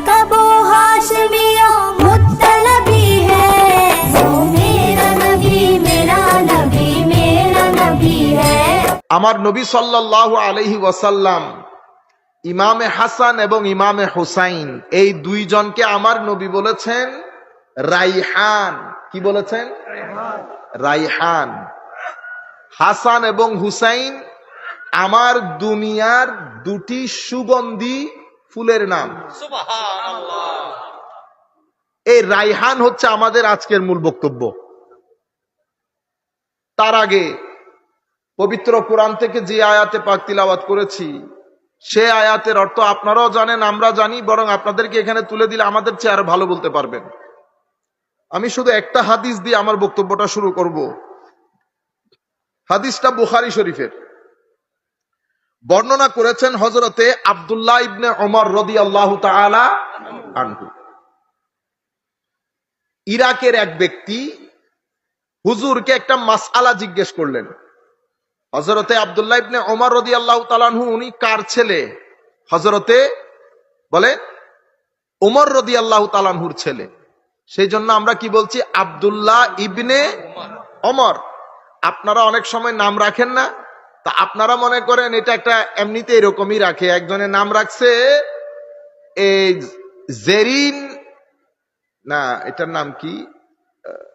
का वो हाशमिया मुत्तलबी है, वो मेरा नबी मेरा नबी है। আমার নবী সাল্লাল্লাহু আলাইহি ওয়াসাল্লাম ইমামে হাসান এবং ইমামে হুসাইন এই দুইজনকে আমার নবী বলেছেন রাইহান। কি বলেছেন? রাইহান। হাসান এবং হুসাইন আমার দুনিয়ার দুটি সুগন্ধি ফুলের নাম। এই রাইহান হচ্ছে আমাদের আজকের মূল বক্তব্য। তার আগে পবিত্র কোরআন থেকে যে আয়াতে পাক তিলাওয়াত করেছি সে আয়াতের অর্থ আপনারাও জানেন, আমরা জানি, বরং আপনাদেরকে এখানে তুলে দিলে আমাদের চেয়ে আরো ভালো বলতে পারবেন। আমি শুধু একটা হাদিস দিয়ে আমার বক্তব্যটা শুরু করব। হাদিসটা বুখারী শরীফের। বর্ণনা করেছেন হযরতে আব্দুল্লাহ ইবনে ওমর রাদিয়াল্লাহু তাআলা আনহু। ইরাকের এক ব্যক্তি হুজুরকে একটা মাসআলা জিজ্ঞেস করলেন। হযরতে আব্দুল্লাহ ইবনে ওমর রাদিয়াল্লাহু তাআলা আনহু উনি কার ছেলে? হযরতে বলে ওমর রাদিয়াল্লাহু তাআলা আনহুর ছেলে। সেই জন্য আমরা কি বলছি? আব্দুল্লাহ ইবনে ওমর। আপনারা অনেক সময় নাম রাখেন না, তা আপনারা মনে করেন এটা একটা এমনিতে এরকমই রাখে। একজনের নাম রাখছে এই জেরিন, না এটার নাম কি,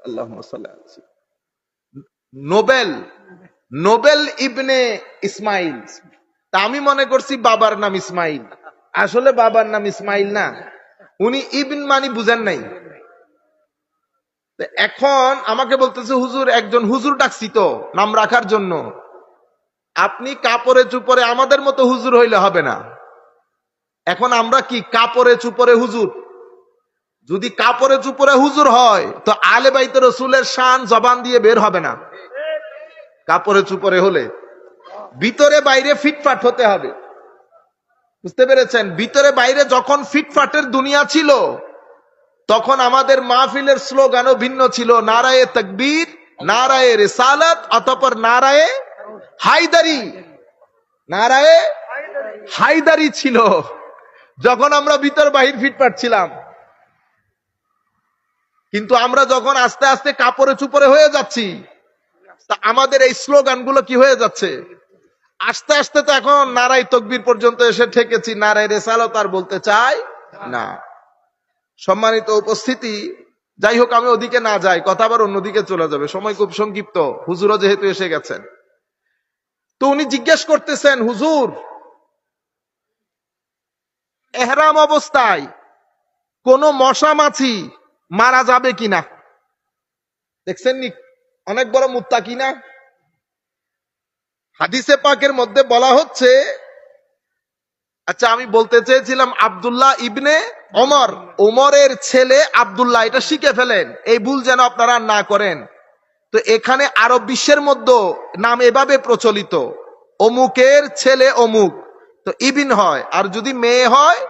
আল্লাহুম্মা সাল্লি আলা নোবেল, নোবেল ইবনে ইসমাইল। তা আমি মনে করছি বাবার নাম ইসমাইল, আসলে বাবার নাম ইসমাইল না, উনি ইবন মানি বুঝেন নাই। এখন আমাকে বলতেছে হুজুর, একজন হুজুর ডাকছি তো নাম রাখার জন্য, আপনি কাপড়ে চুপরে আমাদের মতো হুজুর হইলে হবে না। এখন আমরা কি কাপড়ে চুপরে হুজুর? যদি কাপড়ে চুপরে হুজুর হয় তো আলে বাইতে রাসূলের শান জবান দিয়ে বের হবে না। কাপড়ে চুপরে হলে ভিতরে বাইরে ফিটফাট হতে হবে। বুঝতে পেরেছেন? ভিতরে বাইরে যখন ফিটফাটের দুনিয়া ছিল তখন আমাদের মাহফিলের স্লোগানও ভিন্ন ছিল, নারায়ে তাকবীর, নারায়ে রিসালাত, অতঃপর নারায়ে হায়দারি। নারায়ে হায়দারি ছিল যখন আমরা ভিতর বাহির ফিটফাট ছিলাম। কিন্তু আমরা যখন আস্তে আস্তে কাপড়ে চুপরে হয়ে যাচ্ছি, তা আমাদের এই স্লোগানগুলো কি হয়ে যাচ্ছে? আস্তে আস্তে তো এখন নারায়ে তাকবীর পর্যন্ত এসে ঠেকেছি, নারায়ে রিসালাত আর বলতে চাই না। সম্মানিত উপস্থিতি, যাই হোক আমি ওদিকে না যাই, কথা আবার অন্যদিকে চলে যাবে, সময় খুব সংক্ষিপ্ত, হুজুরও যেহেতু এসে গেছেন। তো উনি জিজ্ঞেস করতেছেন, হুজুর এহরাম অবস্থায় কোন মশা মাছি মারা যাবে কিনা? দেখছেন নি অনেক বড় মুত্তাকি না? হাদিসে পাকের মধ্যে বলা হচ্ছে, আচ্ছা আমি বলতে চেয়েছিলাম আব্দুল্লাহ ইবনে ওমর, ওমরের ছেলে আব্দুল্লাহ, এটা শিখে ফেলেন, এই ভুল যেন আপনারা না করেন। তো এখানে আরব বিশ্বের মধ্যে নাম এভাবে প্রচলিত, অমুকের ছেলে অমুক, তো ইবিন হয়, আর যদি মেয়ে হয়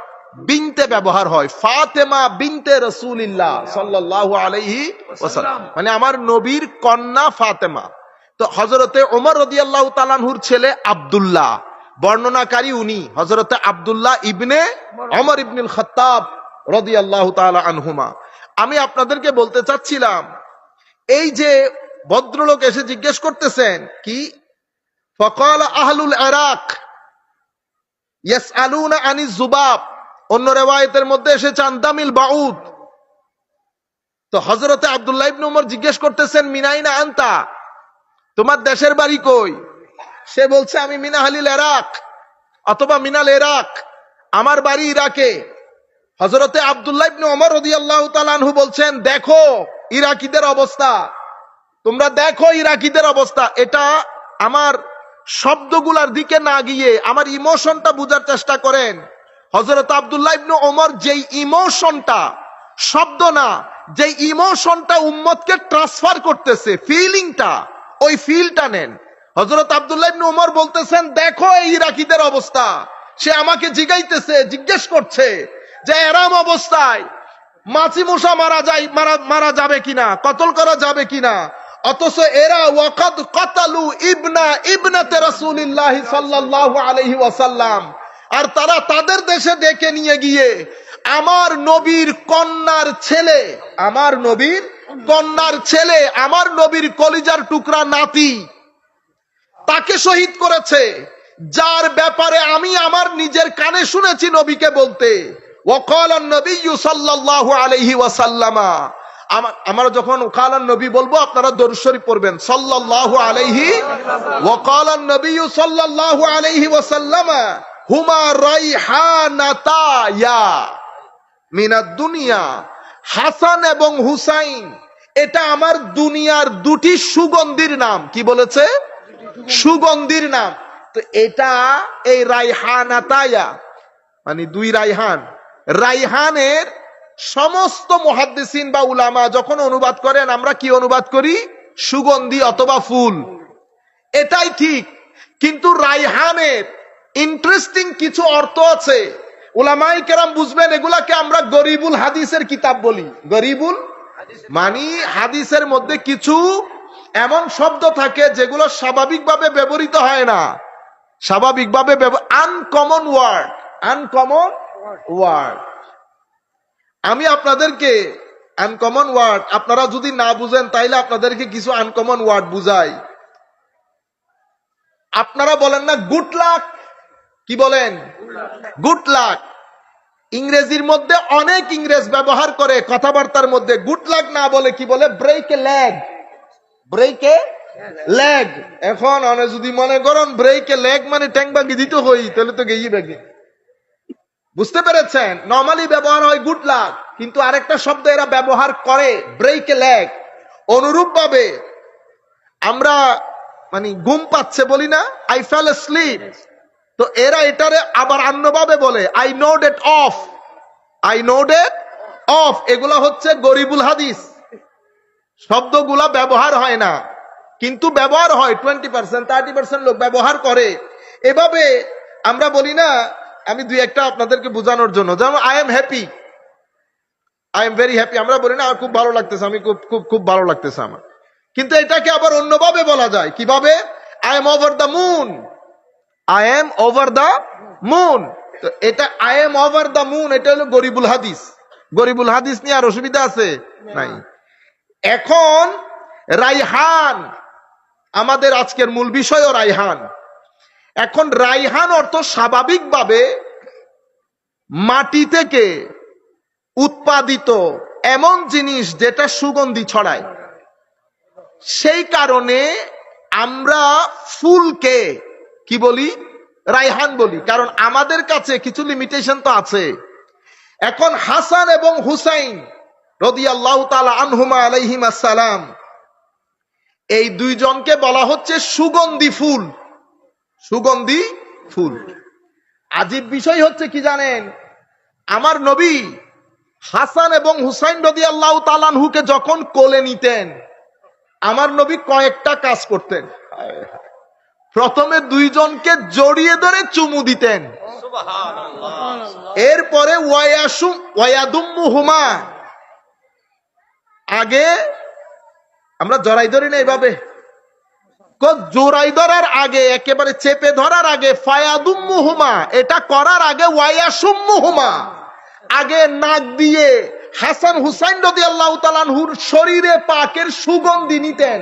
বিনতে ব্যবহার হয়, ফাতেমা বিনতে রাসূলিল্লাহ সাল্লাল্লাহু আলাইহি ওয়াসাল্লাম, মানে আমার নবীর কন্যা ফাতেমা। তো হযরতে ওমর রাদিয়াল্লাহু তাআলা আনহুর ছেলে আব্দুল্লাহ, বর্ণনাকারী উনি হযরতে আব্দুল্লাহ ইবনে ওমর ইবনুল খাত্তাব রাদিয়াল্লাহু তাআলা আনহুমা। আমি আপনাদেরকে বলতে চাচ্ছিলাম, এই যে ভদ্রলোক এসে জিজ্ঞেস করতেছেন কি, ফাকাল আহলুল ইরাক ইয়াসআলুনা আনিজ যুবাব, অন্য রিওয়ায়াতের মধ্যে এসেছে আনদামিল বাউদ। তো হযরতে আব্দুল্লাহ ইবনে ওমর জিজ্ঞেস করতেছেন, মিনাইনা আনতা, তোমার দেশের বাড়ি কই? সে বলছে আমি মিনাহালিল ইরাক অথবা মিনাল ইরাক, আমার বাড়ি ইরাকে। হযরতে আব্দুল্লাহ ইবনে ওমর রাদিয়াল্লাহু তাআলা আনহু বলছেন, দেখো ইরাকিদের অবস্থা, তোমরা দেখো ইরাকিদের অবস্থা। এটা আমার শব্দগুলার দিকে না গিয়ে আমার ইমোশনটা বুঝার চেষ্টা করেন। হযরত আব্দুল্লাহ ইবনে ওমর যেই ইমোশনটা, শব্দ না, যেই ইমোশনটা উম্মতকে ট্রান্সফার করতেছে, ফিলিংটা, ওই ফিলটা নেন। হযরত আব্দুল্লাহ ইবনে ওমর বলতেছেন, দেখো এই ইরাকিদের অবস্থা। সে আমাকে জিজ্ঞেস করছে যে এরাম অবস্থায় মাছি মশা মারা যাবে কিনা, কতল করা যাবে কিনা, অথচ এরা ওয়াকাদ কাতালু ইবনাতে রাসূলিল্লাহ সাল্লাল্লাহু আলাইহি ওয়াসাল্লাম, আর তারা তাদের দেশে ডেকে নিয়ে গিয়ে আমার নবীর কন্যার ছেলে, আমার নবীর কন্যার ছেলে, আমার নবীর কলিজার টুকরা নাতি, তাকে শহীদ করেছে, যার ব্যাপারে আমি আমার নিজের কানে শুনেছি নবীকে বলতে, ওয়াকালান নবিয়্যু সাল্লাল্লাহু আলাইহি ওয়াসাল্লাম। আমরা যখন ওয়াকালান নবী বলবো আপনারা দরুদ শরীফ পড়বেন, সাল্লাল্লাহু আলাইহি ওয়াকালান নবিয়্যু সাল্লাল্লাহু আলাইহি ওয়াসাল্লাম হুমা রাইহানাতায়া মিনাদ দুনিয়া। হাসান এবং হুসাইন এটা আমার দুনিয়ার দুটি সুগন্ধির নাম। কি বলেছে? সুগন্ধির নাম। তো এটা এই রাইহানাতায়া মানে দুই রাইহান, রাইহানের সমস্ত মুহাদ্দিসিন বা উলামা যখন অনুবাদ করেন আমরা কি অনুবাদ করি? সুগন্ধি অথবা ফুল। এটাই ঠিক, কিন্তু রাইহানের ইন্টারেস্টিং কিছু অর্থ আছে, উলামায়ে কেরাম বুঝবেন, এগুলাকে আমরা গরিবুল হাদিসের কিতাব বলি। গরিবুল মানে হাদিসের মধ্যে কিছু এমন শব্দ থাকে যেগুলো স্বাভাবিকভাবে ব্যবহৃত হয় না, স্বাভাবিকভাবে আনকমন ওয়ার্ড, আনকমন ওয়ার্ড। আমি আপনাদেরকে আনকমন ওয়ার্ড, আপনারা যদি না বুঝেন তাইলে আপনাদেরকে কিছু আনকমন ওয়ার্ড বুঝাই। আপনারা বলেন না গুড লাক, কি বলেন? Good luck. ইংরেজির মধ্যে অনেক ইংরেজ ব্যবহার করে কথাবার্তার মধ্যে গুড লাক না বলে কি বলে? Break a leg, break a leg. এখন অনেক যদি মনে করেন ব্রেক এ লেগ মানে ট্যাং বাগি দিতে হই, তাহলে তো গেই বাগি। বুঝতে পেরেছেন? নরমালি ব্যবহার হয় গুড লাক, কিন্তু আরেকটা শব্দ এরা ব্যবহার করে ব্রেক এ লেগ। অনুরূপ ভাবে আমরা মানে ঘুম পাচ্ছে বলি না, আই ফেল asleep, তো এরা এটারে আবার অন্যভাবে বলে I node it off, I node it off. এগুলা হচ্ছে গরিবুল হাদিস, শব্দগুলা ব্যবহার হয় না, কিন্তু ব্যবহার হয় 20%, 30% লোক ব্যবহার করে। এভাবে আমরা বলি না, আমি দুই একটা আপনাদেরকে বোঝানোর জন্য, যেমন I am happy, I am very happy, আমরা বলি না খুব ভালো লাগতেছে, আমি খুব খুব খুব ভালো লাগতেছে আমার। কিন্তু এটাকে আবার অন্যভাবে বলা যায়, কিভাবে? I am over the moon, I am over the moon. তো এটা I am over the moon, এটা হলো গরিবুল হাদিস। গরিবুল হাদিস নিয়ে আর অসুবিধা আছে নাই। এখন রাইহান, আমাদের আজকের মূল বিষয় রাইহান। এখন রাইহান অর্থ স্বাভাবিকভাবে মাটি থেকে উৎপাদিত এমন জিনিস যেটা সুগন্ধি ছড়ায়। সেই কারণে আমরা ফুলকে কি বলি? রাইহান বলি, কারণ আমাদের কাছে কিছু লিমিটেশন তো আছে। এখন হাসান এবং হুসাইন রাদিয়াল্লাহু তাআলা আনহুমা আলাইহিমা আসসালাম, এই দুইজনকে বলা হচ্ছে সুগন্ধি ফুল, সুগন্ধি ফুল। আজীব বিষয় হচ্ছে কি জানেন? আমার নবী হাসান এবং হুসাইন রাদিয়াল্লাহু তাআলা আনহুকে যখন কোলে নিতেন, আমার নবী কয়েকটা কাজ করতেন। প্রথমে দুইজনকে জড়িয়ে ধরে চুমু দিতেন, এরপরে ওয়ায়াদুম্মুহুমা, আগে আমরা জড়াই ধরি না এইভাবে, জোড়াই ধরার আগে একেবারে চেপে ধরার আগে ফায়াদুম্মুহুমা, এটা করার আগে ওয়ায়াসুম্মুহুমা, আগে নাক দিয়ে হাসান হুসাইন রাদিয়াল্লাহু তাআলা আনহুর শরীরে পাকের সুগন্ধি নিতেন।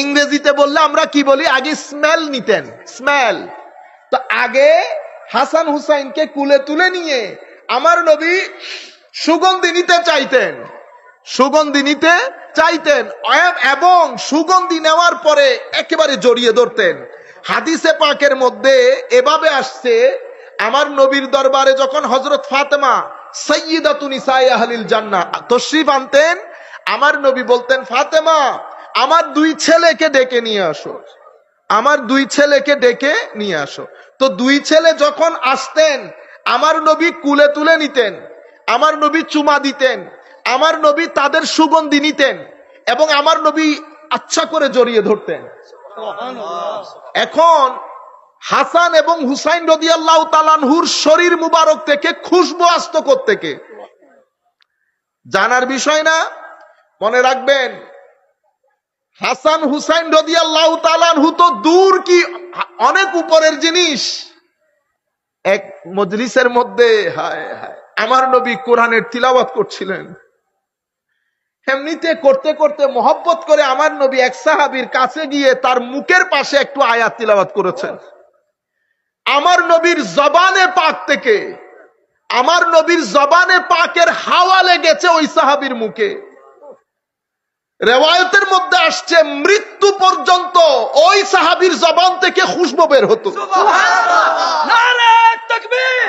ইংরেজিতে বললে আমরা কি বলি? আগে স্মেল নিতেন, স্মেল। তো আগে হাসান হুসাইনকে কুলে তুলে নিয়ে আমার নবী সুগন্ধি নিতে চাইতেন, সুগন্ধি নিতে চাইতেন, এবং সুগন্ধি নেওয়ার পরে একেবারে জড়িয়ে ধরতেন। হাদিসে পাকের মধ্যে এভাবে আসছে, আমার নবীর দরবারে যখন হযরত ফাতেমা সাইয়্যিদাতু নিসাই আহলিল জান্নাহ তশরিফ আনতেন, আমার নবী বলতেন, ফাতেমা আমার দুই ছেলেকে ডেকে নিয়ে আসো, আমার দুই ছেলেকে ডেকে নিয়ে আসো। তো দুই ছেলে যখন আসতেন আমার নবী কুলে তুলে নিতেন, আমার নবী চুমা দিতেন, আমার নবী তাদের সুগন্ধি নিতেন এবং আমার নবী আচ্ছা করে জড়িয়ে ধরতেন। এখন হাসান এবং হুসাইন রাদিয়াল্লাহু তাআলা আনহুর শরীর মুবারক থেকে খুশবু আসতো কোত্থেকে? জানার বিষয় না? মনে রাখবেন, হাসান হুসাইন রাদিয়াল্লাহু তাআলা আনহু তো দূর কি অনেক উপরের জিনিস, এক মজলিসের মধ্যে হায় হায় আমার নবী কোরআনের তিলাওয়াত করছিলেন। এমনিতে করতে করতে মহব্বত করে আমার নবী এক সাহাবীর কাছে গিয়ে তার মুখের পাশে একটু আয়াত তিলাওয়াত করেছেন। আমার নবীর জবানে পাক থেকে, আমার নবীর জবানে পাকের হাওয়া লেগেছে ওই সাহাবীর মুখে। রিওয়ায়াতের মধ্যে আসছে মৃত্যু পর্যন্ত ওই সাহাবীর জবান থেকে খুশবু বের হতো। নারে তাকবীর,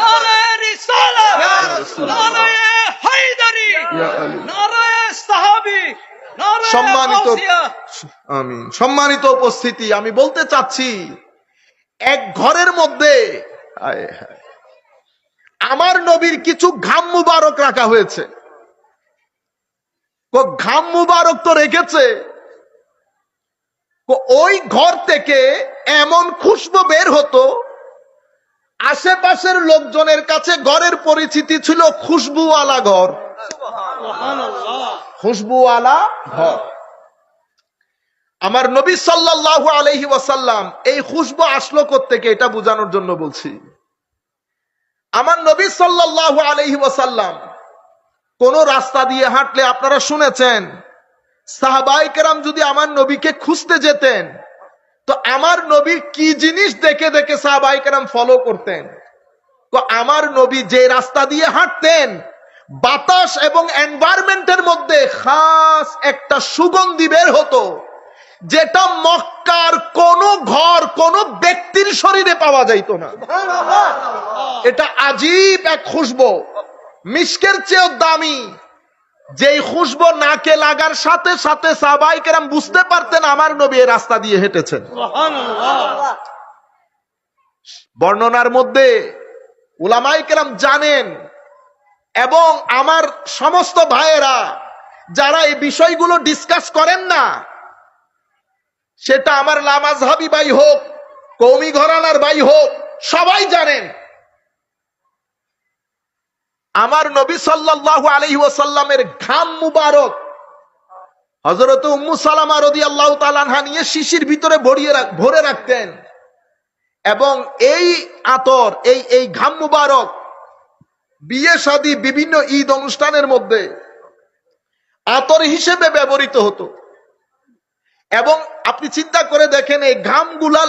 নারে রিসালাত, নারে হায়দারি, নারে সাহাবী, নারে সম্মানিত গাউসিয়া। আমিন। সম্মানিত উপস্থিতি, আমি বলতে চাচ্ছি এক ঘরের মধ্যে হায় হায় আমার নবীর কিছু ঘাম মুবারক রাখা হয়েছে। ঘাম মুবারক তো রেখেছে, ওই ঘর থেকে এমন খুশবু বের হতো, আশেপাশের লোকজনের কাছে ঘরের পরিচিতি ছিল খুশবুওয়ালা ঘর, খুশবুওয়ালা ঘর। আমার নবী সাল্লাল্লাহু আলাইহি ওয়াসাল্লাম এই খুশবু আসলো কোত্থেকে এটা বোঝানোর জন্য বলছি। আমার নবী সাল্লাল্লাহু আলাইহি ওয়াসাল্লাম কোন রাস্তা দিয়ে হাঁটলে আপনারা শুনেছেন সাহাবায়ে কেরাম যদি আমার নবীকে খুঁজতে যেতেন তো আমার নবীর কি জিনিস দেখে দেখে সাহাবায়ে কেরাম ফলো করতেন। তো আমার নবী যে রাস্তা দিয়ে হাঁটতেন বাতাস এবং এনভায়রনমেন্টের মধ্যে খাস একটা সুগন্ধি বের হতো, যেটা মক্কার কোন ঘর কোন ব্যক্তির শরীরে পাওয়া যাইত না। এটা আজীব এক খুশবু, মিশকের চেয়েও দামি। যেই খুশবু নাকে লাগার সাথে সাথে সাহাবায়ে কেরাম বুঝতে পারতেন আমার নবী এই রাস্তা দিয়ে হেঁটেছেন। বর্ণনার মধ্যে উলামায়ে কেরাম জানেন, এবং আমার সমস্ত ভাইয়েরা যারা এই বিষয়গুলো ডিসকাস করেন না, সেটা আমার লামাজহাবি ভাই হোক, কওমি ঘরানার ভাই হোক, সবাই জানেন আমার নবী সাল্লাল্লাহু আলাইহি ওয়াসাল্লামের ঘাম মুবারক হযরত উম্মু সালামা রাদিয়াল্লাহু তাআলা আনহা নিয়ে শিশির ভিতরে ভরে রাখতেন, এবং এই আতর এই ঘাম মুবারক বিয়ে শাদী বিভিন্ন ঈদ অনুষ্ঠানের মধ্যে আতর হিসেবে ব্যবহৃত হতো। এবং আপনি চিন্তা করে দেখেন এই ঘামগুলা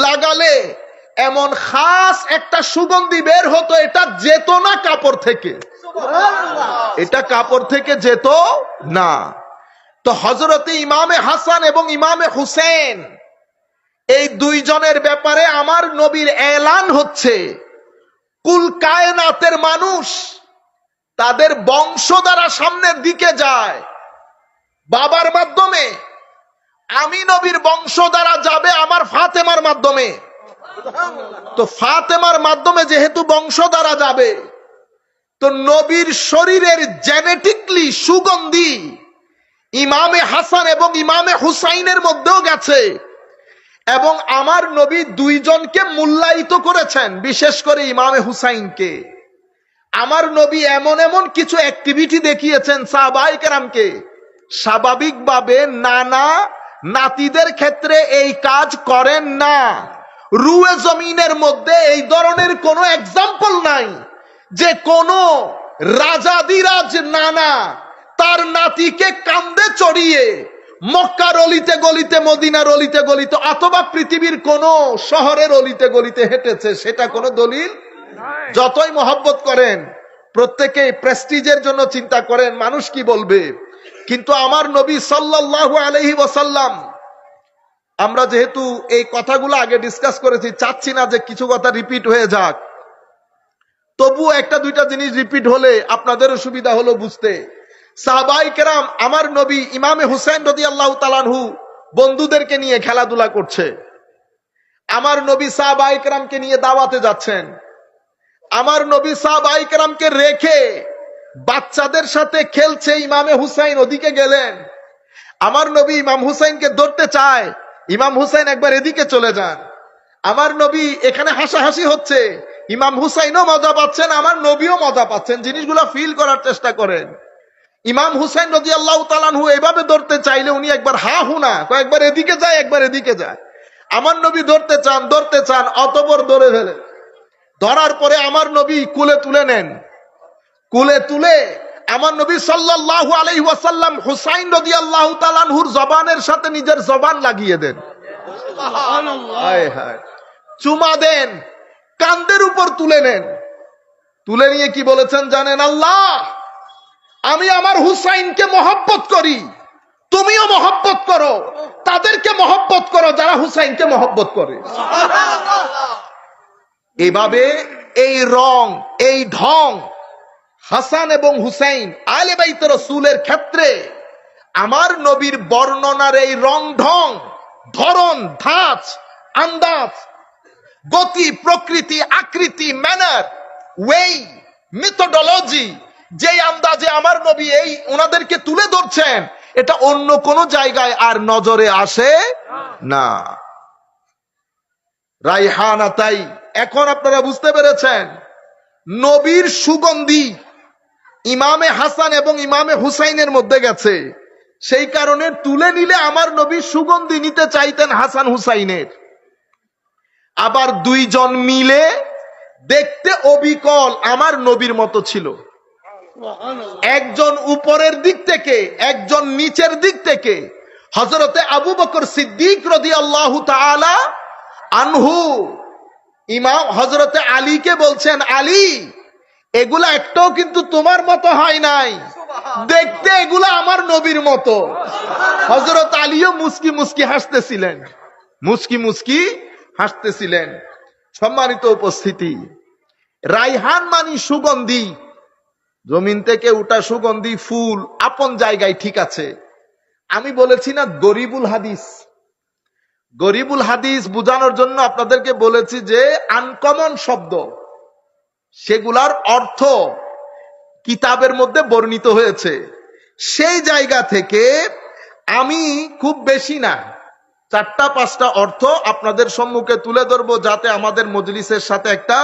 লাগালে এমন খাস একটা সুগন্ধি বের হতো, এটা যেত না কাপড় থেকে, এটা কাপড় থেকে যেত না। তো হযরতে ইমামে হাসান এবং ইমামে হুসেন এই দুইজনের ব্যাপারে আমার নবীর এলান হচ্ছে, কুল কায়নাতের মানুষ তাদের বংশ দ্বারা সামনের দিকে যায় বাবার মাধ্যমে, আমি নবীর বংশ দ্বারা যাবে আমার ফাতেমার মাধ্যমে। তো ফাতেমার মাধ্যমে যেহেতু বংশ দ্বারা যাবে, তো নবীর শরীরের জেনেটিকলি সুগন্ধি ইমামে হাসান এবং ইমামে হুসাইনের মধ্যেও গেছে। এবং আমার নবী দুইজনকে মূল্যায়িত করেছেন, বিশেষ করে ইমামে হুসাইনকে। আমার নবী এমন এমন কিছু অ্যাক্টিভিটি দেখিয়েছেন সাহাবায়ে কেরামকে, স্বাভাবিকভাবে নানা নাতিদের ক্ষেত্রে এই কাজ করেন না। রুয়ে জমিনের মধ্যে এই ধরনের কোনো এক্সাম্পল নাই যে কোন রাজাদিরাজ নানা তার নাতিকে কান্দে চড়িয়ে মক্কার অলিতে গলিতে, মদিনার অলিতে গলিতে, অথবা পৃথিবীর কোন শহরের অলিতে গলিতে হেঁটেছে, সেটা কোনো দলিল। যতই মহব্বত করেন, প্রত্যেকে প্রেস্টিজের জন্য চিন্তা করেন মানুষ কি বলবে, কিন্তু আমার নবী সাল্লাল্লাহু আলাইহি ওয়াসাল্লাম, আমরা যেহেতু এই কথাগুলো আগে ডিসকাস করেছি, চাচ্ছি না যে কিছু কথা রিপিট হয়ে যাক, তবু একটা দুইটা জিনিস রিপিট হলে আপনাদেরও সুবিধা হলো বুঝতে। সাহাবায়ে কেরাম, আমার নবী ইমামে হুসাইন রাদিয়াল্লাহু তাআলা আনহু বন্ধুদেরকে নিয়ে খেলাধুলা করছে, আমার নবী সাহাবায়ে কেরামকে নিয়ে দাওয়াতে যাচ্ছেন, আমার নবী সাহাবায়ে কেরামকে রেখে বাচ্চাদের সাথে খেলছে, ইমামে হুসাইন ওদিকে গেলেন, আমার নবী ইমাম হুসাইনকে ধরতে চায়, ইমাম হুসাইন একবার এদিকে চলে যান, আমার নবী এখানে হাসাহাসি হচ্ছে, ইমাম হুসাইনও মজা পাচ্ছেন, আমার নবীও মজা পাচ্ছেন, জিনিসগুলো ফিল করার চেষ্টা করেন। ইমাম হুসাইন রাদিয়াল্লাহু তাআলা আনহু এইভাবে ধরতে চাইলে উনি একবার হা হুনা, একবার এদিকে যায় একবার এদিকে যায়, আমার নবী ধরতে চান, অতঃপর ধরে ফেলে। ধরার পরে আমার নবী কুলে তুলে নেন। কুলে তুলে আমার নবী সাল্লাল্লাহু আলাইহি ওয়াসাল্লাম হুসাইন রাদিয়াল্লাহু তাআলা আনহুর জবানের সাথে নিজের জবান লাগিয়ে দেন। হায় হায়। চুমা দেন, কাঁধের উপর তুলে নেন। তুলে নিয়ে কি বলেছেন জানেন? আল্লাহ, আমি আমার হুসাইনকে মহব্বত করি, তুমিও মহব্বত করো, তাদেরকে মহব্বত করো যারা হুসাইনকে মহব্বত করে। এভাবে এই রং, এই ঢং হাসান এবং হুসাইন আলে বাইত রাসূলের ক্ষেত্রে আমার নবীর বর্ণনার এই রং ঢং, ধরন, ধাঁচ, আন্দাজ, গতি, প্রকৃতি, আকৃতি, ম্যানার, ওয়ে, মেথোডোলজি, যে আন্দাজে আমার নবী এই ওনাদেরকে তুলে ধরছেন, এটা অন্য কোন জায়গায় আর নজরে আসে না। রাইহানা। তাই এখন আপনারা বুঝতে পেরেছেন, নবীর সুগন্ধি ইমামে হাসান এবং ইমামে হুসাইনের মধ্যে গেছে, সেই কারণে তুলে নিলে আমার নবীর সুগন্ধি নিতে চাইতেন হাসান হুসাইনের। আবার দুইজন মিলে দেখতে অবিকল আমার নবীর মতো ছিল। একজন উপরের দিক থেকে, একজন নিচের দিক থেকে। হযরতে আবু বকর সিদ্দিক রাদিয়াল্লাহু তাআলা আনহু ইমাম হযরতে আলীকে বলছেন, আলী, এগুলা একটাও কিন্তু তোমার মতো হয় নাই, দেখতে এগুলা আমার নবীর মতো। হযরত আলীও মুস্কি মুস্কি হাসতেছিলেন, মুস্কি মুস্কি হাসতেছিলেন। সম্মানিত উপস্থিতি, রাইহান মানি সুগন্ধি, জমিন থেকে উঠা সুগন্ধি ফুল, আপন জায়গায় ঠিক আছে। আমি বলেছি না গরিবুল হাদিস, গরিবুল হাদিস বোঝানোর জন্য আপনাদেরকে বলেছি যে আনকমন শব্দ, সেগুলার অর্থ কিতাবের মধ্যে বর্ণিত হয়েছে। সেই জায়গা থেকে আমি খুব বেশি না, 4-5টা অর্থ আপনাদের সম্মুখে তুলে ধরবো, যাতে আমাদের মজলিসের সাথে একটা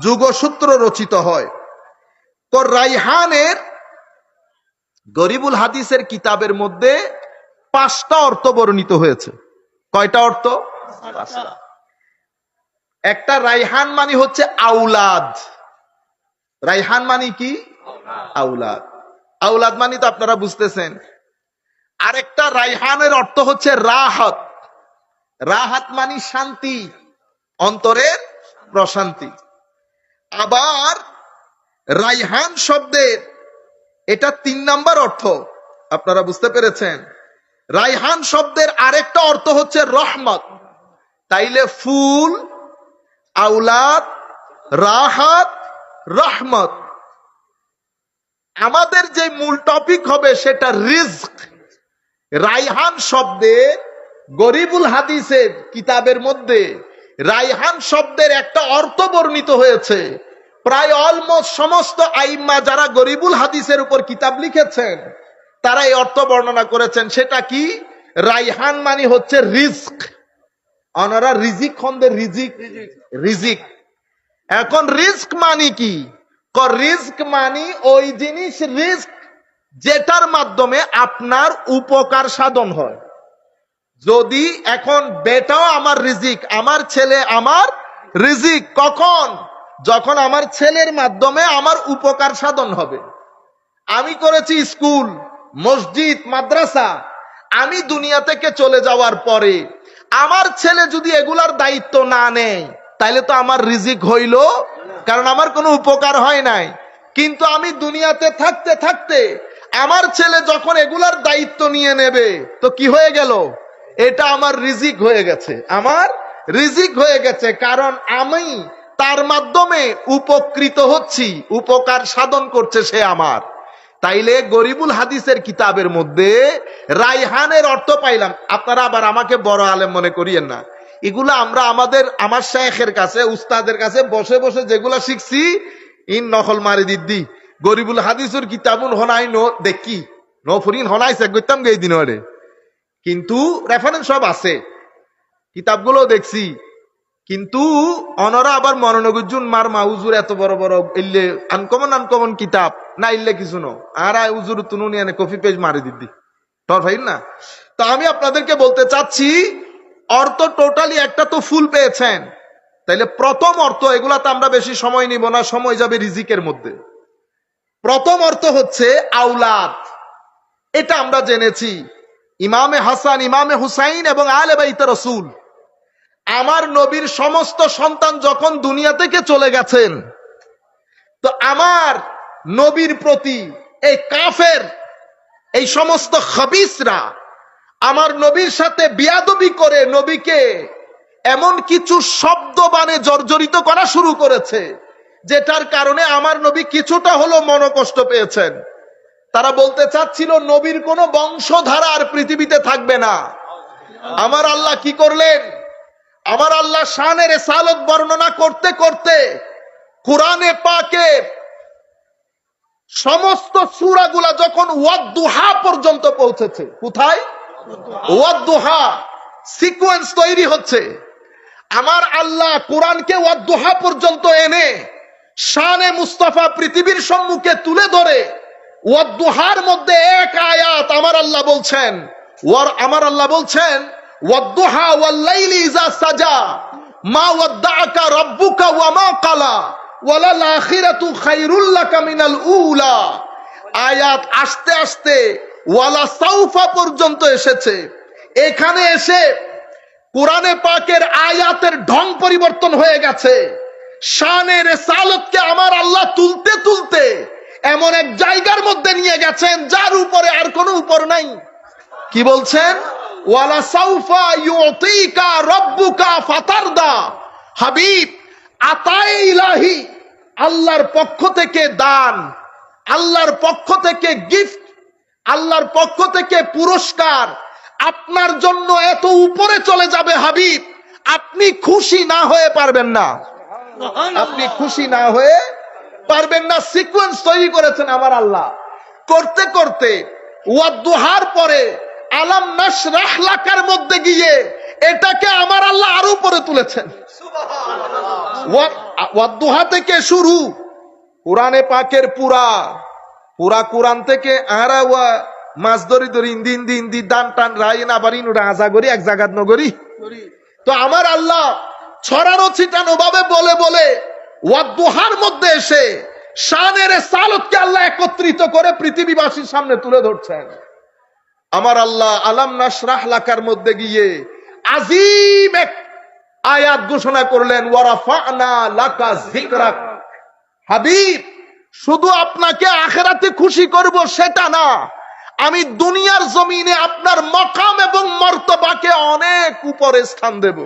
যুগসূত্র রচিত হয়। তো রাইহানের গরিবুল হাদিসের কিতাবের মধ্যে 5টা অর্থ বর্ণিত হয়েছে। কয়টা অর্থ? 5টা। একটা, রাইহান মানে হচ্ছে আউলাদ। রাইহান মানে কি? আউলাদ। আউলাদ মানে তো আপনারা বুঝতেছেন। আরেকটা রাইহানের অর্থ হচ্ছে রাহাত। রাহাত মানে শান্তি, অন্তরের প্রশান্তি। আবার রাইহান শব্দের এটা 3 নাম্বার অর্থ, আপনারা বুঝতে পেরেছেন। রাইহান শব্দের আরেকটা অর্থ হচ্ছে রহমত। তাইলে ফুল, আউলাদ, রাহাত, রহমত। আমাদের যে মূল টপিক হবে সেটা রিজক। রাইহান শব্দের গরিবুল হাদিসের কিতাবের মধ্যে রাইহান শব্দের একটা অর্থ বর্ণিত হয়েছে। প্রায় অলমোস্ট সমস্ত আইম্মা যারা গরিবুল হাদিসের উপর কিতাব লিখেছেন তারা এই অর্থ বর্ণনা করেছেন। সেটা কি? রাইহান মানে হচ্ছে রিজক। অনারা রিজিক খন্দের রিজিক, রিজিক। এখন রিজক মানে কি? রিজক মানে ওই জিনিস রিজক যেটার মাধ্যমে আপনার উপকার সাধন হয়। যদি এখন বেটাও আমার রিজিক, আমার ছেলে আমার রিজিক, কখন? যখন আমার ছেলের মাধ্যমে আমার উপকার সাধন হবে। আমি করেছি স্কুল, মসজিদ, মাদ্রাসা। আমি দুনিয়া থেকে চলে যাওয়ার পরে আমার ছেলে যদি এগুলার দায়িত্ব না নেয় তাহলে তো আমার রিজিক হইল, কারণ আমার কোনো উপকার হয় নাই। কিন্তু আমি দুনিয়াতে থাকতে থাকতে আমার ছেলে যখন এগুলার দায়িত্ব নিয়ে নেবে তো কি হয়ে গেল? এটা আমার রিজিক হয়ে গেছে, আমার রিজিক হয়ে গেছে, কারণ আমি তার মাধ্যমে উপকৃত হচ্ছি, উপকার সাধন করছে সে আমার। তাইলে গরিবুল হাদিসের কিতাবের মধ্যে রাইহানের অর্থ পাইলাম। আপনারা আবার আমাকে বড় আলেম মনে করিয়েন না, এগুলা আমরা আমার শেখের কাছে, উস্তাদের কাছে বসে বসে যেগুলা শিখছি, ইন নকল মারি দিদি গরিবুল হাদিসের কিতাবুন হনাই নো দেখি নফরিন হনাইছে গইতাম গে দিন ওরে, কিন্তু রেফারেন্স সব আছে, কিতাবগুলো দেখছি। কিন্তু অনরা আবার মনোনগুজুন মার মাউজুর এত বড় বড় ইল্লে আনকমন আনকমন কিতাব না ইল্লে কিছু নো আর উজুর তুনুনি এনে কপি পেজ মারি দিদি তোর ভাই না। তো আমি আপনাদেরকে বলতে চাচ্ছি, অর্থ টোটালি একটা তো ফুল পেয়েছেন, তাইলে প্রথম অর্থ, এগুলাতে আমরা বেশি সময় নিব না, সময় যাবে রিজিকের মধ্যে। প্রথম অর্থ হচ্ছে আওলাদ, এটা আমরা জেনেছি। ইমামে হাসান, ইমামে হুসাইন এবং আলে বাইতে রাসূল, আমার নবীর সমস্ত সন্তান যখন দুনিয়া থেকে চলে গেছেন, তো আমার নবীর প্রতি এই কাফের, এই সমস্ত খবিসরা আমার নবীর সাথে বিয়াদবি করে নবীকে এমন কিছু শব্দ বানে জর্জরিত করা শুরু করেছে, যেটার কারণে আমার নবী কিছুটা হলো মনোকষ্ট পেয়েছেন। তারা বলতে চাচ্ছিল নবীর কোনো বংশধারা আর পৃথিবীতে থাকবে না। আমার আল্লাহ কি করলেন? আমার আল্লাহ শানের রিসালাত বর্ণনা করতে করতে কোরআনে পাকে সমস্ত সূরাগুলা যখন ওয়াদ-দুহা পর্যন্ত পৌঁছেছে, কোথায়? ওয়াদ-দুহা সিকোয়েন্স তৈরি হচ্ছে। আমার আল্লাহ কোরআনকে ওয়াদ-দুহা পর্যন্ত এনে শানে মুস্তাফা পৃথিবীর সম্মুখে তুলে ধরে ওয়াদ-দুহার মধ্যে এক আয়াত আমার আল্লাহ বলছেন, ওয়াদ-দুহা ওয়াল-লাইলি ইযা সাজা মা ওয়াদ্দাআকা রাব্বুকা ওয়া মা ক্বালা ওয়ালাল আখিরাতু খায়রুল লাকা মিনাল উলা। আয়াত আস্তে আস্তে ওয়ালা সাউফা পর্যন্ত এসেছে। এখানে এসে কোরআনে পাকের আয়াতের ঢং পরিবর্তন হয়ে গেছে। শানে রিসালাতকে আমার আল্লাহ তুলতে তুলতে এমন এক জায়গার মধ্যে নিয়ে গেছেন যার উপরে আর কোনো উপর নাই। কি বলছেন? ওয়ালা সাউফা ইউতিকা রাব্বুকা ফাতারদা। হাবিব, আতায়ে ইলাহি, আল্লাহর পক্ষ থেকে দান, আল্লাহর পক্ষ থেকে গিফট, আল্লাহর পক্ষ থেকে পুরস্কার আপনার জন্য এত উপরে চলে যাবে হাবিব, আপনি খুশি না হয়ে পারবেন না। আপনি খুশি না হয়ে পারবেন না। সিকোয়েন্স তৈরি করেছেন আমার আল্লাহ। করতে করতে ওয়াদ-দুহার পরে আলাম নাশরাহ লাকার মধ্যে গিয়ে এটাকে আমার আল্লাহ আরো উপরে তুলেছেন। ওয়াদ-দুহা থেকে শুরু কোরআনে পাকের পুরা কোরআন থেকে আরা ওয়া মাছ ধরি ধরি দিন দিন দিন দান টান রাইন আবার ইন রাজা করি এক জায়গাত নগরী। তো আমার আল্লাহ ছড়ানো ছিটানো ভাবে বলে বলে ওয়াদ-দুহার মধ্যে এসে শানের রিসালাতকে আল্লাহ একত্রিত করে পৃথিবীবাসীর সামনে তুলে ধরছেন। আমার আল্লাহ আলাম নাশরাহ লাকার মধ্যে গিয়ে আজিম এক আয়াত ঘোষণা করলেন, ওয়ারাফা'না লাকা যিকরাক। হাবিব, শুধু আপনাকে আখিরাতে খুশি করব সেটা না, আমি দুনিয়ার জমিনে আপনার মাকাম এবং মর্তবাকে অনেক উপরে স্থান দেব।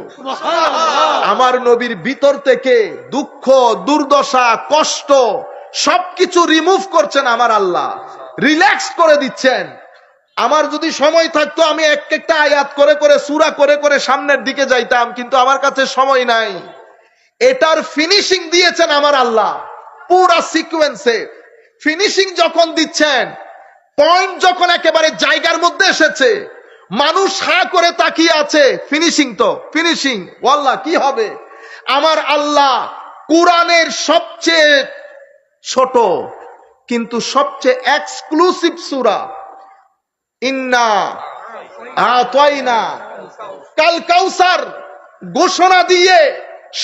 আমার নবীর ভিতর থেকে দুঃখ, দুর্দশা, কষ্ট সবকিছু রিমুভ করছেন আমার আল্লাহ, রিল্যাক্স করে দিচ্ছেন। আমার যদি সময় থাকতো আমি এক একটা আয়াত করে করে সূরা করে করে সামনের দিকে যাইতাম, কিন্তু আমার কাছে সময় নাই। এটার ফিনিশিং দিয়েছেন আমার আল্লাহ। পুরা সিকোয়েন্সে ফিনিশিং যখন দিচ্ছেন, পয়েন্ট যখন একেবারে জায়গার মধ্যে এসেছে, মানুষ হা করে তাকিয়ে আছে। ফিনিশিং তো ফিনিশিং, ওয়াল্লাহ কি হবে? আমার আল্লাহ কোরআনের সবচেয়ে ছোট কিন্তু সবচেয়ে এক্সক্লুসিভ সূরা ইন্না আতাইনা কাল কাউসার ঘোষণা দিয়ে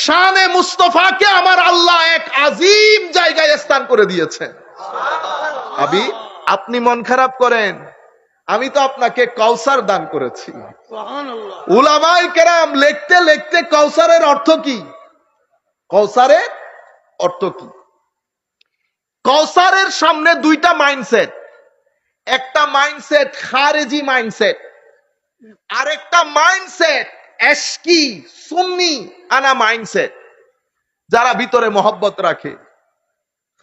শানে মুস্তাফাকে আমার আল্লাহ এক আজিম জায়গায় স্থান করে দিয়েছেন। আপনি মন খারাপ করেন, আমি তো আপনাকে কাউসার দান করেছি। উলামায়ে কেরাম লিখতে লিখতে কাউসারের অর্থ কি, কাউসারের অর্থ কি? কাউসারের সামনে দুইটা মাইন্ডসেট, একটা মাইন্ডসেট খারেজি মাইন্ডসেট, আর একটা মাইন্ডসেট এশকি সুন্নি আনা মাইন্ডসেট, যারা ভিতরে মহব্বত রাখে।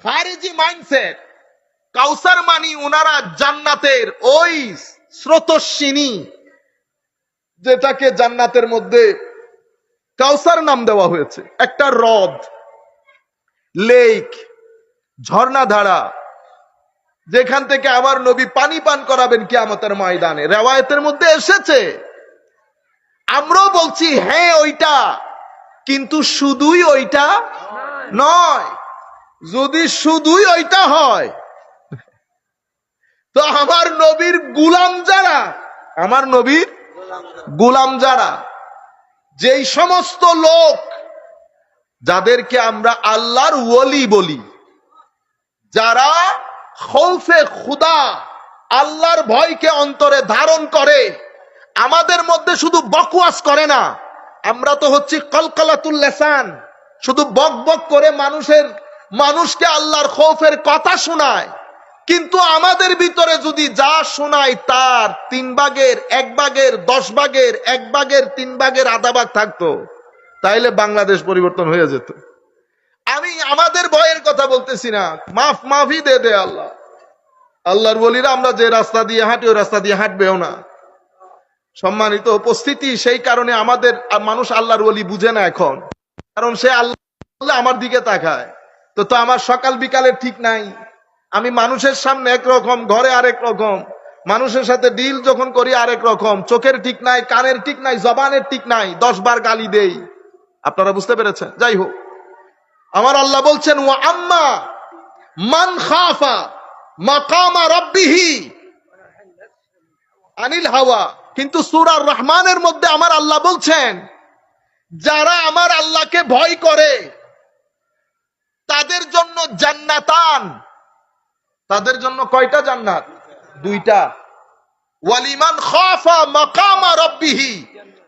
খারেজি মাইন্ডসেট, কাউসার মানি ওনারা জান্নাতের ওই স্রোতস্বিনী, যেটাকে জান্নাতের মধ্যে কাউসার নাম দেওয়া হয়েছে, একটা হ্রদ, লেক, ঝর্ণাধারা, যেখান থেকে আমার নবী পানি পান করাবেন কিয়ামতের ময়দানে। রিওয়ায়াতের মধ্যে এসেছে। আমরাও বলছি হ্যাঁ ওইটা, কিন্তু শুধুই ওইটা নয়। যদি শুধুই ওইটা হয় তো আমার নবীর গুলাম যারা, আমার নবীর গুলাম যারা, যেই সমস্ত লোক যাদেরকে আমরা আল্লাহর ওলি বলি, যারা খৌফে খুদা, আল্লাহর ভয়কে অন্তরে ধারণ করে, আমাদের মধ্যে শুধু বকওয়াস করে না, আমরা তো হচ্ছি কলকলাতুল লিসান, শুধু বক বক করে মানুষকে আল্লাহর খৌফের কথা শোনায়, কিন্তু আমাদের ভিতরে যদি যা শোনায় তার 3 ভাগের 1 ভাগের 10 ভাগের 1 ভাগের 3 ভাগের আধা ভাগ থাকতো, তাইলে বাংলাদেশ পরিবর্তন হয়ে যেত। আমি আমাদের ভয়ের কথা বলতেছি না, মাফি দে আল্লাহ। আল্লাহর ওলিরা আমরা যে রাস্তা দিয়ে হাঁটি ওই রাস্তা দিয়ে হাঁটবেও না। সম্মানিত উপস্থিতি, সেই কারণে আমাদের মানুষ আল্লাহর ওলি বুঝে না এখন, কারণ সে আল্লাহ আমার দিকে তাকায়। তো আমার সকাল বিকালের ঠিক নাই, আমি মানুষের সামনে একরকম, ঘরে আরেক রকম, মানুষের সাথে ডিল যখন করি আরেক রকম, চোখের ঠিক নাই, কানের ঠিক নাই, জবানের ঠিক নাই, 10 বার গালি দেই। আপনারা বুঝতে পেরেছেন? যাই হোক, আমার আল্লাহ বলছেন ওয়া আম্মা মান খাফা মাকামা রাব্বিহি আনিল হাওয়া। কিন্তু সূরা রহমানের মধ্যে আমার আল্লাহ বলছেন, যারা আমার আল্লাহকে ভয় করে তাদের জন্য জান্নাতান, তাদের জন্য কয়টা জান্নাত? 2টা। ওয়ালিমান খাফা মাকামা রাব্বিহি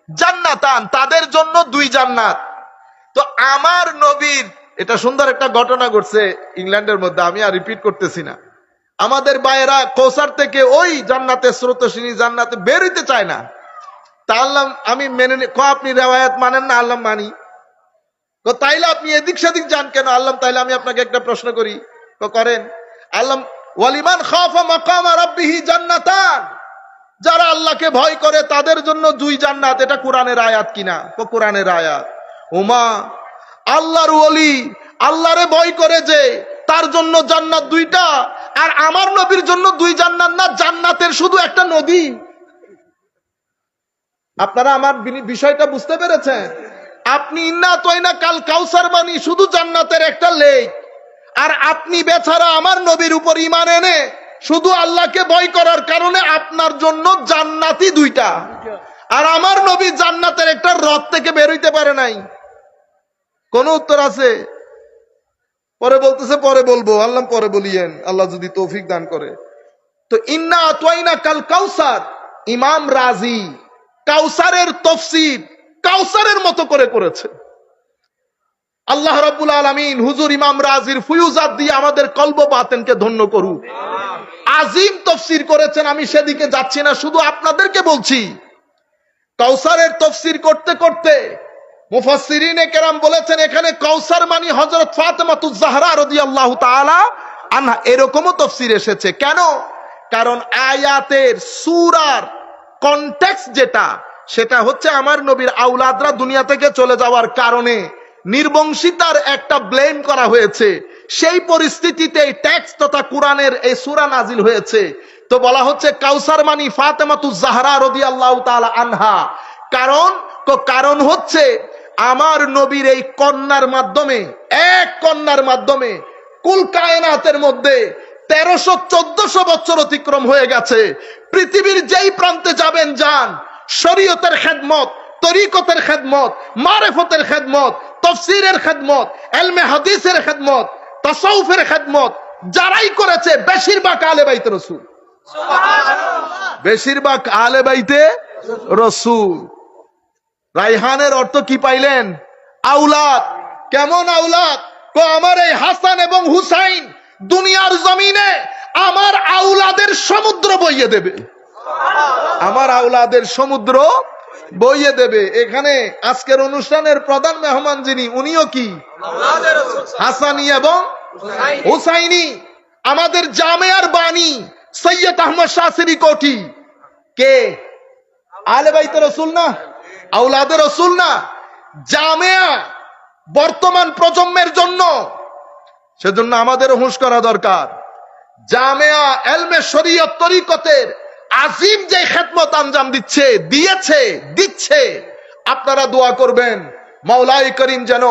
জান্নাতান, তাদের জন্য 2 জান্নাত। তো আমার নবীর এটা সুন্দর একটা ঘটনা ঘটছে ইংল্যান্ডের মধ্যে, আমি আর রিপিট করতেছি না। আমাদের ভাইয়েরা কৌসার থেকে ওই জান্নাতে স্রোতস্বিনী জান্নাতে বের হইতে চায় না। তা আল্লাহ আমি মেনে আপনি রেওয়ায়াত মানেন না? আল্লাহ মানি। তাইলে আপনি এদিক সেদিক যান কেন? আল্লাহ তাইলে আমি আপনাকে একটা প্রশ্ন করি, করেন। আল্লাহ ওয়ালিমান খাফা মাকামা রাব্বিহি জান্নাতান, যারা আল্লাহকে ভয় করে তাদের জন্য 2 জান্নাত। এটা কোরআনের আয়াত কিনা? কোরআনের আয়াত। ওমা, আল্লাহর ওলি আল্লাহরে ভয় করে যে তার জন্য জান্নাত 2টা, আর আমার নবীর জন্য 2 জান্নাত না, জান্নাতের শুধু একটা নদী। আপনারা আমার বিষয়টা বুঝতে পেরেছেন? আপনি ইন্না তয়না কাল কাউসার বাণী শুধু জান্নাতের একটা লেক, আর আপনি বেচারা আমার নবীর উপর ঈমান এনে শুধু আল্লাহকে ভয় করার কারণে আপনার জন্য জান্নাতই 2টা, আর আমার নবী জান্নাতের একটা হ্রদ থেকে বের হইতে পারে নাই। কোন উত্তর আছে? পরে বলতেছে পরে বলবো। আল্লাহ পরে বলিয়েন, আল্লাহ যদি তৌফিক দান করে। তো ইন্না আতওয়াইনা কাল কাউসার, ইমাম রাজি কাউসারের তাফসীর কাউসারের মতো করে করেছে। আল্লাহ রাব্বুল আলামিন হুজুর ইমাম রাজির ফুয়ুজাত দিয়ে আমাদের কলব বাতেনকে ধন্য করুক। আজিম তাফসীর করেছেন, আমি সেদিকে যাচ্ছি না, শুধু আপনাদেরকে বলছি কাউসারের তাফসীর করতে করতে মুফাসসিরিনে কেরাম বলেছেন এখানে কাউসার মানে হযরত ফাতেমাতুজ জাহরা রাদিয়াল্লাহু তাআলা আনহা, এরকমও তাফসীর এসেছে। কেন? কারণ আয়াতের সূরার কনটেক্সট যেটা, সেটা হচ্ছে আমার নবীর আওলাদরা দুনিয়া থেকে চলে যাওয়ার কারণে নির্বংশিতার একটা ব্লেম করা হয়েছে। সেই পরিস্থিতিতে টেক্সট তথা কোরআনের এই সূরা নাজিল হয়েছে। তো বলা হচ্ছে কাউসার মানে ফাতেমাতুজ জাহরা রাদিয়াল্লাহু তাআলা আনহা। কারণ হচ্ছে আমার নবীর এই কন্যার মাধ্যমে, এক কন্যার মাধ্যমে কুল কায়নাতের মধ্যে 1300-1400 বছর অতিক্রম হয়ে গেছে। পৃথিবীর যেই প্রান্তে যাবেন যান, শরীয়তের খেদমত, তরিকতের খেদমত, মারিফতের খেদমত, তাফসীরের খেদমত, ইলমে হাদিসের খেদমত, তাসাউফের খেদমত যারাই করেছে বেশিরভাগ আলে বাইতে রাসূল। সুবহানাল্লাহ। বেশিরভাগ আলে বাইতে রাসূল। রাইহানের অর্থ কি পাইলেন? আওলাদ। কেমন আওলাদ? আমার এই হাসান এবং হুসাইন দুনিয়ার জমিনে আমার আওলাদের সমুদ্র বইয়ে দেবে, আমার আওলাদের সমুদ্র বইয়ে দেবে। এখানে আজকের অনুষ্ঠানের প্রধান মেহমান যিনি, উনিও কি হাসানি এবং হুসাইনি। আমাদের জামেয়ার বাণী সৈয়দ আহমদ শাহসিরি কোঠি কে? আলে বাইতে রাসূল না, আওলাদের রাসূল না। জামেয়া বর্তমান প্রজন্মের জন্য, সেজন্য আমাদের হুঁশ করা দরকার। জামেয়া ইলমে শরীয়ত তরিকতের আজিম যে খেদমত আঞ্জাম দিচ্ছে, আপনারা দোয়া করবেন মাওলাই করিম যেন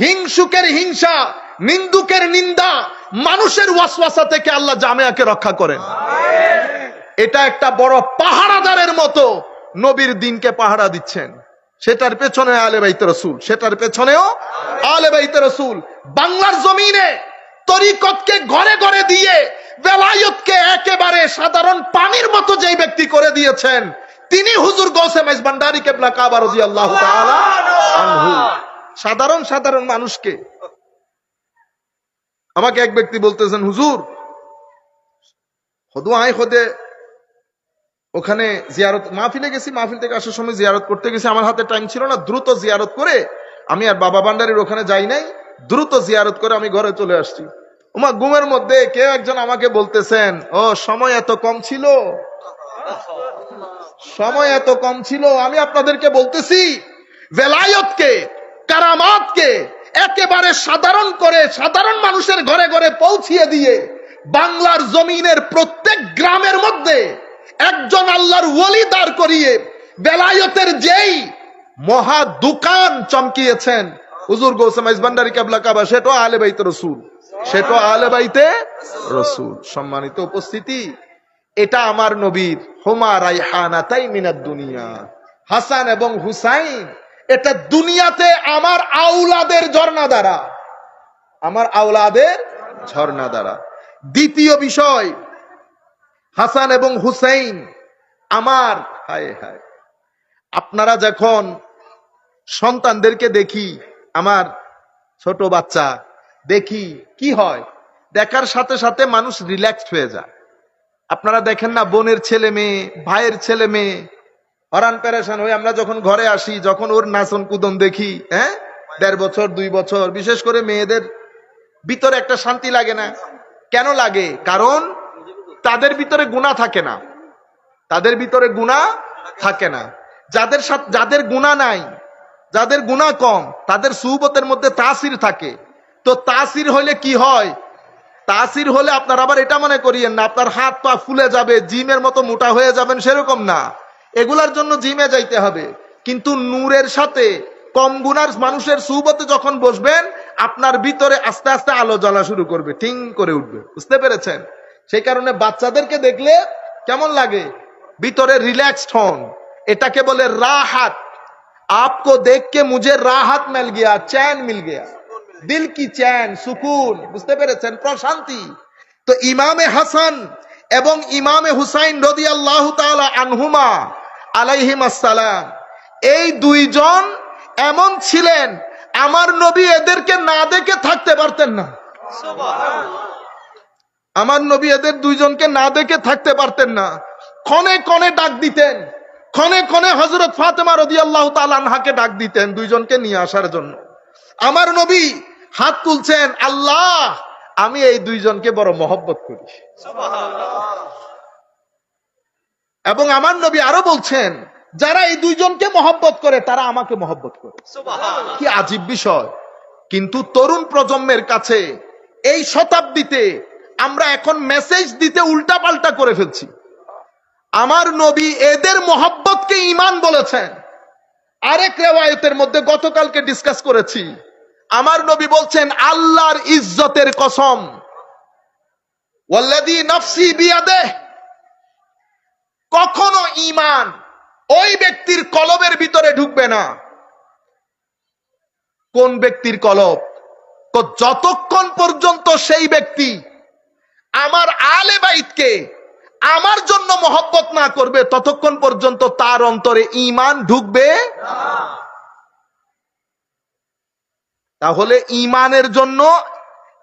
হিংসুকের হিংসা, নিন্দুকের নিন্দা, মানুষের ওয়াসওয়াসা থেকে আল্লাহ জামেয়াকে রক্ষা করেন। এটা একটা বড় পাহারাদারের মতো নবীর দিনকে পাহারা দিচ্ছেন। সেটার পেছনে আলে বাইতে রসুল, সেটার পেছনেও আলে বাইতে রসুল। বাংলার জমিনে তরিকতকে ঘরে ঘরে দিয়ে বেলায়েতকে একেবারে সাধারণ পানির মতো যেই ব্যক্তি করে দিয়েছেন তিনি হুজুর গৌসে মাইজ ভান্ডারী কেবলা কাবা রাদিয়াল্লাহু তাআলা আনহু। সাধারণ সাধারণ মানুষকে, আমাকে এক ব্যক্তি বলতেছেন, হুজুর খোদু আয় খোদে ওখানে জিয়ারত মাহফিলে গেছি, মাহফিল থেকে আসার সময় জিয়ারত করতে গেছি, আমার হাতে টাইম ছিল না, দ্রুত জিয়ারত করে আমি আর বাবা ভান্ডারীর ওখানে যাই নাই, দ্রুত জিয়ারত করে আমি ঘরে চলে আসছি। ওমা ঘুমের মধ্যে কেউ একজন আমাকে বলতেছেন, ও সময় এত কম ছিল, সময় এত কম ছিল। আমি আপনাদেরকে বলতেছি ভেলায়তকে, কারামাতকে একেবারে সাধারণ করে সাধারণ মানুষের ঘরে ঘরে পৌঁছিয়ে দিয়ে বাংলার জমিনের প্রত্যেক গ্রামের মধ্যে একজন আল্লাহর ওলি দাঁড় করিয়ে বেলায়েতের যেই মহা দোকান চমকিয়েছেন হুজুর গৌসে মাইজ ভান্ডারী কেবলা কাবা, সেটা আলে বাইতে রসুল, সেটা আলে বাইতে রসুল। সম্মানিত উপস্থিতি, এটা আমার নবীর হুমা রাইহানাতাই মিনাদ দুনিয়া, হাসান এবং হুসাইন, এটা দুনিয়াতে আমার আওলাদের ঝর্ণা দ্বারা, আমার আওলাদের ঝর্ণা দ্বারা। দ্বিতীয় বিষয়, হাসান এবং হুসাইন আমার, হায় হায়, আপনারা যখন সন্তানদেরকে দেখি, আমার ছোট বাচ্চা দেখি, কি হয়, দেখার সাথে সাথে মানুষ রিল্যাক্সড হয়ে যায়। আপনারা দেখেন না, বোনের ছেলে মেয়ে, ভাইয়ের ছেলে মেয়ে হরান পেরেশান হয়ে আমরা যখন ঘরে আসি, যখন ওর নাচন কুদন দেখি, 1.5 বছর 2 বছর, বিশেষ করে মেয়েদের ভিতরে একটা শান্তি লাগে না? কেন লাগে? কারণ তাদের ভিতরে গুনাহ থাকে না, তাদের ভিতরে গুনাহ থাকে না। যাদের সাথে, যাদের গুনাহ নাই, যাদের গুনাহ কম, তাদের সুহবতের মধ্যে তাসির থাকে। তো তাসির হলে কি হয়? তাসির হলে আপনার আবার এটা মনে করিয়েন না আপনার হাত পা ফুলে যাবে, জিমের মতো মোটা হয়ে যাবেন, সেরকম না। এগুলার জন্য জিমে যাইতে হবে, কিন্তু নূরের সাথে কম গুনার মানুষের সুহবতে যখন বসবেন, আপনার ভিতরে আস্তে আস্তে আলো জ্বলা শুরু করবে, টিং করে উঠবে। বুঝতে পেরেছেন? সেই কারণে বাচ্চাদেরকে দেখলে কেমন লাগে? ভিতরে রিল্যাক্সড হন, এটাকে বলে রাহাত। आपको देख के मुझे राहत मिल गया, चैन मिल गया, दिल की चैन, सुकून। বুঝতে পেরেছেন? প্রশান্তি। তো ইমামে হাসান এবং ইমামে হুসাইন রাদিয়াল্লাহু তাআলা আনহুমা আলাইহিমাস সালাম, এই দুইজন এমন ছিলেন, আমার নবী এদেরকে না দেখে থাকতে পারতেন না। আমার নবী এদের দুইজনকে না দেখে থাকতে পারতেন না। ক্ষণে ক্ষণে ডাক দিতেন, ক্ষণে ক্ষণে হযরত ফাতেমা রাদিয়াল্লাহু তাআলা আনহাকে ডাক দিতেন দুইজনকে নিয়ে আসার জন্য। আমার নবী হাত তুলছেন, আল্লাহ আমি এই দুইজনকে বড় মহব্বত করি। এবং আমার নবী আরো বলছেন, যারা এই দুইজনকে মহব্বত করে তারা আমাকে মহব্বত করে। কি আজীব বিষয়! কিন্তু তরুণ প্রজন্মের কাছে এই শতাব্দীতে আমরা এখন মেসেজ দিতে উল্টা পাল্টা করে ফেলছি। আমার নবী এদের মহব্বতকে ঈমান বলেছেন। আরেক রিওয়ায়াতের মধ্যে গতকালকে ডিসকাস করেছি, আমার নবী বলছেন, আল্লাহর ইজ্জতের কসম, ওয়াল্লাযী নাফসি বিয়াদিহি, কখনো ঈমান ওই ব্যক্তির কলবের ভিতরে ঢুকবে না। কোন ব্যক্তির কলব? যতক্ষণ পর্যন্ত সেই ব্যক্তি আমার আলে বাইতকে আমার জন্য মহব্বত না করবে, ততক্ষণ পর্যন্ত তার অন্তরে ঈমান ঢুকবে না। তাহলে ঈমানের জন্য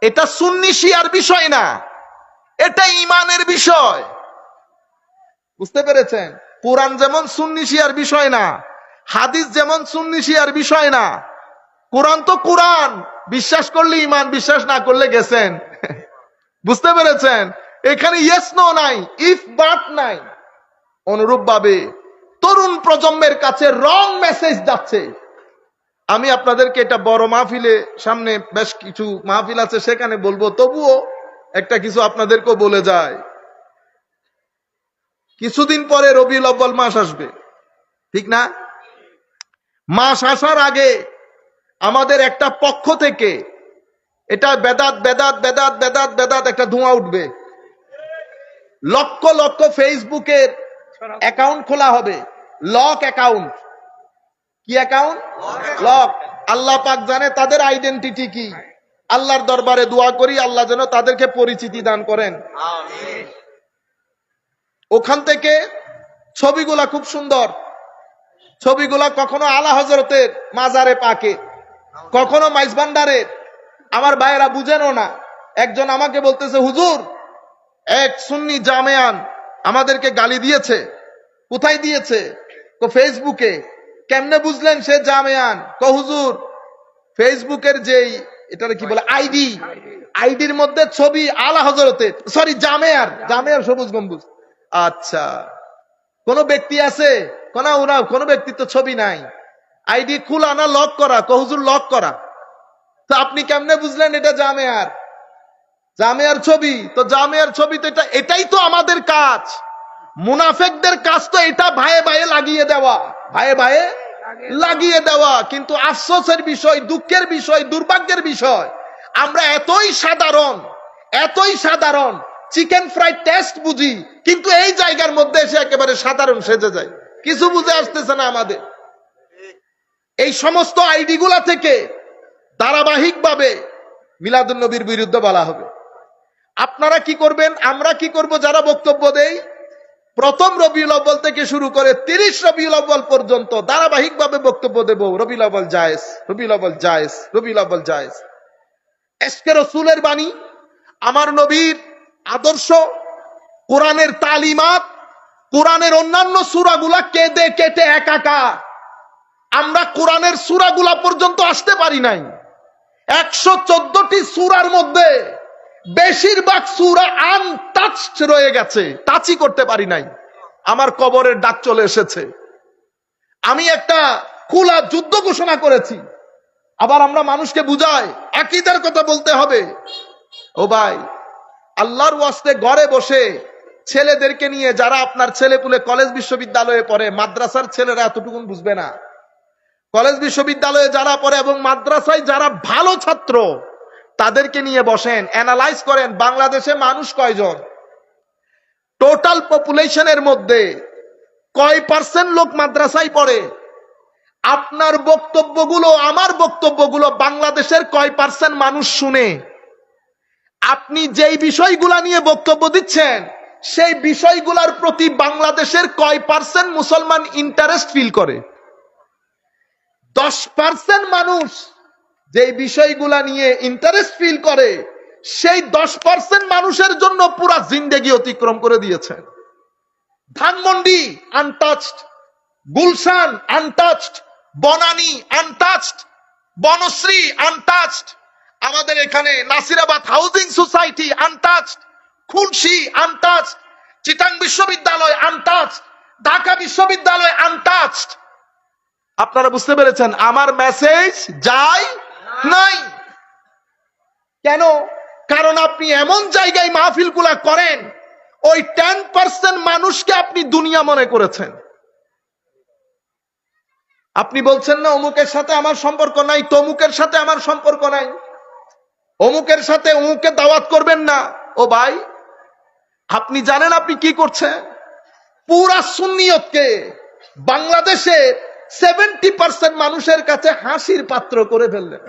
এটা সুন্নি শিয়ার বিষয় না, এটা ঈমানের বিষয়। বুঝতে পেরেছেন? কোরআন যেমন সুন্নি শিয়ার বিষয় না, হাদিস যেমন সুন্নি শিয়ার বিষয় না। কোরআন তো কোরআন, বিশ্বাস করলে ঈমান, বিশ্বাস না করলে গেছেন। বুঝতে পেরেছেন? এখানে ইয়েস নো নাই, ইফ বাট নাই। অনুরূপ ভাবে তরুণ প্রজন্মের কাছে রং মেসেজ যাচ্ছে। আমি আপনাদেরকে এটা বড় মাহফিলে, সামনে বেশ কিছু মাহফিল আছে সেখানে বলবো, তবুও একটা কিছু আপনাদেরকেও বলে যায়। কিছুদিন পরে রবিউল আউয়াল মাস আসবে, ঠিক না? মাস আসার আগে আমাদের একটা পক্ষ থেকে এটা বেদাত বেদাত বেদাত বেদাত বেদাত একটা ধোঁয়া উঠবে। লক্ষ লক্ষ ফেসবুকের অ্যাকাউন্ট খোলা হবে, লক অ্যাকাউন্ট। কি অ্যাকাউন্ট? লক। আল্লাহ পাক জানে তাদের আইডেন্টিটি কি। আল্লাহর দরবারে দোয়া করি আল্লাহ যেন তাদেরকে পরিচিতি দান করেন। ওখান থেকে ছবিগুলা খুব সুন্দর, ছবিগুলা কখনো আলা হযরতের মাজারে পাকে, কখনো মাইজ ভান্ডারের। আমার ভাইয়েরা বুঝেনও না। একজন আমাকে বলতেছে, হুজুর এক সুন্নি জামেয়ান আমাদেরকে গালি দিয়েছে। কোথায় দিয়েছে? ফেসবুকে। কেমনে বুঝলেন সে জামেয়ান? হুজুর ফেসবুকের যেই এটা কি বলে আইডির মধ্যে ছবি আলা হযরতের, সরি জামেয়ার সবুজ গম্বুজ। আচ্ছা, কোন ব্যক্তি আছে? কোন ব্যক্তির তো ছবি নাই। আইডি খোলা না লক করা? হুজুর লক করা। তো আপনি কেমনে বুঝলেন এটা জামেয়ার ছবি? তো জামেয়ার ছবি তো এটাই তো আমাদের কাজ। মুনাফেকদের কাজ তো এটা ভাইয়ে ভাইয়ে লাগিয়ে দেওয়া। কিন্তু আফসোসের বিষয়, দুঃখের বিষয়, দুর্ভাগ্যের বিষয়, আমরা এতই সাধারণ চিকেন ফ্রাই টেস্ট বুঝি, কিন্তু এই জায়গার মধ্যে এসে একেবারে সাধারণ সেজে যায়। কিছু বুঝে আসতেছে না আমাদের। এই সমস্ত আইডি গুলা থেকে ধারাবাহিকভাবে মিলাদুন নবীর বিরুদ্ধে বলা হবে। আপনারা কি করবেন? আমরা কি করব? যারা বক্তব্য দেই, প্রথম রবিউল আউয়াল থেকে শুরু করে 30 রবিউল আউয়াল পর্যন্ত ধারাবাহিকভাবে বক্তব্য দেব। রবিউল আউয়াল জায়েজ, রবিউল আউয়াল জায়েজ, রবিউল আউয়াল জায়েজ। এশকে রাসূলের বাণী, আমার নবীর আদর্শ, কোরআনের তালিমাত, কোরআনের অন্যান্য সূরাগুলা কেটে কেটে একাকার। আমরা কোরআনের সূরাগুলা পর্যন্ত আসতে পারি নাই। 114টি সূরার মধ্যে বেশিরভাগ সূরা আনটাচড রয়ে গেছে, টাচই করতে পারি নাই। আমার কবরের ডাক চলে এসেছে। আমি একটা খোলা যুদ্ধ ঘোষণা করেছি। আবার আমরা মানুষকে বুঝাই আকীদার কথা বলতে হবে। ও ভাই, আল্লাহর ওয়াস্তে ঘরে বসে ছেলেদেরকে নিয়ে, যারা আপনার ছেলেপুলে কলেজ বিশ্ববিদ্যালয়ে পড়ে, মাদ্রাসার ছেলেরা এতটুকু বুঝবে না। কলেজ বিশ্ববিদ্যালয়ে যারা পড়ে এবং মাদ্রাসায় যারা ভালো ছাত্র, তাদেরকে নিয়ে বসেন, অ্যানালাইজ করেন বাংলাদেশে মানুষ কয়জন, টোটাল পপুলেশনের মধ্যে কয় পার্সেন্ট লোক মাদ্রাসায় পড়ে। আপনার বক্তব্যগুলো, আমার বক্তব্যগুলো বাংলাদেশের কয় পার্সেন্ট মানুষ শুনে। আপনি যেই বিষয়গুলা নিয়ে বক্তব্য দিচ্ছেন, সেই বিষয়গুলোর প্রতি বাংলাদেশের কয় পার্সেন্ট মুসলমান ইন্টারেস্ট ফিল করে। 10% মানুষ যেই বিষয়গুলা নিয়ে ইন্টারেস্ট ফিল করে, সেই 10% মানুষের জন্য পুরা জিন্দেগি অতিক্রম করে দিয়েছেন। Dhanmondi untouched, Gulshan untouched, Banani untouched, Banasree untouched, আমাদের এখানে Nasirabad housing society untouched, Khulshi untouched, Chittagong বিশ্ববিদ্যালয় আনটাচড, ঢাকা বিশ্ববিদ্যালয় আনটাচড। আপনারা বুঝতে পেরেছেন আমার মেসেজ যায় নাই কেন? কারণ আপনি এমন জায়গায় মাহফিলগুলা করেন, ওই 10% মানুষকে আপনি দুনিয়া মনে করেছেন। আপনি বলছেন না অমুকের সাথে আমার সম্পর্ক নাই, তমুকের সাথে আমার সম্পর্ক নাই, অমুকের সাথে অমুকে দাওয়াত করবেন না। ও ভাই, আপনি জানেন আপনি কি করছেন? পুরা সুন্নিয়তকে বাংলাদেশে 70% মানুষের কাছে হাসির পাত্র করে ফেললেন।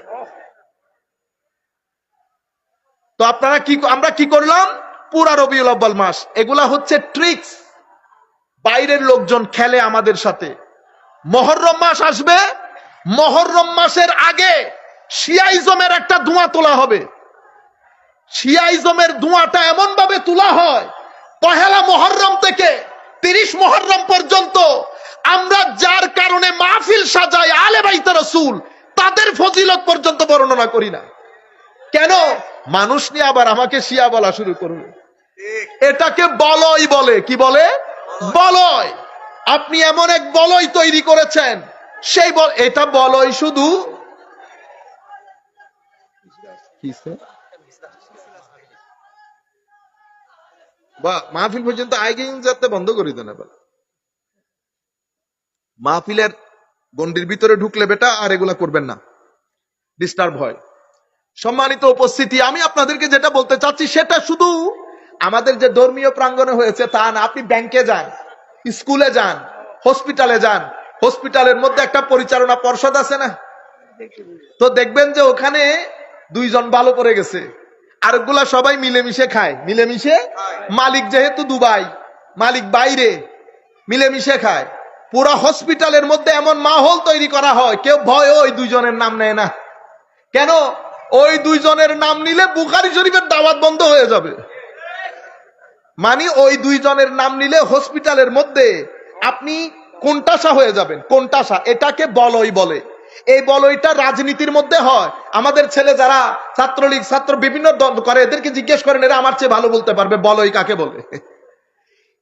তো আপনারা কি, আমরা কি করলাম? পুরা রবিউল আউয়াল মাস, এগুলা হচ্ছে ট্রিক্স। বাইরের লোকজন খেলে আমাদের সাথে। মুহররম মাস আসবে, মুহররম মাসের আগে শিয়াইজমের একটা ধোঁয়া তোলা হবে। শিয়াইজমের ধোঁয়াটা এমন ভাবে তোলা হয়, পহেলা মুহররম থেকে 30 মুহররম পর্যন্ত আমরা যার কারণে মাহফিল সাজাই আলে বাইতে রাসূল, তাদের ফজিলত পর্যন্ত বর্ণনা করি না। কেন? মানুষ নিয়ে আবার আমাকে শিয়া বলা শুরু করবে। এটাকে বলয় বলে। কি বলে? বলয়। আপনি এমন এক বলয় তৈরি করেছেন, সেই এটা বলয় শুধু মাহফিল পর্যন্ত আগে যাতে বন্ধ করে দেন। মাহফিলের গন্ডির ভিতরে ঢুকলে বেটা আর এগুলা করবেন না, ডিস্টার্ব হয়। সম্মানিত উপস্থিতি, আমি আপনাদেরকে যেটা বলতে চাচ্ছি সেটা শুধু আমাদের যে ধর্মীয় প্রাঙ্গণে হয়েছে তা না। আপনি ব্যাংকে যান, স্কুলে যান, হসপিটালে যান, হসপিটালের মধ্যে একটা পরিচালনা পর্ষদ আছে না, তো দেখবেন যে ওখানে দুইজন ভালো পড়ে গেছে, আরেকগুলা সবাই মিলেমিশে খায়, মিলেমিশে, মালিক যেহেতু দুবাই, মালিক বাইরে, মিলেমিশে খায়। পুরা হসপিটালের মধ্যে এমন মাহৌল তৈরি করা হয়, কেউ ভয় ওই দুইজনের নাম নেয় না। কেন? ওই দুইজনের নাম নিলে বুখারী শরীফের দাওয়াত বন্ধ হয়ে যাবে। মানে ওই দুইজনের নাম নিলে হসপিটালের মধ্যে আপনি কোনটাসা হয়ে যাবেন, কোনটাসা, এটাকে বলয় বলে। এই বলয়টা রাজনীতির মধ্যে হয়। আমাদের ছেলে যারা ছাত্রলীগ, ছাত্র বিভিন্ন দল করে, এদেরকে জিজ্ঞেস করেন, এরা আমার চেয়ে ভালো বলতে পারবে বলয় কাকে বলে।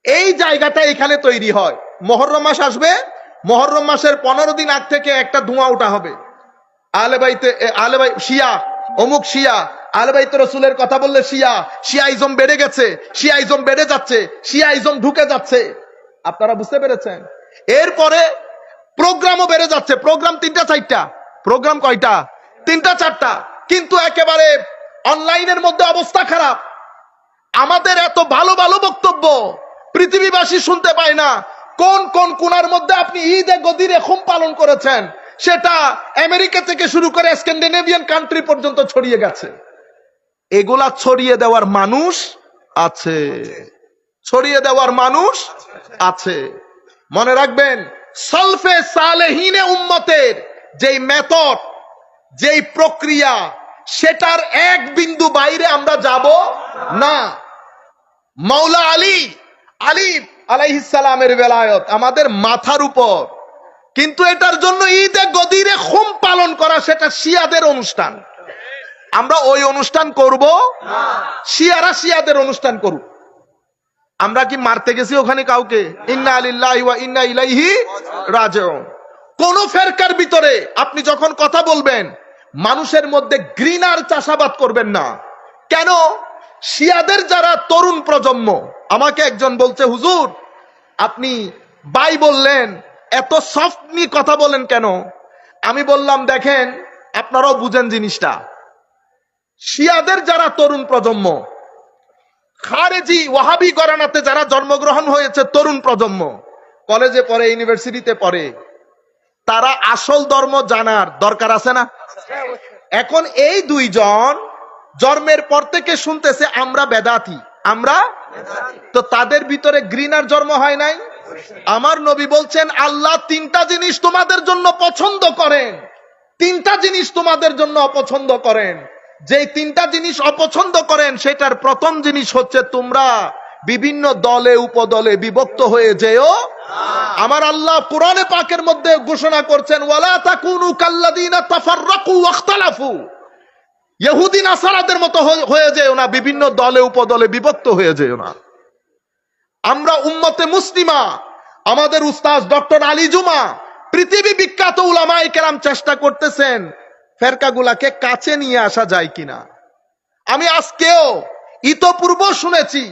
এই জায়গাটা এখানে তৈরি হয়। মুহররম মাস আসবে, মুহররম মাসের 15 দিন আগ থেকে একটা ধোঁয়া ওঠা হবে, আহলে বাইতে, আহলে বাইত শিয়া, অমুক শিয়া, আহলে বাইত রাসূলের কথা বললে শিয়া, শিয়াইজম বেড়ে গেছে, শিয়াইজম বেড়ে যাচ্ছে, শিয়াইজম ঢুকে যাচ্ছে। আপনারা বুঝতে পেরেছেন? এরপরে প্রোগ্রামও বেড়ে যাচ্ছে। প্রোগ্রাম 3টা 4টা, প্রোগ্রাম কয়টা? 3টা 4টা। কিন্তু একেবারে অনলাইনের মধ্যে অবস্থা খারাপ। আমাদের এত ভালো ভালো বক্তব্য পৃথিবীবাসী শুনতে পায় না। কোন কোন কোণার মধ্যে আপনি ঈদে গদিরে খুম পালন করেছেন, সেটা আমেরিকা থেকে শুরু করে স্ক্যান্ডিনেভিয়ান কান্ট্রি পর্যন্ত ছড়িয়ে গেছে। এগুলা ছড়িয়ে দেওয়ার মানুষ আছে, ছড়িয়ে দেওয়ার মানুষ আছে। মনে রাখবেন, সলফে সালেহিনে উম্মতের যেই মেথড, যেই প্রক্রিয়া, সেটার এক বিন্দু বাইরে আমরা যাব না। মাওলা আলী আলাইহিস সালামের বেলায়ত আমাদের মাথার উপর, কিন্তু এটার জন্য ঈদে গদিরে খুম পালন করা সেটা শিয়াদের অনুষ্ঠান। আমরা ওই অনুষ্ঠান করব না, শিয়ারা শিয়াদের অনুষ্ঠান করুক। আমরা কি মারতে গেছি ওখানে কাউকে? ইন্না লিল্লাহি ওয়া ইন্না ইলাইহি রাজিউন। কোন ফেরকার ভিতরে আপনি যখন কথা বলবেন, মানুষের মধ্যে ঘৃণার চাষাবাদ করবেন না। কেন? শিয়াদের যারা তরুণ প্রজন্ম, আমাকে একজন বলছে, হুজুর আপনি বাই বললেন, এত সফট নিয়ে কথা বলেন কেন? আমি বললাম, দেখেন আপনারাও বুঝেন জিনিসটা। শিয়াদের যারা তরুণ প্রজন্ম, খারেজি ওয়াহাবি গরানাতে যারা জন্মগ্রহণ হয়েছে, তরুণ প্রজন্ম, কলেজে পড়ে, ইউনিভার্সিটিতে পড়ে, তারা আসল ধর্ম জানার দরকার আছে না? এখন এই দুইজন জন্মের পর থেকে শুনতেছে আমরা বেদাতি, আমরা, তো তাদের ভিতরে ঘৃণার জন্ম হয় নাই? আমার নবী বলছেন, আল্লাহ 3টা জিনিস তোমাদের জন্য পছন্দ করেন, 3টা জিনিস তোমাদের জন্য অপছন্দ করেন। যে 3টা জিনিস অপছন্দ করেন, সেটার প্রথম জিনিস হচ্ছে তোমরা বিভিন্ন দলে উপদলে বিভক্ত হয়ে যেও। আমার আল্লাহ কোরআনে পাকের মধ্যে ঘোষণা করছেন, ওয়ালা তাকুনু কাল্লাযিনা তাফাররাকু ওয়াখতালাফু। ইহুদি নাসারাদের মতো হয়ে যেও না, বিভিন্ন দলে উপদলে বিভক্ত হয়ে যেও না। আমরা উম্মতে মুসলিমা, আমাদের উস্তাদ ডক্টর আলী জুমা, পৃথিবী বিখ্যাত উলামায়ে কেরাম চেষ্টা করতেছেন ফেরকাগুলাকে কাছে নিয়ে আসা যায় কিনা। আমি আজকেও ইতপূর্ব শুনেছি,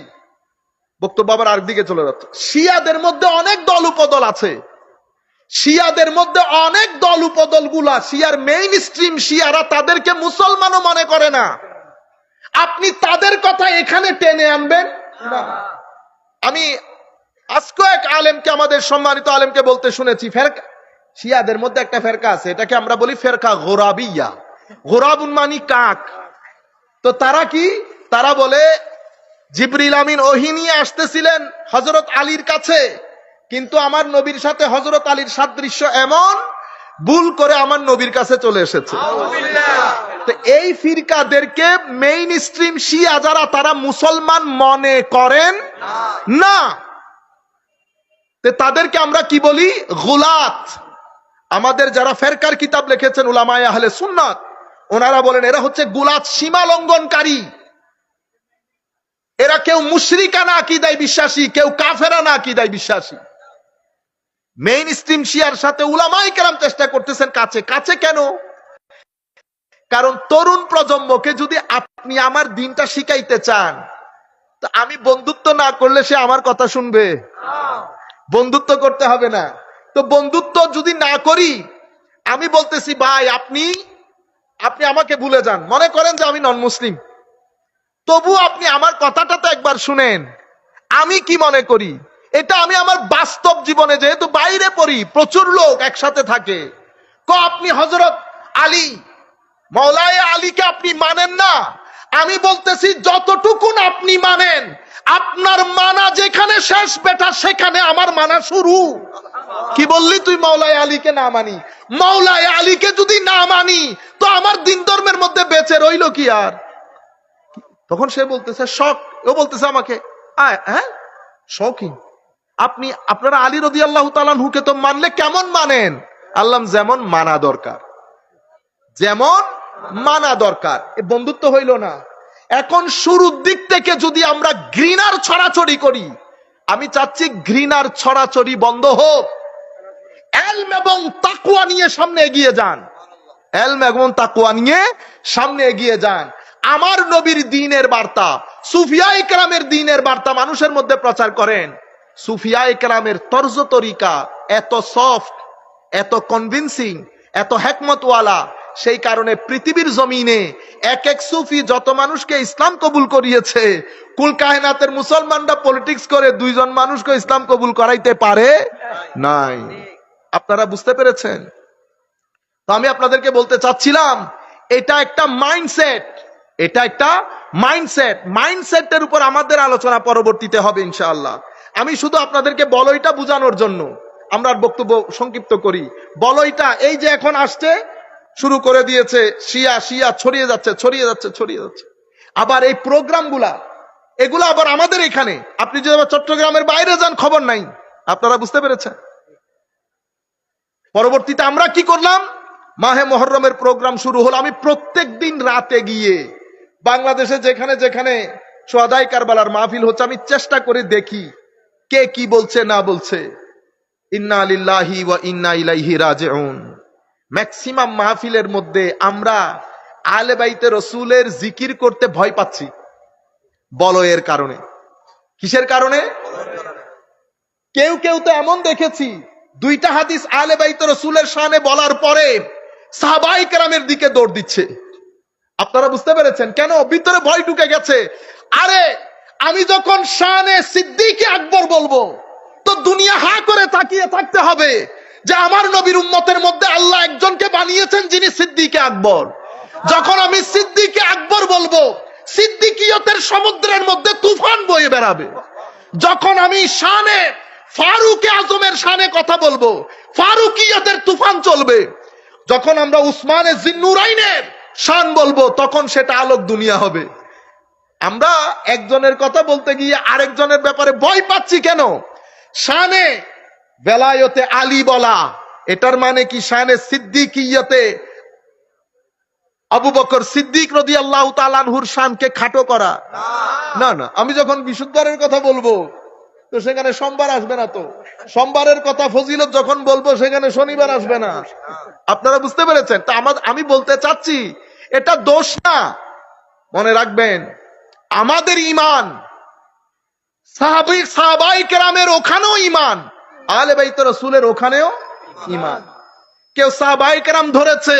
বক্তব্য আবার আরেকদিকে চলে যাচ্ছে, শিয়াদের মধ্যে অনেক দল উপদল আছে। শিয়াদের মধ্যে অনেক দল উপদল গুলা, শিয়ার মেইন স্ট্রিম শিয়ারা তাদেরকে মুসলমানও মনে করে না। আপনি তাদের কথা এখানে টেনে আনবেন না। আমি আজকে এক আলেমকে, আমাদের সম্মানিত আলেমকে বলতে শুনেছি, ফেরকা শিয়াদের মধ্যে একটা ফেরকা আছে, এটাকে আমরা বলি ফেরকা গোরাবিয়া। গোরাবুন মানি কাক। তো তারা কি? তারা বলে জিবরিল আমিন ওহী নিয়ে আসতেছিলেন হযরত আলীর কাছে, কিন্তু আমার নবীর সাথে হযরত আলীর সাদৃশ্য এমন, ভুল করে আমার নবীর কাছে চলে এসেছে। তো এই ফিরকাদেরকে মেইন স্ট্রিম শিয়া যারা, তারা মুসলমান মনে করেন না। তো তাদেরকে আমরা কি বলি? গুলাত। আমাদের যারা ফেরকার কিতাব লিখেছেন উলামায়ে আহলে সুন্নাত, ওনারা বলেন এরা হচ্ছে গুলাত, সীমা লঙ্ঘনকারী। এরা কেউ মুশরিকানা আকীদায় বিশ্বাসী, কেউ কাফেরানা আকীদায় বিশ্বাসী। মেইন স্ট্রিম শিয়ার সাথে উলামায়ে কেরাম চেষ্টা করতেছেন কাছে। কাছে কেন? কারণ তরুণ প্রজন্মকে যদি আপনি আমার দিনটা শিখাইতে চান, তো আমি বন্ধুত্ব না করলে সে আমার কথা শুনবে? বন্ধুত্ব করতে হবে না। তো বন্ধুত্ব যদি না করি, আমি বলতেছি ভাই আপনি আমাকে ভুলে যান, মনে করেন যে আমি নন মুসলিম, তবু আপনি আমার কথাটা তো একবার শুনেন। আমি কি মনে করি, এটা আমি আমার বাস্তব জীবনে, যেহেতু বাইরে পড়ি, প্রচুর লোক একসাথে থাকে, আপনি হযরত আলী, মাওলায়ে আলীকে আপনি মানেন না। আমি বলতেছি যতটুকুন আপনি মানেন, আপনার মানা যেখানে শেষ বেটা সেখানে আমার মানা শুরু। কি বললি তুই মাওলায়ে আলীকে না মানি? মাওলায়ে আলীকে যদি না মানি তো আমার দিন ধর্মের মধ্যে বেঁচে রইল কি আর? তখন সে বলতেছে শখ, ও বলতেছে আমাকে হ্যাঁ শৌখিন আপনি, আপনারা আলী রাদিয়াল্লাহু তাআলা আনহুকে তো মানলে কেমন মানেন? আল্লাহ যেমন মানা দরকার, যেমন মানা দরকার। এ বন্ধুত্ব হইল না। এখন শুরুর দিক থেকে যদি আমরা ঘৃণার ছড়াছড়ি করি, আমি চাচ্ছি ঘৃণার ছড়াছড়ি বন্ধ হোক। ইলম এবং তাকওয়া নিয়ে সামনে এগিয়ে যান, ইলম এবং তাকওয়া নিয়ে সামনে এগিয়ে যান। আমার নবীর দ্বীনের বার্তা, সুফিয়ায়ে কেরামের দ্বীনের বার্তা মানুষের মধ্যে প্রচার করেন। সুফিয়ায়ে কেরামের তর্জ তরিকা এত সফট, এত কনভিন্সিং, এত হিকমতওয়ালা, সেই কারণে পৃথিবীর জমিনে এক এক সুফি যত মানুষকে ইসলাম কবুল করিয়েছে, কুল কায়নাতের মুসলমানরা পলিটিক্স করে দুইজন মানুষকে ইসলাম কবুল করাইতে পারে নাই। আপনারা বুঝতে পেরেছেন? তো আমি আপনাদেরকে বলতে চাচ্ছিলাম, এটা একটা মাইন্ডসেট, এটা একটা মাইন্ডসেট। মাইন্ডসেটের উপর আমাদের আলোচনা পরবর্তীতে হবে ইনশাআল্লাহ। আমি শুধু আপনাদেরকে বলইটা বোঝানোর জন্য আমরা বক্তব্য সংক্ষিপ্ত করি। বলইটা এই যে এখন আসছে, শুরু করে দিয়েছে, শিয়া শিয়া ছড়িয়ে যাচ্ছে ছড়িয়ে যাচ্ছে ছড়িয়ে যাচ্ছে। আবার এই প্রোগ্রামগুলা, এগুলো আবার আমাদের এখানে, আপনি যদি আবার চট্টগ্রামের বাইরে যান খবর নাই। আপনারা বুঝতে পেরেছেন? পরবর্তীতে আমরা কি করলাম, মাহে মুহররমের প্রোগ্রাম শুরু হলো। আমি প্রত্যেক দিন রাতে গিয়ে বাংলাদেশে যেখানে যেখানে শুহাদায়ে কারবালার মাহফিল হচ্ছে, আমি চেষ্টা করে দেখি কে কি বলছে না বলছে। ইন্না লিল্লাহি ওয়া ইন্না ইলাইহি রাজিউন। ম্যাক্সিমাম মাহফিলের মধ্যে আমরা আলে বাইতে রসুলের জিকির করতে ভয় পাচ্ছি বলয়ের কারণে। কিসের কারণে? কেউ কেউ তো এমন দেখেছি, দুইটা হাদিস আলে বাইতে রসুলের শানে বলার পরে সাহাবায়ে কেরামের দিকে দৌড় দিচ্ছে। আপনারা বুঝতে পেরেছেন কেন? ভিতরে ভয় ঢুকে গেছে। আরে আমি যখন শানে সিদ্দিক আকবর বলবো তো দুনিয়া হা করে তাকিয়ে থাকতে হবে যে আমার নবীর উম্মতের মধ্যে আল্লাহ একজনকে বানিয়েছেন যিনি সিদ্দিকে আকবর। যখন আমি সিদ্দিকে আকবর বলবো, সিদ্দিকিয়তের সমুদ্রের মধ্যে তুফান বয়ে বেড়াবে। যখন আমি শানে ফারুকে আজমের শানে কথা বলবো, ফারুকিয়তের তুফান চলবে। যখন আমরা উসমানে জিন্নুরাইনের শান বলবো, তখন সেটা আলোক দুনিয়া হবে। আমরা একজনের কথা বলতে গিয়ে আরেকজনের ব্যাপারে ভয় পাচ্ছি কেন? শানে বেলায়তে আলী বলা, এটার মানে কি শানে সিদ্দিকিয়তে আবু বকর সিদ্দিক রাদিয়াল্লাহু তাআলা আনহুর শানকে খাটো করা? না না। আমি যখন বিশুদ্ধবারের কথা বলবো তো সেখানে সোমবার আসবে না। তো সোমবারের কথা ফজিলত যখন বলবো সেখানে শনিবার আসবে না। আপনারা বুঝতে পেরেছেন? তা আমি বলতে চাচ্ছি এটা দোষ না। মনে রাখবেন, আমাদের ঈমান সাহাবায়ে কেরামের ওখানেও ঈমান, আলে বাইত রাসূলের ওখানেও ঈমান। কেউ সাহাবায়ে কেরাম ধরেছে,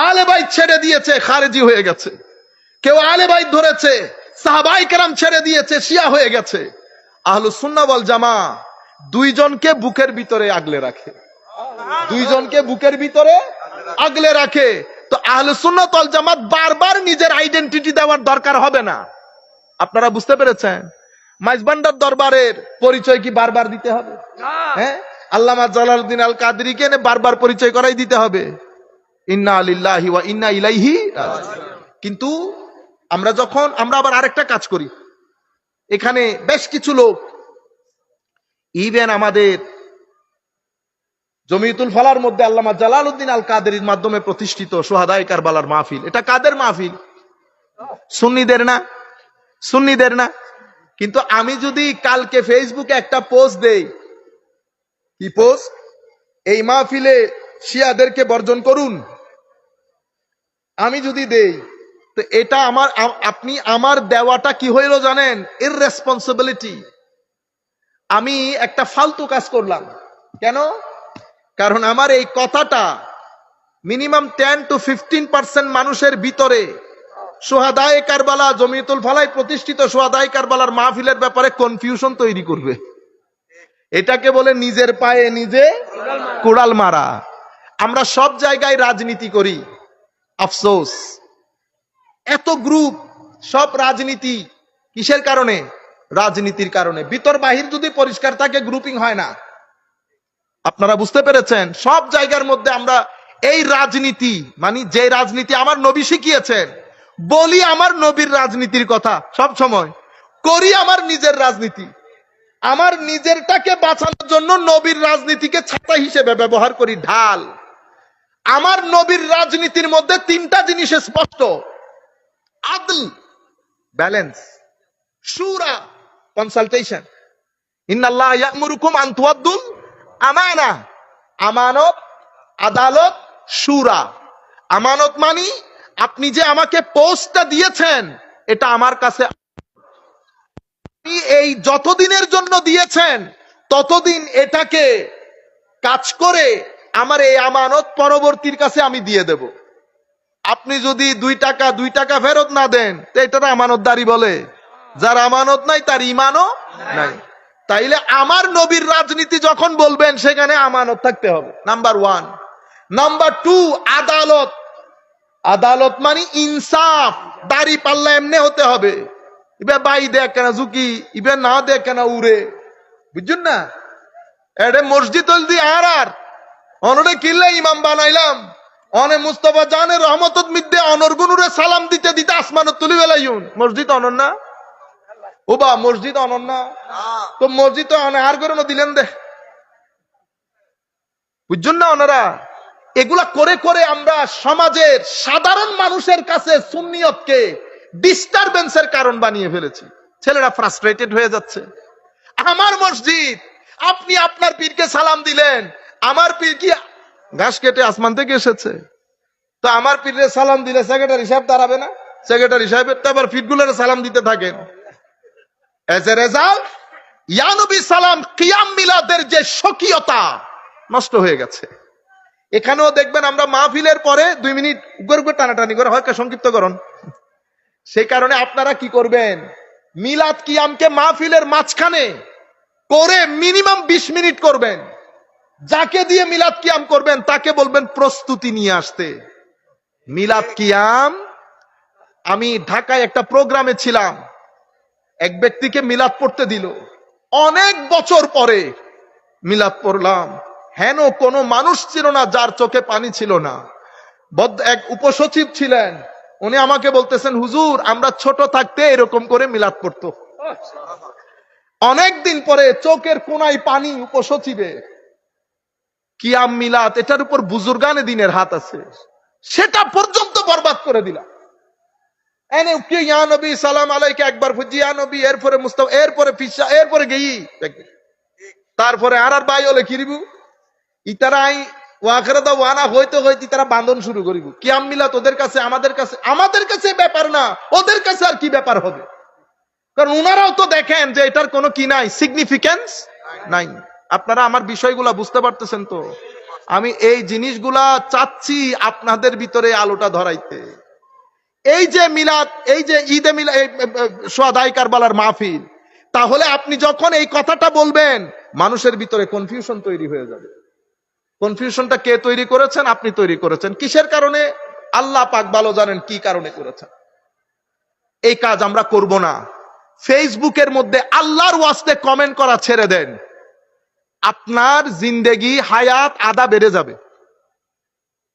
আলে বাইত ছেড়ে দিয়েছে, খারেজি হয়ে গেছে। কেউ আলে বাইত ধরেছে, সাহাবায়ে কেরাম ছেড়ে দিয়েছে, শিয়া হয়ে গেছে। আহলুস সুন্নাহ ওয়াল জামা দুইজনকে বুকের ভিতরে আগলে রাখে, দুইজনকে বুকের ভিতরে আগলে রাখে। তো আহলুস সুন্নাহ ওয়াল জামাত বারবার নিজের আইডেন্টিটি দেওয়ার দরকার হবে না। আপনারা বুঝতে পেরেছেন? মাইজবান্ডার দরবারের পরিচয় কি বারবার দিতে হবে? হ্যাঁ, আল্লামা জালালউদ্দিন আল কাদরিকে বারবার পরিচয় করাই দিতে হবে? ইন্না লিল্লাহি ওয়া ইন্না ইলাইহি রাজিউন। কিন্তু আমরা আবার আরেকটা কাজ করি, এখানে বেশ কিছু লোক, ইভেন আমাদের জমিয়তুল ফালার মধ্যে আল্লামা জালালউদ্দিন আল কাদরির মাধ্যমে প্রতিষ্ঠিত শুহাদায়ে কারবালার মাহফিল, এটা কাদের মাহফিল? সুন্নিদের না? সুন্নিদের না? কিন্তু আমি যদি কালকে ফেসবুকে একটা পোস্ট দেই, কি পোস্ট? এই মাহফিলে শিয়াদেরকে বর্জন করুন, আমি যদি দেই, তো এটা আমার দেওয়াটা কি হইল জানেন? ইররেসপন্সিবিলিটি। আমি একটা ফালতু কাজ করলাম। কেন? কারণ আমার এই কথাটা মিনিমাম 10 to 15% মানুষের ভিতরে শুহাদায়ে কারবালা, জমিয়তুল ফালায় প্রতিষ্ঠিত শুহাদায়ে কারবালার মাহফিলের ব্যাপারে কনফিউশন তৈরি করবে। এটাকে বলে নিজের পায়ে নিজে কুড়াল মারা। আমরা সব জায়গায় রাজনীতি করি, আফসোস। এত গ্রুপ, সব রাজনীতি কিসের কারণে? রাজনীতির কারণে। ভিতর বাহির যদি পরিষ্কার থাকে গ্রুপিং হয় না। আপনারা বুঝতে পেরেছেন? সব জায়গার মধ্যে আমরা এই রাজনীতি, মানে যে রাজনীতি আমার নবী শিখিয়েছেন, বলি আমার নবীর রাজনীতির কথা সব সময়, করি আমার নিজের রাজনীতি। আমার নিজেরটাকে বাঁচানোর জন্য নবীর রাজনীতিকে ছাতা হিসেবে ব্যবহার করি, ঢাল। আমার নবীর রাজনীতির মধ্যে তিনটা জিনিস স্পষ্ট: আদল, ব্যালেন্স; শুরা, কনসালটেশন; ইন্নাল্লাহ ইয়া'মুরুকুম আন তুআদ্দুল আমানা, আমানত, আদালত, শুরা। আমানত মানে আপনি যে আমাকে পোস্টটা দিয়েছেন, এটা আমার কাছে এই যতদিনের জন্য দিয়েছেন ততদিন এটাকে কাজ করে আমার এই আমানত পরবর্তীর কাছে আমি দিয়ে দেব। আপনি যদি 2 টাকা ফেরত না দেন তো এটার আমানতদারি বলে? যার আমানত নাই তার ঈমানও নাই। তাইলে আমার নবীর রাজনীতি যখন বলবেন সেখানে আমানত থাকতে হবে, নাম্বার 1। নাম্বার 2, আদালত। আদালত মানে ইনসাফ, দাড়ি পাল্লা এমনি হতে হবে। ইবে বাই দেখ কেনা ঝুঁকি, ইবে না দেখ কেনা উড়ে, বুঝছেন না? এডে মসজিদ হলদি আর অনরে কিল্লে ইমাম বানাইলাম, অনে মুস্তফা জানের রহমতত মিদ্দে অনরগুনুরে সালাম দিতে দিতে আসমানত তুলি বেলাইউন। মসজিদ অনর না? ও বা মসজিদ অনর না? তো মসজিদ তো আর করে দিলেন দে, বুঝছেন না? ওনারা এগুলা করে করে আমরা সমাজের সাধারণ মানুষের কাছে সুন্নিয়তকে ডিস্টারবেন্সের কারণ বানিয়ে ফেলেছি। ছেলেরা ফ্রাস্ট্রেটেড হয়ে যাচ্ছে। আমার মসজিদ, আপনি আপনার পীরকে সালাম দিলেন, আমার পীর কি ঘাস কেটে আসমান থেকে এসেছে? তো আমার পীরে সালাম দিলে সেক্রেটারি সাহেব দাঁড়াবে না? সেক্রেটারি সাহেবের তো আবার ফিটগুলোর সালাম দিতে থাকেন। এজ এ রেজাল্ট ইয়া নবী সালাম কিয়াম মিলাদের যে স্বকীয়তা নষ্ট হয়ে গেছে। এখানেও দেখবেন আমরা মাহফিলের পরে 2 মিনিট উপর উপর টানাটানি করে হয় সংক্ষিপ্তকরণ। সেই কারণে আপনারা কি করবেন, মিলাদ কিয়ামকে মাহফিলের মাঝখানে করে মিনিমাম 20 মিনিট করবেন। যাকে দিয়ে মিলাদ কিয়াম করবেন তাকে বলবেন প্রস্তুতি নিয়ে আসতে। মিলাদ কিয়াম, আমি ঢাকায় একটা প্রোগ্রামে ছিলাম, এক ব্যক্তিকে মিলাদ পড়তে দিল। অনেক বছর পরে মিলাদ পড়লাম, হেন কোনো মানুষ ছিল না যার চোখে পানি ছিল না। এক উপসচিব ছিলেন, উনি আমাকে বলতেছেন, হুজুর আমরা ছোট থাকতে এরকম করে মিলাদ পড়তো। অনেকদিন পরে চোখের কোনায় পানি উপসচিবের। কিয়াম মিলাদ, এটার উপর বুজুর্গানে দিনের হাত আছে, সেটা পর্যন্ত বরবাদ করে দিলাম। এনে ইয়া নবী সালাম আলাইকে একবার ফুজি ইয়া নবী, এরপরে মুস্তাফা, এরপরে ফিসা, এরপরে গেই, তারপরে আর বাই হলে কিরিবু ইতারাই ওয়াখরা দা ওয়ানা হইতে হইতে তারা বান্ধন শুরু করিব। কিয়াম মিলাদ ওদের কাছে, আমাদের কাছে ব্যাপার না, ওদের কাছে আর কি ব্যাপার হবে? কারণ উনারাও তো দেখেন যে এটার কোনো কি নাই, সিগনিফিকেন্স নাই। আপনারা আমার বিষয়গুলা বুঝতে পারতেছেন তো? আমি এই জিনিসগুলা চাচ্ছি আপনাদের ভিতরে আলোটা ধরাইতে। এই যে মিলাদ, এই যে ঈদে মিলাদ, সোহাদায়ে কারবালার মাহফিল, তাহলে আপনি যখন এই কথাটা বলবেন মানুষের ভিতরে কনফিউশন তৈরি হয়ে যাবে। কনফিউশনটা কে তৈরি করেছেন? আপনি তৈরি করেছেন। কিসের কারণে? আল্লাহ পাক ভালো জানেন কি কারণে করেছেন। এই কাজ আমরা করব না। ফেসবুকের মধ্যে আল্লাহর ওয়াস্তে কমেন্ট করা ছেড়ে দেন, আপনার জিন্দেগি হায়াত আদা বেড়ে যাবে।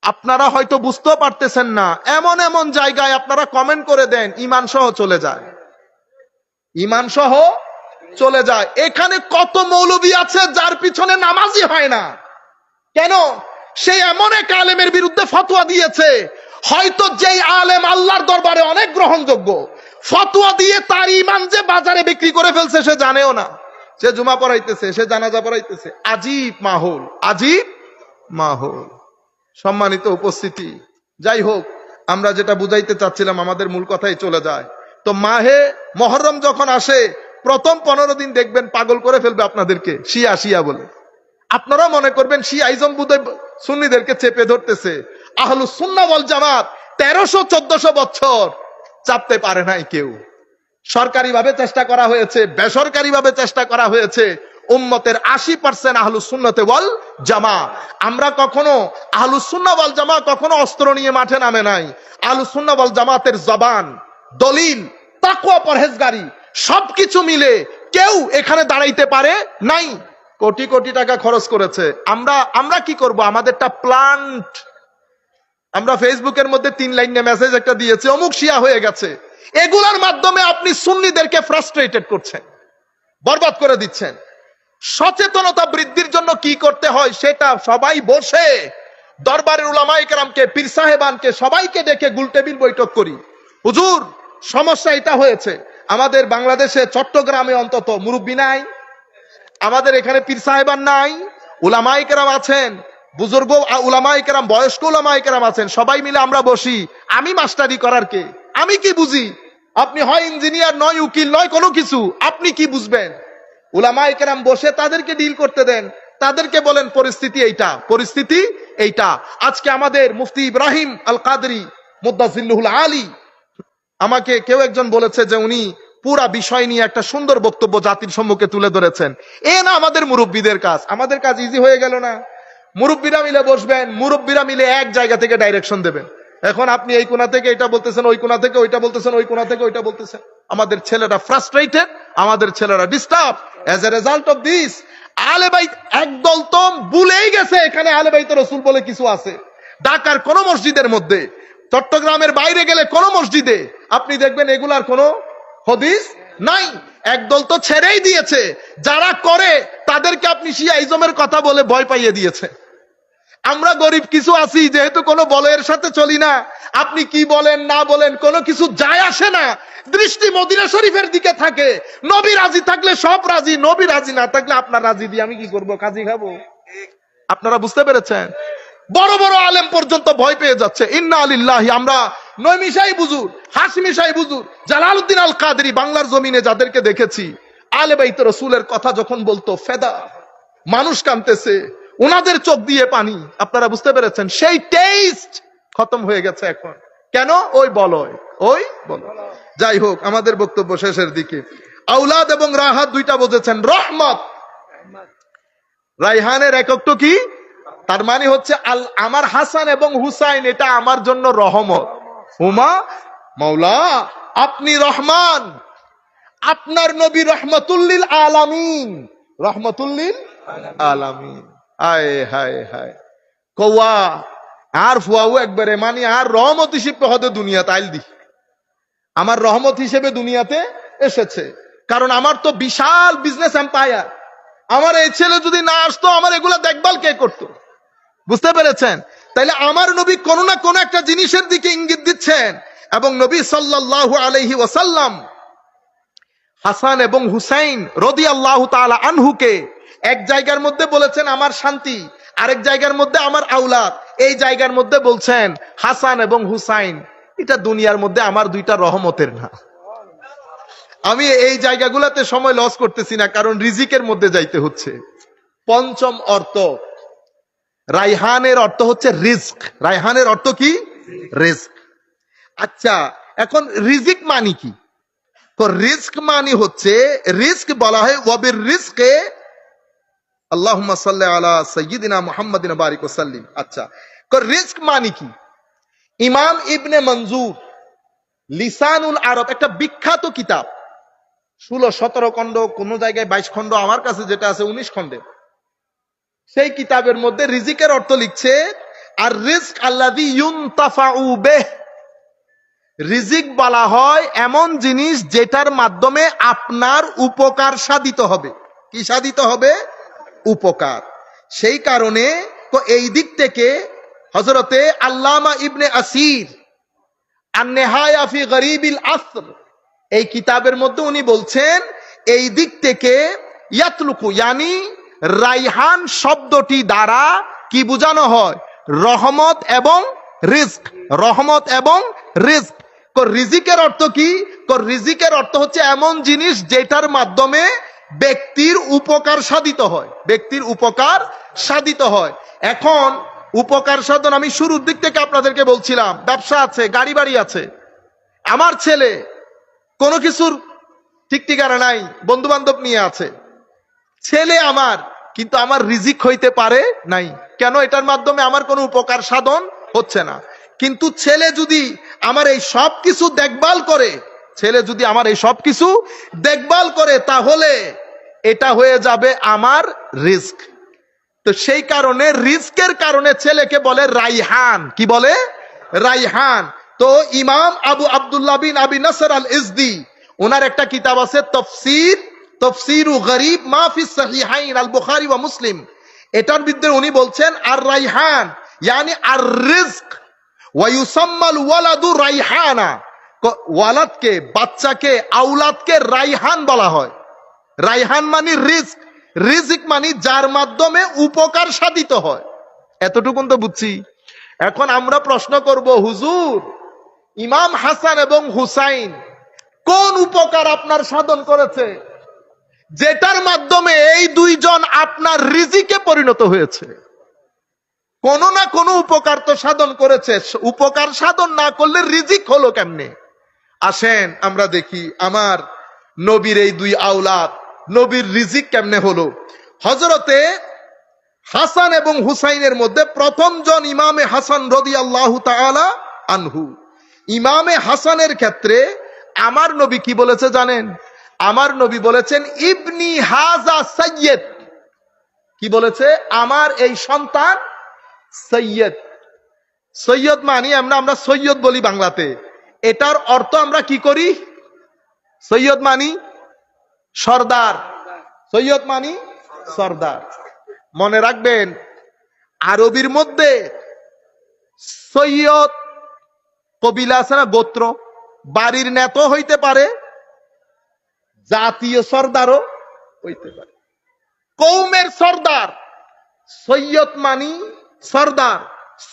আপনারা হয়তো বুঝতেও পারতেছেন না, এমন এমন জায়গায় আপনারা কমেন্ট করে দেন, ঈমান সহ চলে যায়, ঈমান সহ চলে যায়। এখানে কত মৌলবী আছে যার পিছনে নামাজই হয় না। কেন? সে এমন এক আলেমের বিরুদ্ধে ফতোয়া দিয়েছে, হয়তো যেই আলেম আল্লাহর দরবারে অনেক গ্রহণযোগ্য, ফতোয়া দিয়ে তার ঈমান যে বাজারে বিক্রি করে ফেলছে সে জানেও না। সে জুমা পড়াইতেছে, সে জানাজা পড়াইতেছে, আজীব মাহৌল, আজীব মাহৌল। সম্মানিত উপস্থিতি, যাই হোক, আমরা যেটা বুঝাইতে চাচ্ছিলাম আমাদের মূল কথাই চলে যায়। তো মাহে মুহররম যখন আসে, প্রথম 15 দিন দেখবেন পাগল করে ফেলবে আপনাদেরকে, শিয়া শিয়া বলে। আপনারা মনে করবেন শিয়াইজম বুঝে সুন্নিদেরকে চেপে ধরতেছে। আহলুস সুন্নাহ ওয়াল জামাত 1300-1400 বছর চাপতে পারে নাই কেউ। সরকারি ভাবে চেষ্টা করা হয়েছে, বেসরকারি ভাবে চেষ্টা করা হয়েছে, উম্মতের 80% আহলুস সুন্নাতে ওয়াল জামা। আমরা কখনো আহলুস সুন্নাহ ওয়াল জামা কখনো অস্ত্র নিয়ে মাঠে নামে নাই। আহলুস সুন্নাহ ওয়াল জামাতের জবান, দলিল, তাকওয়া, পরহেজগারি সবকিছু মিলে কেউ এখানে দাঁড়াইতে পারে নাই। কোটি কোটি টাকা খরচ করেছে। আমরা কি করব? আমাদেরটা প্লান্ট। আমরা ফেসবুকের মধ্যে 3 লাইনে মেসেজ একটা দিয়েছি, অমুক শিয়া হয়ে গেছে। এগুলোর মাধ্যমে আপনি সুন্নিদেরকে ফ্রাস্ট্রেটেড করছেন, বরবাদ করে দিচ্ছেন। সচেতনতা বৃদ্ধির জন্য কি করতে হয় সেটা সবাই বসে দরবারের উলামায়ে কেরামকে, পীর সাহেবানকে সবাইকে ডেকে গোলটেবিল বৈঠক করি। হুজুর, সমস্যা এটা হয়েছে, আমাদের বাংলাদেশে চট্টগ্রামে অন্তত মুরব্বী নাই, আমাদের এখানে পীর সাহেবান নাই, উলামায়ে কেরাম আছেন, বুজুর্গ উলামায়ে কেরাম, বয়স্ক উলামায়ে কেরাম আছেন, সবাই মিলে আমরা বসি। আমি মাস্টারি করার কে? আমি কি বুঝি? আপনি হয় ইঞ্জিনিয়ার, নয় উকিল, নয় কোনো কিছু, আপনি কি বুঝবেন? উলামায়ে কেরাম বসে তাদেরকে ডিল করতে দেন, তাদেরকে বলেন পরিস্থিতি এইটা, পরিস্থিতি এইটা। আজকে আমাদের মুফতি ইব্রাহিম আল কাদরি মুদ্দাজিল্লুহুল আলী, আমাকে কেউ একজন বলেছে যে উনি পুরা বিষয় নিয়ে একটা সুন্দর বক্তব্য জাতির সম্মুখে তুলে ধরেছেন। এ না আমাদের মুরব্বীদের কাজ। আমাদের কাজ ইজি হয়ে গেল না? মুরব্বীরা মিলে বসবেন, মুরব্বীরা মিলে এক জায়গা থেকে ডাইরেকশন দেবেন। এখন আপনি এই কোণা থেকে এটা বলতেছেন, ওই কোণা থেকে ওইটা বলতেছেন, ওই কোণা থেকে ওইটা বলতেছেন। আমাদের ছেলেরা ফ্রাস্ট্রেটেড, আমাদের ছেলেরা disturb. As a result of this, আহলে বাইত একদল তো ভুলেই গেছে এখানে আহলে বাইত রাসূল বলে কিছু আছে। ঢাকার কোন মসজিদের মধ্যে, চট্টগ্রামের বাইরে গেলে কোন মসজিদে আপনি দেখবেন এগুলার কোন হাদিস নাই। একদল তো ছেড়েই দিয়েছে, যারা করে তাদেরকে আপনি শিয়াইজমের কথা বলে ভয় পাইয়ে দিয়েছে। আমরা গরিব কিছু আছি, যেহেতু কোনো বলয়ের সাথে চলি না, আপনি কি বলেন না বলেন কোনো কিছু যায় আসে না। দৃষ্টি মদিনা শরীফের দিকে থাকে। নবী রাজি থাকলে সব রাজি, নবী রাজি না থাকলে আপনার রাজি দিয়ে আমি কি করব? কাজী খাবো? আপনারা বুঝতে পেরেছেন? বড় বড় আলেম পর্যন্ত ভয় পেয়ে যাচ্ছে। ইন্না লিল্লাহি। আমরা নয়মি সাহেব হুজুর, হাশমি সাহেব হুজুর, জালালউদ্দিন আল কাদরি বাংলার জমিনে যাদেরকে দেখেছি, আহলে বাইত রাসূলের কথা যখন বলতো ফেদা, মানুষ কাঁদতেছে, ওনাদের চোখ দিয়ে পানি। আপনারা বুঝতে পেরেছেন? সেই টেস্ট খতম হয়ে গেছে এখন। কেন? ওই বলয়, ওই বলয়। যাই হোক, আমাদের বক্তব্য শেষের দিকে। আওলাদ এবং রাহাত দুইটা বুঝেছেন। রহমত, রাইহানের এককটা কি? তার মানে হচ্ছে আমার হাসান এবং হুসাইন এটা আমার জন্য রহমত। হুমা মাওলা, আপনি রহমান, আপনার নবী রহমতুল্লিল আলামিন, রহমতুল্লিল আলামিন। আয় হায় হায়, কৌয়া আর ফুয়াও একবারে মানে আর রহমত হিসেবে হতে দুনিয়া তাইল দি, আমার রহমত হিসেবে দুনিয়াতে এসেছে। কারণ আমার তো বিশাল বিজনেস এম্পায়ার। আমার এই ছেলে যদি না আসতো, আমার এগুলা দেখভাল কে করতো? বুঝতে পেরেছেন? তাইলে আমার নবী কোন না কোন একটা জিনিসের দিকে ইঙ্গিত দিচ্ছেন। এবং নবী সাল্লাল্লাহু আলাইহি ওয়াসাল্লাম হাসান এবং হুসাইন রাদিয়াল্লাহু তাআলা আনহুকে এক জায়গার মধ্যে বলেছেন আমার শান্তি, আরেক জায়গার মধ্যে আমার আওলাদ, এই জায়গার মধ্যে বলছেন হাসান এবং হুসাইন এটা দুনিয়ার মধ্যে আমার দুইটা রহমতের না। আমি এই জায়গাগুলোতে সময় লস করতেছি না, কারণ রিজিকের মধ্যে যাইতে হচ্ছে। পঞ্চম অর্থ, রাইহানের অর্থ হচ্ছে রিস্ক। রাইহানের অর্থ কি? রিস্ক। আচ্ছা, এখন রিজিক মানে কি? তো রিস্ক মানে হচ্ছে, রিস্ক বলা হয় ওয়াবির রিস্কে আল্লাহুম্মা সাল্লি আলা সাইয়্যিদিনা মুহাম্মাদিন বারিক ওয়া সাল্লিম। আচ্ছা, তো রিস্ক মানে কি? ইমাম ইবনে মনজুর লিসানুল আরব, একটা বিখ্যাত কিতাব, 16-17 খণ্ড, কোন জায়গায় 22 খণ্ড, আমার কাছে যেটা আছে 19 খণ্ডে। সেই কিতাবের মধ্যে রিজিকের অর্থ লিখছে, আর রিজক আল্লাযী ইউনতাফাউ বিহ। রিজিক বলা হয় এমন জিনিস যেটার মাধ্যমে আপনার উপকার সাধিত হবে। কি সাধিত হবে? উপকার। সেই কারণে তো এই দিক থেকে হযরতে আল্লামা ইবনে আসির আন-নিহায়া ফি গরিবিল আসর এই কিতাবের মধ্যে উনি বলছেন, এই দিক থেকে ইয়াতলুকু ইয়ানি রাইহান শব্দটি দ্বারা কি বোঝানো হয়? রহমত এবং রিজক। রহমত এবং রিজক। রিজিকের অর্থ কি? রিজিকের অর্থ হচ্ছে এমন জিনিস যেটার মাধ্যমে ব্যক্তির উপকার সাধিত হয়, ব্যক্তির উপকার সাধিত হয়। এখন উপকার সাধন আমি শুরুর দিক থেকে আপনাদেরকে বলছিলাম, ব্যবসা আছে, গাড়ি বাড়ি আছে, আমার ছেলে কোনো কিছুর ঠিক ঠিকানা নাই, বন্ধু বান্ধব নিয়ে আছে, ছেলে আমার, কিন্তু আমার রিজিক হইতে পারে নাই। কেন? এটার মাধ্যমে আমার কোনো উপকার সাধন হচ্ছে না। কিন্তু ছেলে যদি আমার এই সব কিছু দেখভাল করে, ছেলে যদি আমার এই সব কিছু দেখভাল করে, তাহলে এটা হয়ে যাবে আমার রিস্ক। তো সেই কারণে রিস্কের কারণে ছেলেকে বলে রাইহান। কি বলে? রাইহান। তো ইমাম আবু আব্দুল্লাহ বিন আবি নাসর আল ইজদি, ওনার একটা কিতাব আছে তফসিরু গরিব মা ফিস সহিহাইন আল বুখারী ওয়া মুসলিম। এটার ভিতরে উনি বলছেন আর রাইহান ইয়ানি আর রিজক ওয়া ইউসাম্মাল ওয়ালাদু রাইহানা। ওয়ালাদকে, বাচ্চাকে, আওলাদকে রাইহান বলা হয়। রাইহান মানে রিজক, রিজিক মানে যার মাধ্যমে উপকার সাধিত হয়। এতটুকুন তো বুঝছি। এখন আমরা প্রশ্ন করব, হুজুর ইমাম হাসান এবং হুসাইন কোন উপকার আপনার সাধন করেছে যেটার মাধ্যমে এই দুইজন আপনার রিজিকে পরিণত হয়েছে? কোন না কোন উপকার তো সাধন করেছে। উপকার সাধন না করলে রিজিক হলো কেমনে? আসেন আমরা দেখি আমার নবীর এই দুই আওলাদ, নবীর রিজিক কেমনে হলো। হযরতে হাসান এবং হুসাইনের মধ্যে প্রথম জন ইমামে হাসান রাদিয়াল্লাহু তাআলা আনহু। ইমামে হাসানের ক্ষেত্রে আমার নবী কি বলেছে জানেন? আমার নবী বলেছেন ইবনি হাজা সাইয়্যিদ। কি বলেছে? আমার এই সন্তান সৈয়দ। সৈয়দ মানি আমরা সৈয়দ বলি বাংলাতে, এটার অর্থ আমরা কি করি? সৈয়দ মানি সর্দার, সৈয়দ মানি সর্দার। মনে রাখবেন, আরবির মধ্যে সৈয়দ কবিলা আছে না, গোত্র, বাড়ির নেতা হইতে পারে, জাতীয় সর্দারও হইতে পারে। কৌমের সর্দার সৈয়দ মানি সর্দার।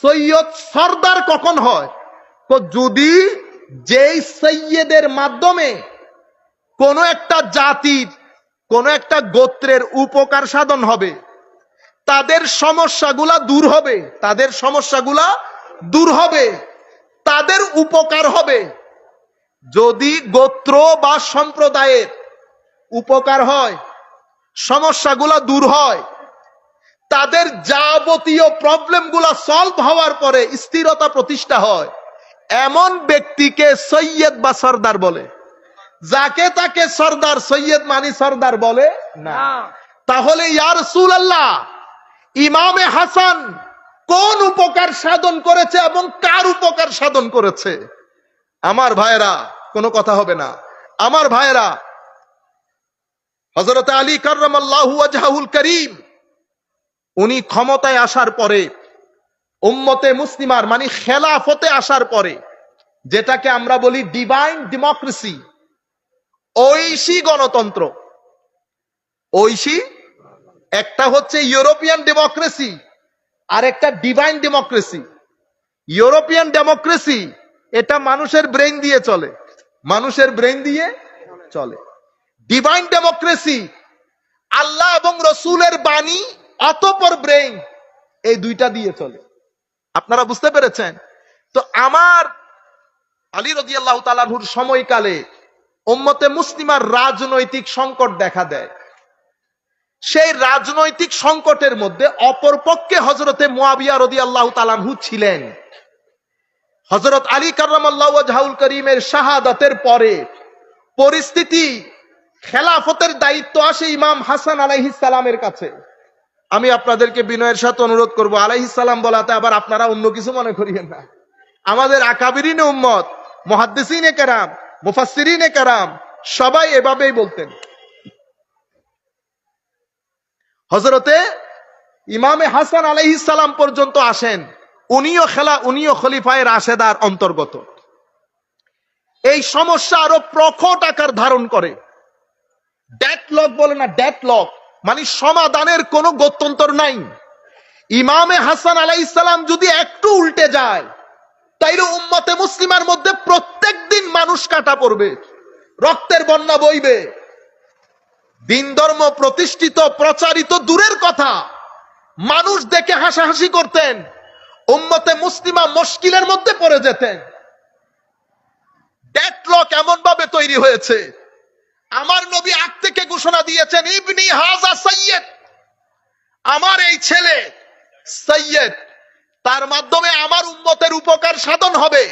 সৈয়দ সর্দার কখন হয়? তো যদি যেই সৈয়দের মাধ্যমে কোন একটা জাতির, কোন একটা গোত্রের উপকার সাধন হবে, তাদের সমস্যাগুলা দূর হবে, তাদের সমস্যাগুলা দূর হবে, তাদের উপকার হবে। যদি গোত্র বা সম্প্রদায়ের উপকার হয়, সমস্যাগুলা দূর হয়, তাদের যাবতীয় প্রবলেমগুলা সলভ হওয়ার পরে স্থিরতা প্রতিষ্ঠা হয়, এমন ব্যক্তিকে সৈয়দ বা সর্দার বলে। যাকে তাকে সর্দার, সৈয়দ মানি সর্দার বলে না। তাহলে ইয়া রাসূলুল্লাহ, ইমামে হাসান কোন উপকার সাধন করেছে এবং কার উপকার সাধন করেছে? আমার ভাইরা, কোনো কথা হবে না। আমার ভাইরা, হযরত আলী কাররামাল্লাহু ওয়াজহাহুল কারীম, উনি ক্ষমতায় আসার পরে, উম্মতে মুসলিমার মানে খেলাফতে আসার পরে, যেটাকে আমরা বলি ডিভাইন ডেমোক্রেসি, ঐশী গণতন্ত্র। ঐশী, একটা হচ্ছে ইউরোপিয়ান ডেমোক্রেসি আর একটা ডিভাইন ডেমোক্রেসি। ইউরোপিয়ান ডেমোক্রেসি এটা মানুষের ব্রেন দিয়ে চলে, মানুষের ব্রেন দিয়ে চলে। ডিভাইন ডেমোক্রেসি আল্লাহ এবং রসুলের বাণী অতঃপর ব্রেন, এই দুইটা দিয়ে চলে। আপনারা বুঝতে পেরেছেন? তো আমার আলী রাদিয়াল্লাহু তাআলা আনহুর সময়কালে উম্মতে মুসলিমার রাজনৈতিক সংকট দেখা দেয়। সেই রাজনৈতিক সংকটের মধ্যে অপরপক্ষে হযরতে মুয়াবিয়া রাদিয়াল্লাহু তাআলা আনহু ছিলেন। হযরত আলী কাররামাল্লাহু ওয়াজহাহুল কারীমের শাহাদাতের পরে পরিস্থিতি, খেলাফতের দায়িত্ব আসে ইমাম হাসান আলাইহিস সালামের কাছে। আমি আপনাদেরকে বিনয়ের সাথে অনুরোধ করব, আলাইহিস সালাম বলাতে আবার আপনারা অন্য কিছু মনে করিয়েন না। আমাদের আকাবিরিনে উম্মত, মুহাদ্দিসিনে কেরাম, মুফাসসিরিনে কেরাম সবাই এভাবেই বলতেন। হযরতে ইমামে হাসান আলাইহিস সালাম পর্যন্ত আসেন, উনিও খলিফায়ে রাশেদার অন্তর্গত। এই সমস্যা আরো প্রকট আকার ধারণ করে। ডেডলক বলে না, ডেডলক মানে সমাধানের কোনো গত্যন্তর নাই। ইমামে হাসান আলাইহিস সালাম যদি একটু উল্টে যায়, তাইলে উম্মতে মুসলিমার মধ্যে প্রত্যেক দিন মানুষ কাটা পড়বে, রক্তের বন্যা বইবে। দিন ধর্ম প্রতিষ্ঠিত প্রচারিত দূরের কথা, মানুষ দেখে হাসাহাসি করতেন, উম্মতে মুসলিমা মুশকিলের মধ্যে পড়ে যেতেন। ডেডলক এমন ভাবে তৈরি হয়েছে, আমার নবী আগ থেকে ঘোষণা দিয়েছেন, ইবনি হাজা সাইয়্যিদ, আমার এই ছেলে সাইয়্যিদ, তার মাধ্যমে আমার উম্মতের উপকার সাধন হবে।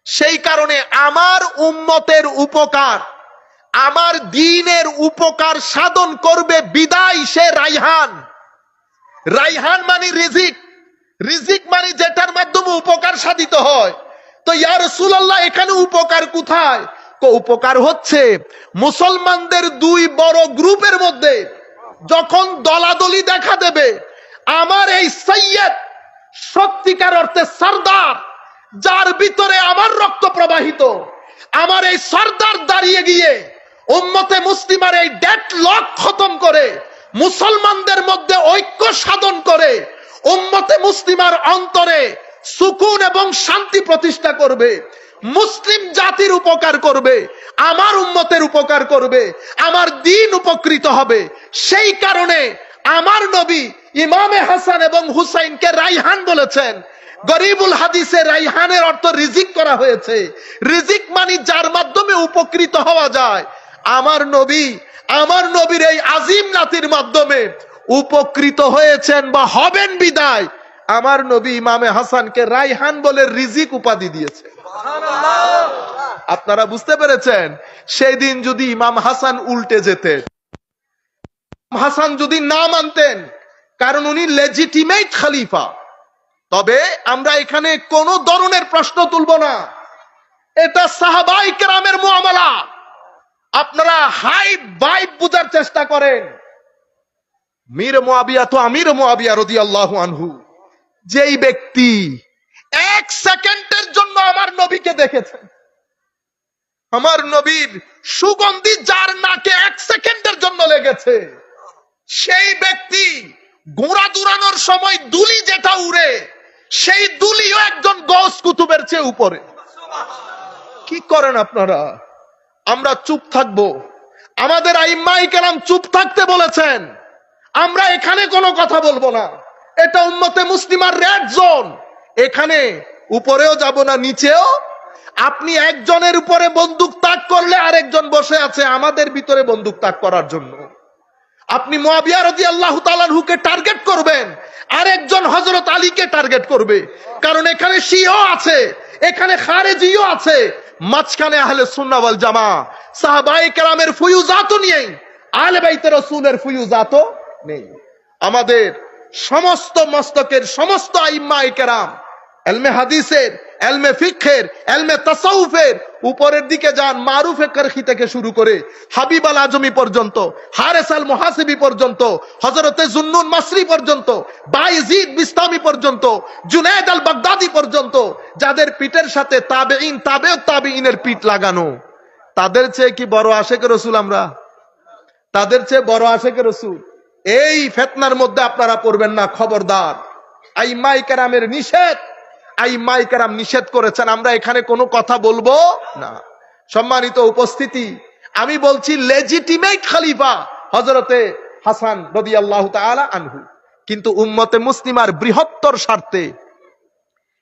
সেই কারণে আমার উম্মতের উপকার, আমার দ্বীনের উপকার সাধন করবে বিদায় সে রাইহান। রাইহান মানে রিজিক, রিজিক মানে যেটার মাধ্যমে উপকার সাধিত হয়। তো ইয়া রাসূলুল্লাহ, এখানে উপকার কোথায়? উপকার হচ্ছে মুসলমানদের দুই বড় গ্রুপের মধ্যে যখন দলাদলি দেখা দেবে, আমার এই সাইয়্যিদ সত্যিকার অর্থে সরদার, যার ভিতরে আমার রক্ত প্রবাহিত, আমার এই সরদার দাঁড়িয়ে গিয়ে উম্মতে মুসলিমার এই ডেডলক খতম করে, মুসলমানদের মধ্যে ঐক্য সাধন করে, উম্মতে মুসলিমার অন্তরে সুকুন এবং শান্তি প্রতিষ্ঠা করবে, মুসলিম জাতির উপকার করবে, আমার উম্মতের উপকার করবে, আমার দ্বীন উপকৃত হবে। সেই কারণে আমার নবী ইমামে হাসান এবং হুসাইনকে রাইহান বলেছেন। গরিবুল হাদিসে রাইহানের অর্থ রিজিক করা হয়েছে। রিজিক মানে যার মাধ্যমে উপকৃত হওয়া যায়। আমার নবী, আমার নবীর এই আজিম নাতির মাধ্যমে উপকৃত হয়েছেন বা হবেন বিদায় আমার নবী ইমামে হাসানকে রাইহান বলে রিজিক উপাধি দিয়েছে। আপনারা বুঝতে পেরেছেন? সেই দিন যদি ইমাম হাসান উল্টে যেতেন, হাসান যদি না মানতেন, কারণ উনি লেজিটিমেট খলিফা, তবে আমরা এখানে কোন ধরনের প্রশ্ন তুলব না। এটা সাহাবায়ে কেরামের মুআমালা। আপনারা হাই ভাইব বুঝার চেষ্টা করেন। মীর মুআবিয়া তো আমির মুআবিয়া রাদিয়াল্লাহু আনহু, যেই ব্যক্তি এক সেকেন্ডের জন্য আমার নবীকে দেখেছেন, আমার নবীর সুগন্ধি যার নাকে এক সেকেন্ডের জন্য লেগেছে, সেই ব্যক্তি ঘোড়া দৌড়ানোর সময় দুলি যেটা উড়ে, সেই দুলিও একজন গৌস কুতুবের চেয়ে উপরে। কি করেন আপনারা? আমরা চুপ থাকবো? আমাদের আইম্মায়ে কেরাম চুপ থাকতে বলেছেন। আমরা এখানে কোনো কথা বলবো না। এটা উম্মতে মুসলিমার রেড জোন। এখানে উপরেও যাব না, নিচেও। আপনি একজনের উপরে বন্দুক তাক করলে আরেকজন বসে আছে আমাদের ভিতরে বন্দুক তাক করার জন্য। আপনি মুআবিয়া রাদিয়াল্লাহু তাআলা আনহুকে টার্গেট করবেন, আরেকজন হযরত আলীকে টার্গেট করবে। কারণ এখানে শিয়াও আছে, এখানে খারেজিও আছে, মাঝখানে আহলে সুন্নাহ ওয়াল জামা, সাহাবায়ে কেরামের ফুয়ুজাতও নেই, আহলে বাইতে রাসূলের ফুয়ুজাতও নেই। আমাদের সমস্ত মস্তকের সমস্ত আইম্মায়ে কেরাম ইলমে হাদিসের, ইলমে ফিকহের, ইলমে তাসাউফের উপরের দিকে যান, মারুফে কারখি থেকে শুরু করে হাবিব আল আজমি পর্যন্ত, হারেস আল মুহাসিবি পর্যন্ত, হযরতে জুন্নুন মাসরি পর্যন্ত, বায়জিদ বিস্তামি পর্যন্ত, জুনায়েদ আল বাগদাদি পর্যন্ত, যাদের পিঠের সাথে তাবেঈন, তাবেউত তাবেঈনের পিঠ লাগানো, তাদের চেয়ে কি বড় আশেক রাসূল আমরা? তাদের চেয়ে বড় আশেক রাসূল? এই ফিতনার মধ্যে আপনারা পড়বেন না, খবরদার। আইম্মায়ে কেরামের নিষেধ, আইম্মায়ে কেরাম নিষেধ করেছেন, আমরা এখানে কোনো কথা বলবো না। সম্মানিত উপস্থিতি, আমি বলছি লেজিটিমেট খলিফা হযরতে হাসান রাদিয়াল্লাহু তাআলা আনহু, কিন্তু উম্মতে মুসলিমার বৃহত্তর স্বার্থে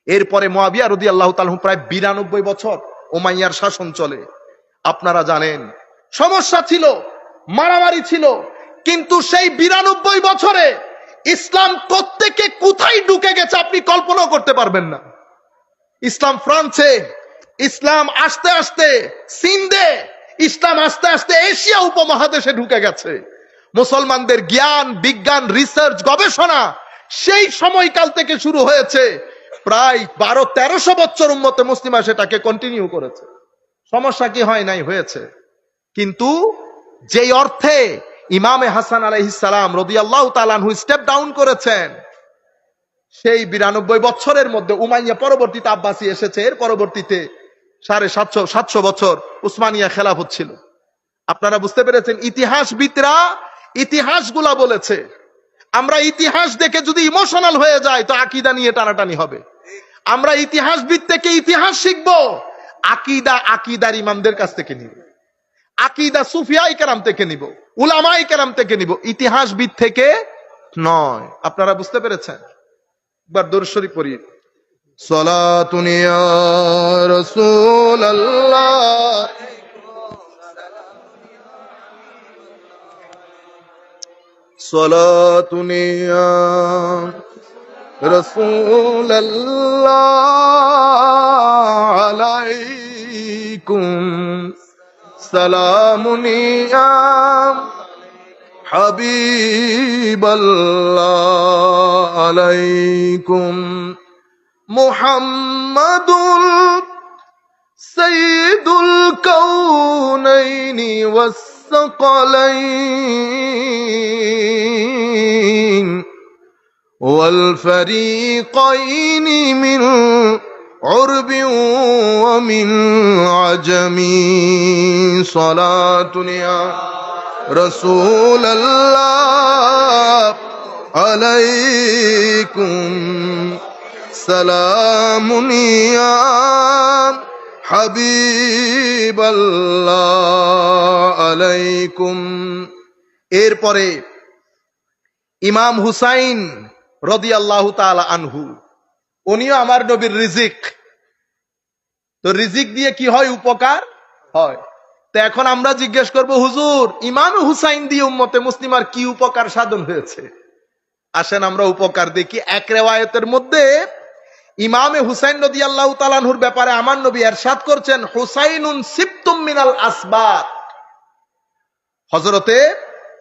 এরপরে মুআবিয়া রাদিয়াল্লাহু তাআলা প্রায় 92 বছর উমাইয়ার শাসন চলে। আপনারা জানেন সমস্যা ছিল, মারামারি ছিল, কিন্তু সেই 92 বছরে ইসলাম প্রত্যেকে কোথায় ঢুকে গেছে আপনি কল্পনা করতে পারবেন না। ইসলাম ফ্রান্সে, ইসলাম আস্তে আস্তে সিন্ধে, ইসলাম আস্তে আস্তে এশিয়া উপমহাদেশে ঢুকে গেছে। মুসলমানদের জ্ঞান, বিজ্ঞান, রিসার্চ, গবেষণা সেই সময়কাল থেকে শুরু হয়েছে। প্রায় 1200-1300 বছর উম্মতে মুসলিমা সেটাকে কন্টিনিউ করেছে। সমস্যা কি হয় নাই? হয়েছে। কিন্তু যেই অর্থে ইমামে হাসান আলাইহিস সালাম রাদিয়াল্লাহু তাআলা আনহু স্টেপ ডাউন করেছেন, সেই 92 বছরের মধ্যে উমাইয়া পরবর্তীতে আব্বাসী এসেছে, এর পরবর্তীতে 750 বছর উসমানিয়া খেলাফত ছিল। আপনারা বুঝতে পেরেছেন? ইতিহাসবিদরা ইতিহাসগুলা বলেছে। আমরা ইতিহাস দেখে যদি ইমোশনাল হয়ে যায় তো আকীদা নিয়ে টানাটানি হবে। আমরা ইতিহাসবিদ থেকে ইতিহাস শিখবো, আকীদা আকীদার ইমামদের কাছ থেকে নিব, আকীদা সুফিয়ায়ে কেরাম থেকে নিব, উলামায়ে কেরাম থেকে নিব, ইতিহাসবিদ থেকে নয়। আপনারা বুঝতে পেরেছেন? একবার দরুদ শরীফ পড়ি। সালাতুন ইয়া রাসূলুল্লাহ صلاة يا رسول الله عليكم سلام يا حبيب الله عليكم محمد سيد الكونين والثقلين والفريقين من عرب ومن عجم صلاة يا رسول الله عليكم سلام يا حبيب الله عليكم। এরপরে ইমাম হুসাইন রাদিয়াল্লাহু তাআলা আনহু, উনিও আমার নবীর রিজিক। তো রিজিক দিয়ে কি হয়? উপকার হয়। তো এখন আমরা জিজ্ঞেস করব, হুজুর ইমাম হুসাইন দিয়ে উম্মতে মুসলিমার কি উপকার সাধন হয়েছে? আসেন আমরা উপকার দেখি। এক রিওয়ায়াতের মধ্যে ইমামে হুসাইন রাদিয়াল্লাহু তাআলা আনহুর ব্যাপারে আমার নবী ইরশাদ করছেন, হুসাইনুন সিবতুম মিনাল আসবাত। হযরতে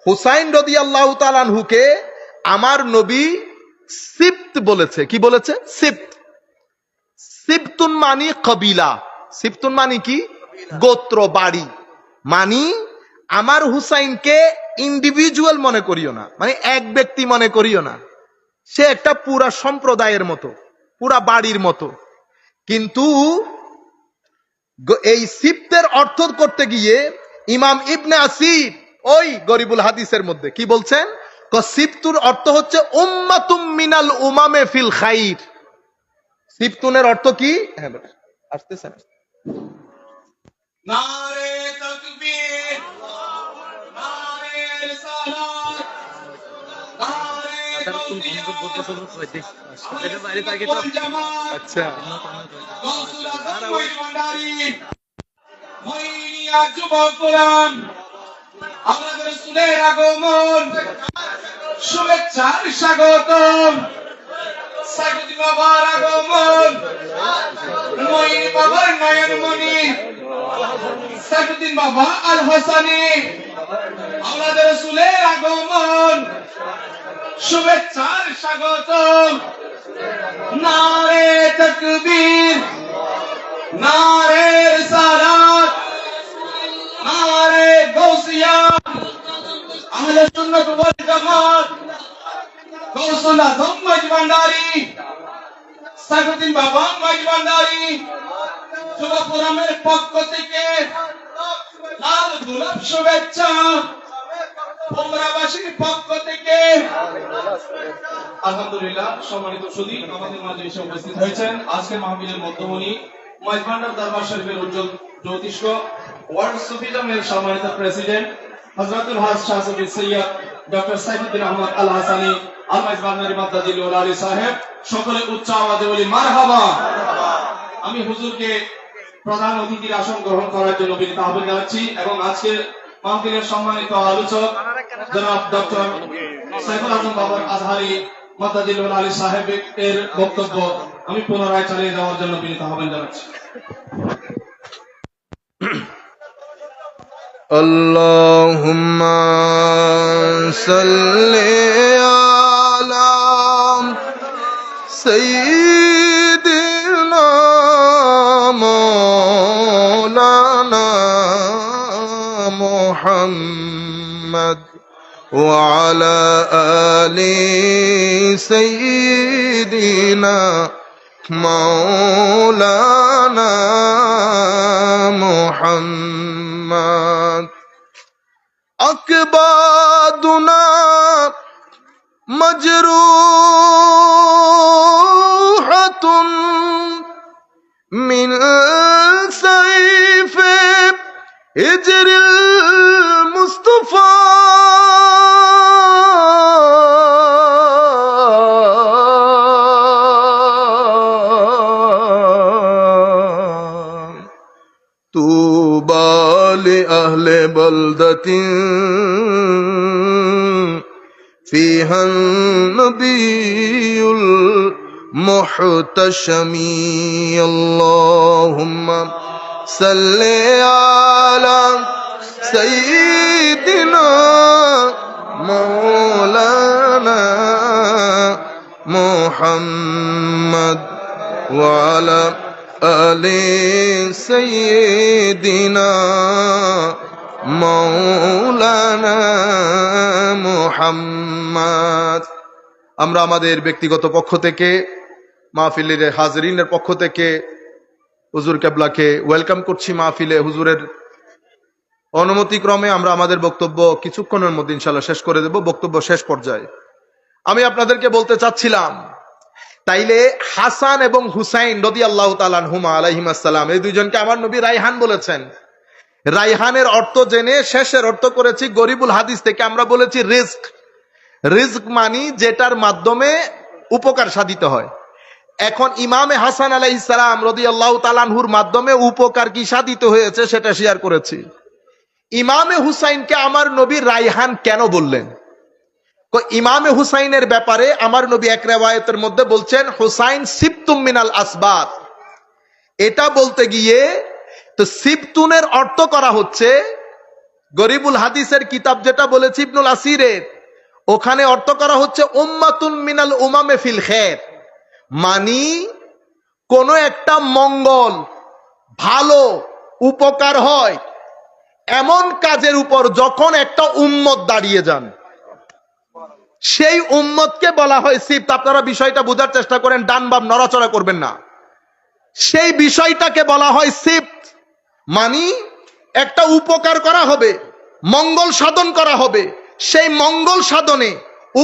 হুসাইন রাদিয়াল্লাহু তাআলা আনহুকে আমার নবী সিবত বলেছে। কি বলেছে? সিবত। সিবতুন মানি কবিলা। সিবতুন মানি কি? গোত্র, বাড়ি। মানি আমার হুসাইনকে ইন্ডিভিজুয়াল মনে করিও না, মানে এক ব্যক্তি মনে করিও না। সে একটা পুরা সম্প্রদায়ের মতো, পুরা বাড়ির মতো। কিন্তু এই সিবতের অর্থ করতে গিয়ে ইমাম ইবনে আসির ওই গরিবুল হাদিসের মধ্যে কি বলছেন? সিবতুর অর্থ হচ্ছে উম্মাতুম মিনাল উমামে ফিল খাইর। সিবতুনের অর্থ কি? হ্যাঁ আসতেছেন। নারে তাকবীর, নারে রিসালাত, নারে আচ্ছা, আমাদের রাসূলের আগমন, শুভেচ্ছার স্বাগতম। সাইদুদ্দিন বাবার আগমন, মঈন বাবার নয়নমণি, সাইদুদ্দিন বাবা আল হাসানি। আমাদের রাসূলের আগমন, শুভেচ্ছার স্বাগতম। নারে তাকবীর, নারে রিসালাত, নারে গাউসিয়া। আহলে সুন্নাত ওয়াল জামাত, গৌসুল আজম মাইজ ভান্ডারী, সাইফুদ্দিন বাবা মাইজ ভান্ডারী, যুবপুরামের পক্ষ থেকে লাল গোলাপ শুভেচ্ছা। পোমরাবাসীর পক্ষ থেকে আলহামদুলিল্লাহ। সম্মানিত সুধী, আমাদের মাঝে এসে উপস্থিত হয়েছেন আজকের মাহফিলের মধ্যমণি, মাইজ ভান্ডার দরবার শরীফের উজ্জ্বল জ্যোতিষ্ক, ওয়ার্ল্ড সুফিজমের সম্মানিত প্রেসিডেন্ট হযরতুল হাজ শাহ সুফি সৈয়দ ডক্টর সাইফুদ্দিন আহমদ আল হাসানি আল মাইজ ভান্ডারী মাদ্দাজিল আলী সাহেব। সকলে উচ্চ আওয়াজে বলি মারহাবা। আমি হুজুরকে প্রধান অতিথির আসন গ্রহণ করার জন্য বিনীত আহ্বান জানাচ্ছি এবং আজকের মাহফিলের সম্মানিত আলোচক জনাব ডক্টর সাইফুল আজম বাবার আজহারি মাদ্দাজিল আলী সাহেব এর বক্তব্য আমি পুনরায় চালিয়ে যাওয়ার জন্য বিনীত আহ্বান জানাচ্ছি। আল্লাহুম্মা সাল্লি আলা সাইয়্যিদিনা মাওলানা মুহাম্মদ ওয়া আলা আলি সাইয়্যিদিনা মাওলানা মুহাম্মদ। আকবাদুনা মজরুহাতুন মিন সাইফে হিজরিল মুস্তাফা তুবা লি আহলে বলদাতিন فيها النبي المحتشم اللهم صل على سيدنا مولانا محمد وعلى آل سيدنا মাওলানা মুহাম্মদ। আমরা আমাদের ব্যক্তিগত পক্ষ থেকে, মাহফিলের হাজরিনের পক্ষ থেকে হুজুর কেবলাকে ওয়েলকাম করছি মাহফিলে। হুজুরের অনুমতিক্রমে আমরা আমাদের বক্তব্য কিছুক্ষণের মধ্যে ইনশাআল্লাহ শেষ করে দেব। বক্তব্য শেষ পর্যায়ে আমি আপনাদেরকে বলতে চাচ্ছিলাম, তাইলে হাসান এবং হুসাইন রাদিয়াল্লাহু তাআলা আনহুমা আলাইহিস সালাম, এই দুইজনকে আমার নবী রাইহান বলেছেন। রাইহানের অর্থ জেনে শেষের অর্থ করেছি গরিবুল হাদিস থেকে। আমরা বলেছি রিজক। রিজক মানি যেটার মাধ্যমে উপকার সাধিত হয়। এখন ইমামে হাসান আলাইহিস সালাম রাদিয়াল্লাহু তাআলা আনহুর মাধ্যমে উপকার কি সাধিত হয়েছে সেটা শেয়ার করেছি। ইমামে হুসাইনকে আমার নবী রাইহান কেন বললেন? ইমামে হুসাইনের ব্যাপারে আমার নবী এক রিওয়ায়াতের মধ্যে বলছেন হুসাইন সিবতুম মিনাল আসবাত। এটা বলতে গিয়ে তো সিবতুনের অর্থ করা হচ্ছে, গরিবুল হাদিসের কিতাব যেটা বলেছি ইবনুল আসিরের, ওখানে অর্থ করা হচ্ছে উম্মাতুন মিনাল উমামে ফিল খের, মানি কোন একটা মঙ্গল ভালো উপকার হয় এমন কাজের উপর যখন একটা উম্মত দাঁড়িয়ে যান, সেই উম্মতকে বলা হয় সিবত। আপনারা বিষয়টা বোঝার চেষ্টা করেন, ডান বাম নড়াচড়া করবেন না। সেই বিষয়টাকে বলা হয় সিবত, মানি একটা উপকার করা হবে, মঙ্গল সাধন করা হবে। সেই মঙ্গল সাধনে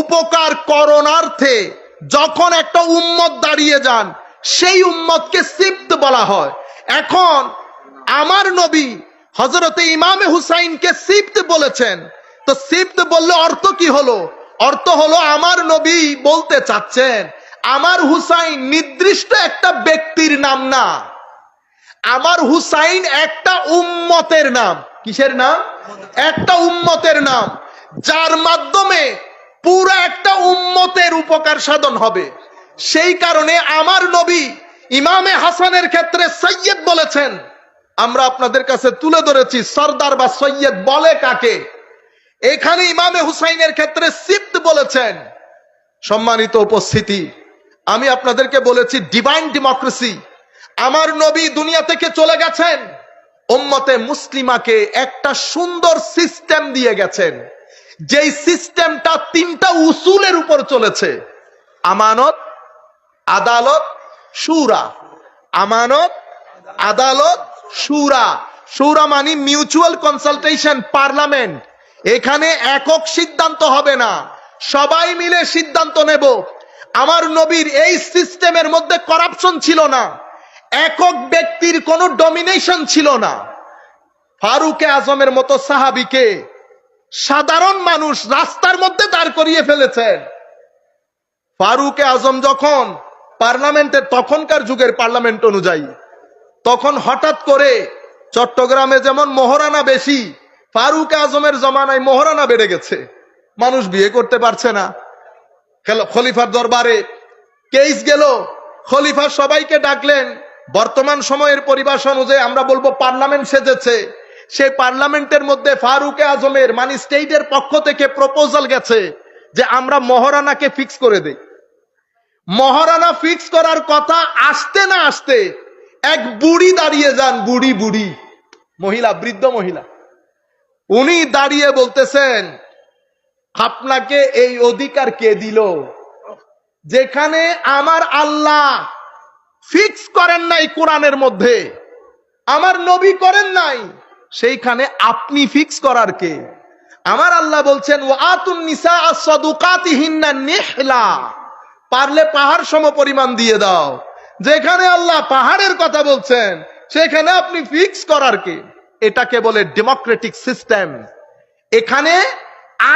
উপকার করণার্থে যখন একটা উম্মত দাঁড়িয়ে যান, সেই উম্মতকে সিবত বলা হয়। এখন আমার নবী হযরতে ইমামে হুসাইনকে সিবত বলেছেন, তো সিবত বললে অর্থ কি হলো? অর্থ হলো আমার নবী বলতে চাচ্ছেন আমার হুসাইন নির্দিষ্ট একটা ব্যক্তির নাম না, আমার হুসাইন একটা উম্মতের নাম। কিসের নাম? একটা উম্মতের নাম, যার মাধ্যমে পুরো একটা উম্মতের উপকার সাধন হবে। সেই কারণে আমার নবী ইমামে হাসানের ক্ষেত্রে সৈয়দ বলেছেন। আমরা আপনাদের কাছে তুলে ধরেছি সরদার বা সৈয়দ বলে কাকে। এখানে ইমামে হুসাইনের ক্ষেত্রে সিবত বলেছেন। সম্মানিত উপস্থিতি, আমি আপনাদেরকে বলেছি ডিভাইন ডেমোক্রেসি। আমার নবী দুনিয়া থেকে চলে গেছেন, উম্মতে মুসলিমাকে একটা সুন্দর সিস্টেম দিয়ে গেছেন, যেই সিস্টেমটা তিনটা উসুলের উপর চলেছে: আমানত, আদালত, শুরা। আমানত, আদালত, শুরা। শুরা মানে মিউচুয়াল কনসালটেশন, পার্লামেন্ট। এখানে একক সিদ্ধান্ত হবে না, সবাই মিলে সিদ্ধান্ত নেব। আমার নবীর এই সিস্টেমের মধ্যে করাপশন ছিল না, একক ব্যক্তির কোনো ডমিনেশন ছিল না। ফারুকে আজমের মতো সাহাবীকে সাধারণ মানুষ রাস্তার মধ্যে দাঁড় করিয়ে ফেলেছেন। ফারুকে আজম যখন পার্লামেন্টের, তখনকার যুগের পার্লামেন্ট অনুযায়ী, তখন হঠাৎ করে চট্টগ্রামে যেমন মোহরানা বেশি, ফারুকে আজমের জমানায় মোহরানা বেড়ে গেছে, মানুষ বিয়ে করতে পারছে না। খলিফার দরবারে কেস গেল, খলিফা সবাইকে ডাকলেন। বর্তমান সময়ের পরিবেশ অনুযায়ী আমরা বলবো পার্লামেন্ট সেজেছে। সেই পার্লামেন্টের মধ্যে ফারুকে আজমের মানে স্টেটের পক্ষ থেকে প্রপোজাল গেছে যে আমরা মহারানাকে ফিক্স করে দেই। মহারানা ফিক্স করার কথা আসতে না আসতে এক বুড়ি দাঁড়িয়ে যান, বুড়ি বুড়ি মহিলা, বৃদ্ধ মহিলা। উনি দাঁড়িয়ে বলতেছেন, আপনাকে এই অধিকার কে দিল? যেখানে আমার আল্লাহ ফিক্স করেন নাই কোরআনের মধ্যে, আমার নবী করেন নাই, সেইখানে আপনি ফিক্স করার কে? আমার আল্লাহ বলছেন ওয়াতুন নিসা আস-সাদুকাতিহিন্না নিহলা, পারলে পাহাড় সম পরিমাণ দিয়ে দাও। যেখানে আল্লাহ পাহাড়ের কথা বলছেন, সেখানে আপনি ফিক্স করার কে? এটাকে বলে ডেমোক্রেটিক সিস্টেম। এখানে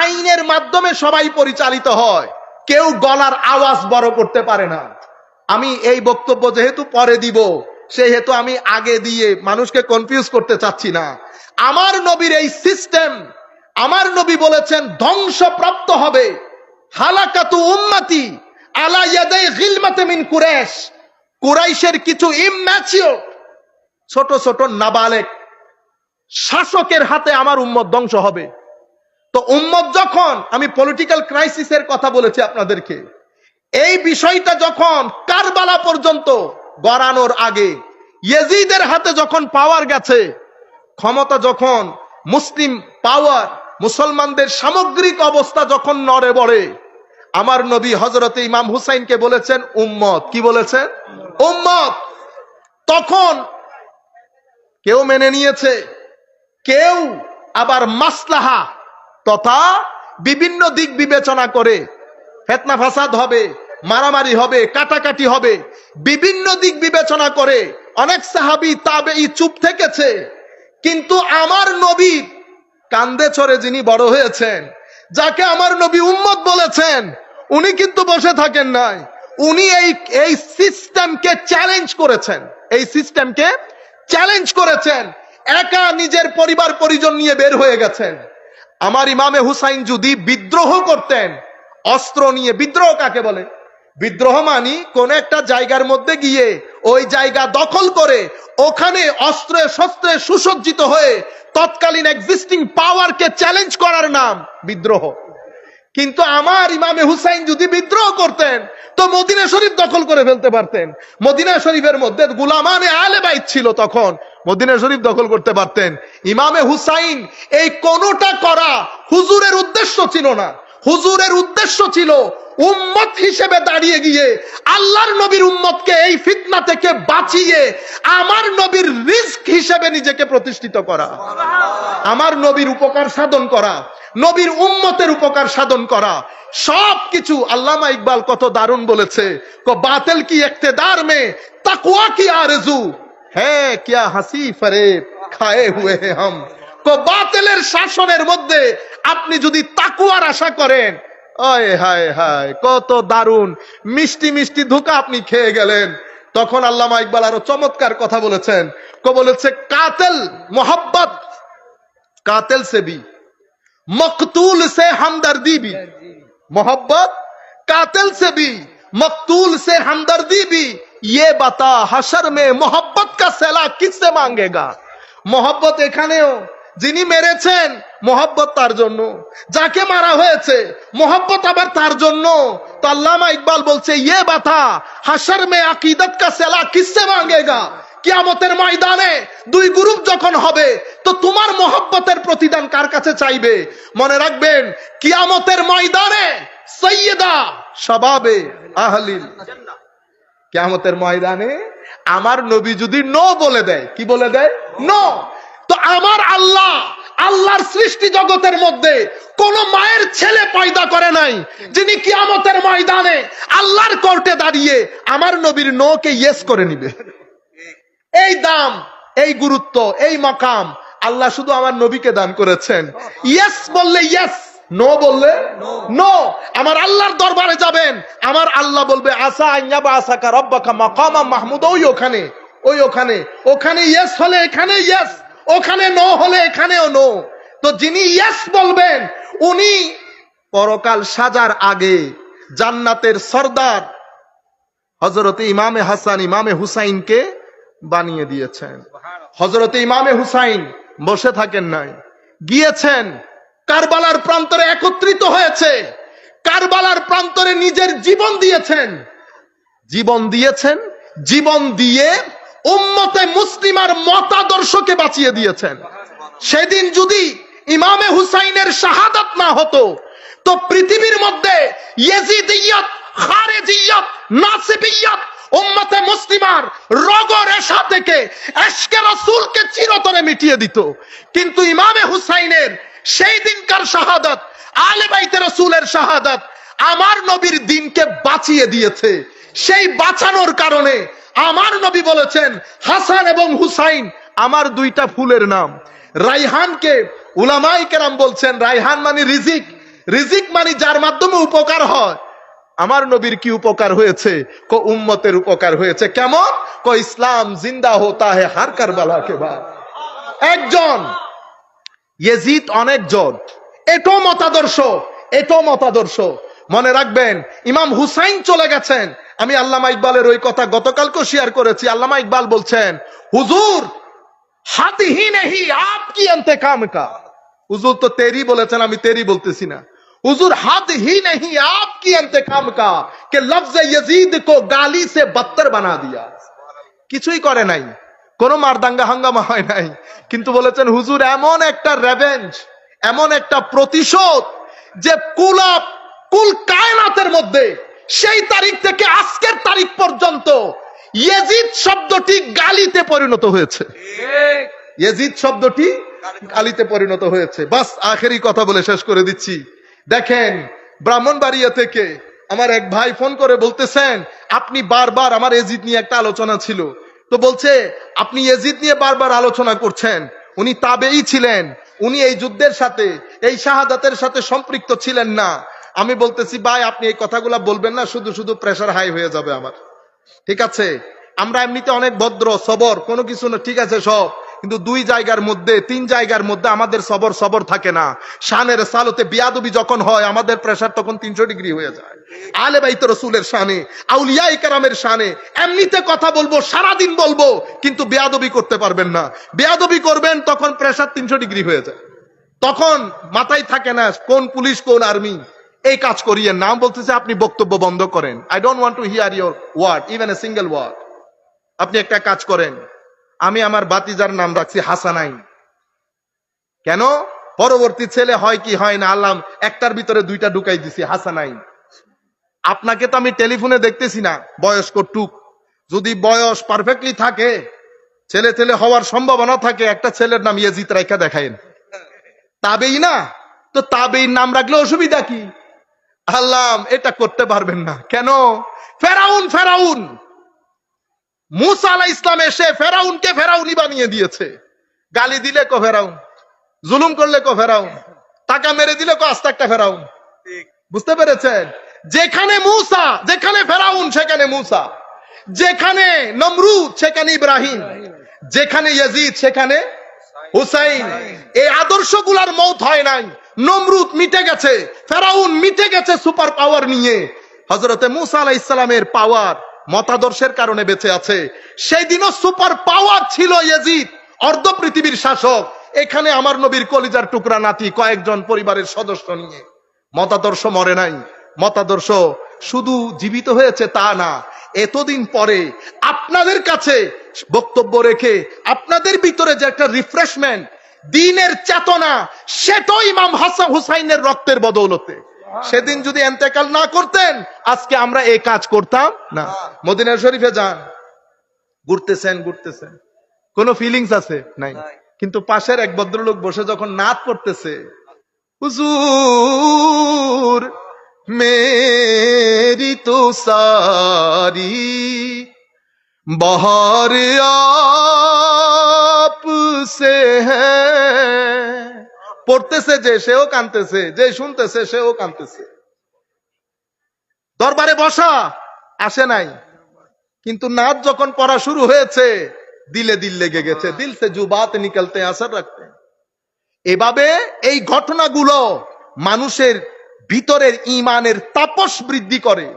আইনের মাধ্যমে সবাই পরিচালিত হয়, কেউ গলার আওয়াজ বড় করতে পারে না। আমি এই বক্তব্য যেহেতু পরে দিব, সেহেতু আমি আগে দিয়ে মানুষকে কনফিউজ করতে চাচ্ছি না। আমার নবীর এই সিস্টেম, আমার নবী বলেছেন ধ্বংসপ্রাপ্ত হবে হালাকাতু উম্মতি আলা ইয়াদাই গিলমাতি মিন কুরাইশ, কুরাইশের কিছু ইম্যাচিওর ছোট ছোট নাবালেক শাসকের হাতে আমার উম্মত ধ্বংস হবে। তো উম্মত যখন, আমি পলিটিক্যাল ক্রাইসিসের কথা বলেছি আপনাদেরকে, এই বিষয়টা যখন কারবালা পর্যন্ত গড়ানোর আগে ইয়েজিদের হাতে যখন পাওয়ার গেছে, ক্ষমতা যখন, মুসলিম পাওয়ার, মুসলমানদের সামগ্রিক অবস্থা যখন নড়ে বড়ে, আমার নবী হযরতে ইমাম হুসাইনকে বলেছেন উম্মত। কি বলেছেন? উম্মত। তখন কেউ মেনে নিয়েছে, কেউ আবার মাসলাহা তথা বিভিন্ন দিক বিবেচনা করে ফিতনা ফাসাদ হবে, মারামারি হবে, কাটাকাটি হবে, বিভিন্ন দিক বিবেচনা করে অনেক সাহাবী তাবেঈ চুপ থেকেছে। কিন্তু আমার নবীর কান্দে চড়ে যিনি বড় হয়েছেন, যাকে আমার নবী উম্মত বলেছেন, উনি কিন্তু বসে থাকেন নাই। উনি এই সিস্টেমকে চ্যালেঞ্জ করেছেন, এই সিস্টেমকে চ্যালেঞ্জ করেছেন। একা নিজের পরিবার পরিজন নিয়ে বের হয়ে গেছেন। আমার ইমামে হুসাইন যদি বিদ্রোহ করতেন অস্ত্র নিয়ে, বিদ্রোহ কাকে বলে? বিদ্রোহ মানি কোন একটা জায়গার মধ্যে গিয়ে ওই জায়গা দখল করে ওখানে অস্ত্রে শস্ত্রে সুসজ্জিত হয়ে তৎকালীন এক্সিস্টিং পাওয়ারকে চ্যালেঞ্জ করার নাম বিদ্রোহ। কিন্তু আমার ইমামে হুসাইন যদি বিদ্রোহ করতেন তো মদিনা শরীফ দখল করে ফেলতে পারতেন। মদিনা শরীফের মধ্যে গুলামানে আহলে বাইত ছিল, তখন মদিনা শরীফ দখল করতে পারতেন। ইমামে হুসাইন এই কোনটা করা হুজুরের উদ্দেশ্য ছিল না। হুজুরের উদ্দেশ্য ছিল উম্মত হিসেবে দাঁড়িয়ে গিয়ে আল্লাহর নবীর উম্মতকে এই ফিতনা থেকে বাঁচিয়ে আমার নবীর রিজক হিসেবে নিজেকে প্রতিষ্ঠিত করা, আমার নবীর উপকার সাধন করা, নবীর উম্মতের উপকার সাধন করা। সবকিছু আল্লামা ইকবাল কত দারুণ বলেছে, বাতিল কি ইক্তেদার মে তাকওয়া কি আরজু হ্যাঁ, কিয়া হাসি ফরেব খায়ে হুয়ে হে হাম। বাতিলের শাসনের মধ্যে আপনি যদি তাকওয়ার আশা করেন, আয় হায় হায়, কত দারুণ মিষ্টি মিষ্টি ধোঁকা আপনি খেয়ে গেলেন। তখন আল্লামা ইকবাল আরো চমৎকার কথা বলেছেন, বলেছে কাতিল মোহাব্বত কাতিল সে भी मकतूल से हमदर्दी भी, मोहब्बत कातिल से भी मकतूल से हमदर्दी भी, ये बता हशर में मोहब्बत का सेला किससे मांगेगा। मोहब्बत এখানেও যিনি মেরেছেন মোহব্বত তার জন্য, যাকে মারা হয়েছে মোহব্বত আবার তার জন্য। তো আল্লামা ইকবাল বলছে ये बता हशर में अकीदत का सेला किससे मांगेगा। কিয়ামতের ময়দানে দুই গ্রুপ যখন হবে তো তোমার মোহব্বতের প্রতিদান কার কাছে চাইবে? মনে রাখবেন কিয়ামতের ময়দানে সাইয়্যিদা শাবাবে আহলিল জান্নাহ, কিয়ামতের ময়দানে আমার নবী যদি নো বলে দেয়, কি বলে দেয়? নো। তো আমার আল্লাহ, আল্লাহর সৃষ্টি জগতের মধ্যে কোন মায়ের ছেলে পয়দা করে নাই যিনি কিয়ামতের ময়দানে আল্লাহর কোর্টে দাঁড়িয়ে আমার নবীর নো কে ইয়েস করে নিবে। এই দাম, এই গুরুত্ব, এই মাকাম আল্লাহ শুধু আমার নবীকে দান করেছেন। ইয়েস বললে ইয়েস, নো বললে নো। আমার আল্লাহর দরবারে যাবেন, আমার আল্লাহ বলবে আসা আইয়াবা আসাকা রব্বাকা মাকামা মাহমুদ, ওখানে ইয়েস হলে এখানে ইয়েস, ওখানে নো হলে এখানেও নো। তো যিনি ইয়েস বলবেন উনি পরকাল সাজার আগে জান্নাতের সরদার হযরতে ইমামে হাসান ইমামে হুসাইনকে বানিয়ে দিয়েছেন। হযরতে ইমামে হুসাইন বসে থাকেন নাই, গিয়েছেন কারবালার প্রান্তরে, একত্রিত হয়েছে কারবালার প্রান্তরে, নিজের জীবন দিয়েছেন, জীবন দিয়ে উম্মতে মুসলিমার মতাদর্শকে বাঁচিয়ে দিয়েছেন। সেদিন যদি ইমামে হুসাইনের শাহাদাত না হতো তো পৃথিবীর মধ্যে ইয়েজিদিয়ত, খারেজিয়ত, নাসিবিয়ত উম্মতে মুসলিমার রগ রেশা থেকে ইশকে রাসূলকে চিরতরে মিটিয়ে দিত। কিন্তু ইমামে হুসাইনের সেই দিনকার শাহাদাত, আলে বাইতে রাসূলের শাহাদাত আমার নবীর দ্বীনকে বাঁচিয়ে দিয়েছে। সেই বাঁচানোর কারণে আমার নবী বলেছেন হাসান এবং হুসাইন আমার দুইটা ফুলের নাম। রাইহানকে উলামায়ে কেরাম বলছেন রাইহান মানে রিজিক, রিজিক মানে যার মাধ্যমে উপকার হয়। আমার নবীর কি উপকার হয়েছে? উম্মতের উপকার হয়েছে। কেমন? ইসলাম জিন্দা হোতা হে হার কারবালা কে বাদ। একজন ইয়েজিদ অনেকজন, এটাও মতাদর্শ, মনে রাখবেন ইমাম হুসাইন চলে গেছেন। আমি আল্লামা ইকবালের ওই কথা গতকালকে শেয়ার করেছি। আল্লামা ইকবাল বলছেন, হুজুর হাত হি নেহি আপকি ইন্তেকাম কা। হুজুর তো তেরি বলেছেন, আমি তেরি বলতেছি না। হুজুর হাত হি নেহি আপকি ইন্তেকাম কা কে লফজ ইয়াজিদ কো গালি সে বদতর বানা দিয়া। কিছুই করে নাই, কোন মারদাঙ্গা হাঙ্গামা হয় নাই, কিন্তু বলেছেন হুজুর এমন একটা রেভেঞ্জ, এমন একটা প্রতিশোধ যে কুল কায়নাতের মধ্যে সেই তারিখ থেকে আজকের তারিখ পর্যন্ত ইয়াজিদ শব্দটি গালিতে পরিণত হয়েছে। ইয়াজিদ শব্দটি গালিতে পরিণত হয়েছে। বাস আখেরি কথা বলে শেষ করে দিচ্ছি। দেখেন ব্রাহ্মণবাড়িয়া থেকে আমার এক ভাই ফোন করে বলতেছেন, আপনি বারবার, আমার ইয়াজিদ নিয়ে একটা আলোচনা ছিল, তো বলছে আপনি ইয়াজিদ নিয়ে বারবার আলোচনা করছেন, উনি তাবেই ছিলেন, উনি এই যুদ্ধের সাথে, এই শাহাদাতের সাথে সম্পৃক্ত ছিলেন না। আমি বলতেছি ভাই আপনি এই কথাগুলা বলবেন না, শুধু শুধু প্রেসার হাই হয়ে যাবে আমার। ঠিক আছে, আমরা এমনিতে অনেক ভদ্র সবর, কোনো কিছু না, ঠিক আছে সব, কিন্তু দুই জায়গার মধ্যে, তিন জায়গার মধ্যে আমাদের সবর থাকে না। শানের সালতে বিয়াদবি যখন হয় আমাদের প্রেসার তখন 300 ডিগ্রি হয়ে যায়। আলে বাইত রাসূলের শানে, আউলিয়া ইকরামের শানে এমনিতে কথা বলবো, সারাদিন বলবো, কিন্তু বেয়াদবি করতে পারবেন না। বেয়াদবি করবেন তখন প্রেসার 300 ডিগ্রি হয়ে যায়, তখন মাথায় থাকে না কোন পুলিশ কোন আর্মি। এই কাজ করিয়ে নাম বলতেছে আপনি বক্তব্য বন্ধ করেন। I don't want to hear your word, even a single word. আপনি একটা কাজ করেন, আমি আমার বাতিজার নাম রাখছি হাসানাইন। কেন? পরবর্তী ছেলে হয় কি হয় না, আল্লাহ একটার ভিতরে দুইটা ঢুকাই দিছি, হাসানাইন। আপনাকে তো আমি টেলিফোনে দেখতেছি না, বয়স্ক টুক, যদি বয়স পারফেক্টলি থাকে, ছেলে ছেলে হওয়ার সম্ভাবনা থাকে, একটা ছেলের নাম ইয়াজিদ রাইখা দেখায়েন। তাবেই না তো, তাবেই নাম রাখলে অসুবিধা কি? আল্লাহ এটা করতে পারবেন না। কেন? ফেরাউন মুসা আলাইহিস ইসলাম এসে ফেরাউনকে ফেরাউনি বানিয়ে দিয়েছে। গালি দিলে কো ফেরাউন, জুলুম করলে কো ফেরাউন, টাকা মেরে দিলে কো আস্তে একটা ফেরাউন। বুঝতে পেরেছেন? যেখানে মুসা, যেখানে ফেরাউন সেখানে মুসা, যেখানে নমরুদ সেখানে ইব্রাহিম, যেখানে ইয়াজিদ সেখানে হুসাইন। এই আদর্শগুলার মৌত হয় নাই। নমরুদ মিটে গেছে, ফেরাউন মিটে গেছে সুপার পাওয়ার নিয়ে। হযরতে মুসা আলাইহিস সালামের পাওয়ার মতাদর্শের কারণে বেঁচে আছে। সেই দিনও সুপার পাওয়ার ছিল ইয়াজিদ, অর্ধ পৃথিবীর শাসক। এখানে আমার নবীর কলিজার টুকরা নাতি কয়েকজন পরিবারের সদস্য নিয়ে। মতাদর্শ মরে নাই, মতাদর্শ শুধু জীবিত হয়েছে তা না, এতদিন পরে আপনাদের কাছে বক্তব্য রেখে আপনাদের ভিতরে যে একটা রিফ্রেশমেন্ট, দ্বীনের চেতনা, সেটাই ইমাম হাসান হুসাইনের রক্তের বদৌলতে। সেদিন যদি ইন্তেকাল না করতেন আজকে আমরা এই কাজ করতাম না। মদিনা শরীফে যান, ঘুরতেছেন, কোনো ফিলিংস আছে নাই, কিন্তু পাশের এক ভদ্রলোক বসে যখন নাত পড়তেছে, হুজুর মেরি তো সারি बहार आप से है, পড়তেছে যে সেও কাঁদতেছে, যে শুনতেছে সেও কাঁদতেছে। দরবারে বসা আসে নাই, কিন্তু নাচ যখন পড়া শুরু হয়েছে দিলে দিল লেগে গেছে। দিল সে জো বাত নিকলতে আসর রাখতে। এভাবে এই ঘটনাগুলো মানুষের ভিতরের ঈমানের তাপস বৃদ্ধি করে,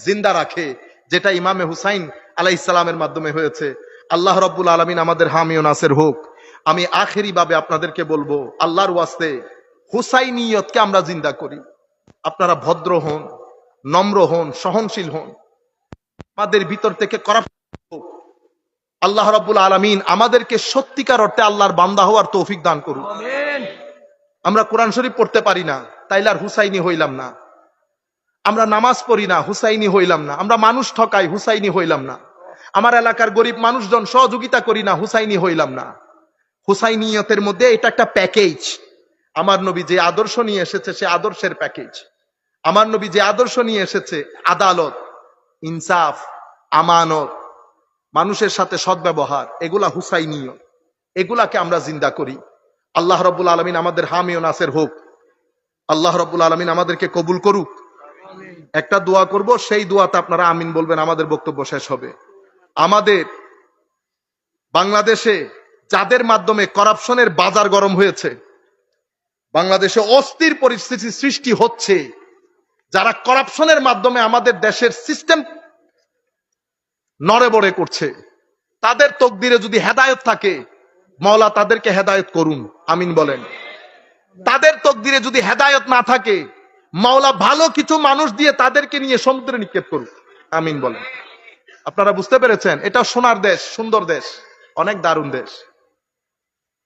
জিন্দা রাখে, যেটা ইমামে হুসাইন আলাইহিস সালামের মাধ্যমে হয়েছে। আল্লাহ রাব্বুল আলামিন আমাদের হামি ও নাসির হোক। আমি আখেরি ভাবে আপনাদেরকে বলবো, আল্লাহর ওয়াস্তে হুসাইনিয়তকে আমরা জিন্দা করি। আপনারা ভদ্র হন, নম্র হন, সহনশীল হন। আমাদের ভিতর থেকে করাপশন হোক। আল্লাহ রাব্বুল আলামিন আমাদেরকে সত্যিকার অর্থে আল্লাহর বান্দা হওয়ার তৌফিক দান করুন। আমরা কোরআন শরীফ পড়তে পারি না, তাইলে আর হুসাইনি হইলাম না। আমরা নামাজ পড়ি না, হুসাইনি হইলাম না। আমরা মানুষ ঠকাই, হুসাইনি হইলাম না। আমার এলাকার গরিব মানুষজন সহযোগিতা করি না, হুসাইনি হইলাম না। হুসাইনিয়তের মধ্যে এটা একটা প্যাকেজ। আমার নবী যে আদর্শ নিয়ে এসেছে সে আদর্শের প্যাকেজ। আমার নবী যে আদর্শ নিয়ে এসেছে, আদালত, ইনসাফ, আমানত, মানুষের সাথে সদ্ব্যবহার, এগুলা হুসাইনিয়ত। এগুলাকে আমরা জিন্দা করি। আল্লাহ রাব্বুল আলামিন আমাদের হামি ও নাসির হোক। আল্লাহ রাব্বুল আলামিন আমাদেরকে কবুল করুক। একটা দোয়া করব, সেই দোয়াতে আপনারা আমিন বলবেন, আমাদের বক্তব্য শেষ হবে। আমাদের বাংলাদেশে যাদের মাধ্যমে করাপশনের বাজার গরম হয়েছে, বাংলাদেশে অস্থির পরিস্থিতি সৃষ্টি হচ্ছে, যারা করাপশনের মাধ্যমে আমাদের দেশের সিস্টেম নড়ে বড়ে করছে, তাদের তকদিরে যদি হেদায়েত থাকে, মাওলা তাদেরকে হেদায়েত করুন, আমিন বলেন। তাদের তকদিরে যদি হেদায়েত না থাকে, মাওলা ভালো কিছু মানুষ দিয়ে তাদেরকে নিয়ে সমুদ্রে নিক্ষেপ করুন, আমিন বলেন। আপনারা বুঝতে পেরেছেন? এটা সোনার দেশ, সুন্দর দেশ, অনেক দারুণ দেশ।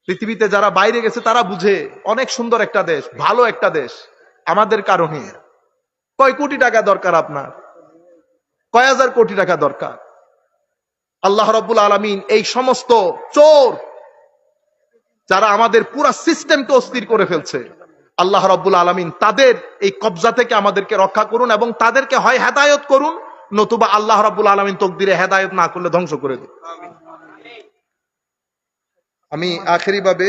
পৃথিবীতে যারা বাইরে গেছে তারা বুঝে অনেক সুন্দর একটা দেশ, ভালো একটা দেশ। আমাদের কারণে কয় কোটি টাকা দরকার আপনার, কয় হাজার কোটি টাকা দরকার। আল্লাহ রাব্বুল আলামিন এই সমস্ত চোর যারা আমাদের পুরা সিস্টেমকে অস্থির করে ফেলছে, আল্লাহ রাব্বুল আলামিন তাদের এই কবজা থেকে আমাদেরকে রক্ষা করুন এবং তাদেরকে হয় হেদায়েত করুন, নতুবা আল্লাহ রাব্বুল আলামিন তকদিরে হেদায়েত না করলে ধ্বংস করে দিন। আমি আখেরি ভাবে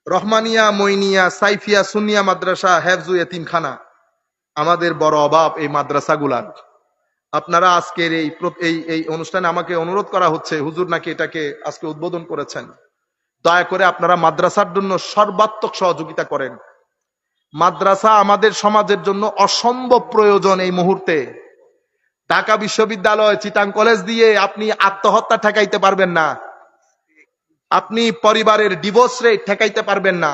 রহমানিয়া, মইনিয়া, সাইফিয়া, সুন্নিয়া মাদ্রাসা, হেফজু এতিমখানা, আমাদের বড় অভাব এই মাদ্রাসাগুলার। আপনারা আজকের এই অনুষ্ঠানে আমাকে অনুরোধ করা হচ্ছে, হুজুর নাকি এটাকে আজকে উদ্বোধন করেছেন, দয়া করে আপনারা মাদ্রাসার জন্য সর্বাত্মক সহযোগিতা করেন। মাদ্রাসা আমাদের সমাজের জন্য অসম্ভব প্রয়োজন এই মুহূর্তে। ঢাকা বিশ্ববিদ্যালয়, চিটাং কলেজ দিয়ে আপনি আত্মহত্যা ঠেকাইতে পারবেন না, আপনি পরিবারের ডিভোর্স রেট ঠেকাইতে পারবেন না,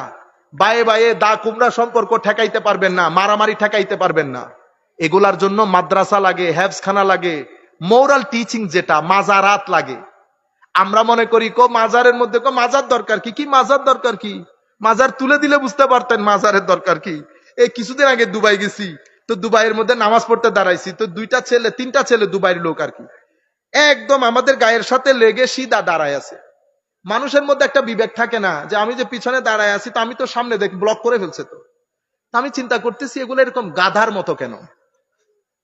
বায়ে বায়ে দা কুমড়া সম্পর্ক ঠেকাইতে পারবেন না, মারামারি ঠেকাইতে পারবেন না। এগুলার জন্য মাদ্রাসা লাগে, হেফজখানা লাগে, মোরাল টিচিং যেটা মাজারাত লাগে। আমরা মনে করি মাজারের মধ্যে মাজার দরকার কি? কি মাজার দরকার কি? মাজার তুলে দিলে বুঝতে পারতেন মাজারের দরকার কি। এই কিছুদিন আগে দুবাই গেছি, তো দুবাইয়ের মধ্যে নামাজ পড়তে দাঁড়াইছি, তো তিনটা ছেলে দুবাইয়ের লোক আর কি, একদম আমাদের গায়ের সাথে লেগে সিধা দাঁড়ায় আছে। মানুষের মধ্যে একটা বিবেক থাকে না যে আমি যে পিছনে দাঁড়ায় আছি, তো আমি তো সামনে দেখ ব্লক করে ফেলছে। তো আমি চিন্তা করতেছি এগুলো এরকম গাধার মতো কেন।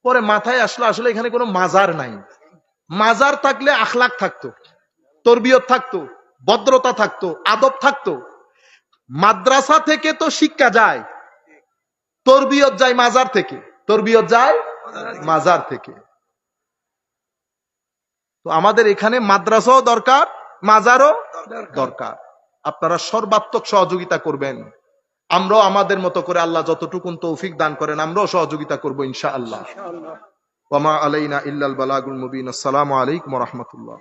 পরে মাথায় আসলো আসলে এখানে কোনো মাজার নাই। মাজার থাকলে আখলাক থাকতো, তরবিয়ত থাকতো, ভদ্রতা থাকতো, আদব থাকতো। মাদ্রাসা থেকে তো শিক্ষা যায়, তরবিয়ত যায় মাজার থেকে, তরবিয়ত যায় মাজার থেকে। তো আমাদের এখানে মাদ্রাসাও দরকার, মাজারও দরকার। আপনারা সর্বাত্মক সহযোগিতা করবেন। আমরাও আমাদের মতো করে আল্লাহ যতটুকুন তৌফিক দান করেন আমরাও সহযোগিতা করবো ইনশাআল্লাহ। ওয়া মা আলাইনা ইল্লাল বালাগুল মুবিন। আসসালামু আলাইকুম ওয়া রাহমাতুল্লাহ।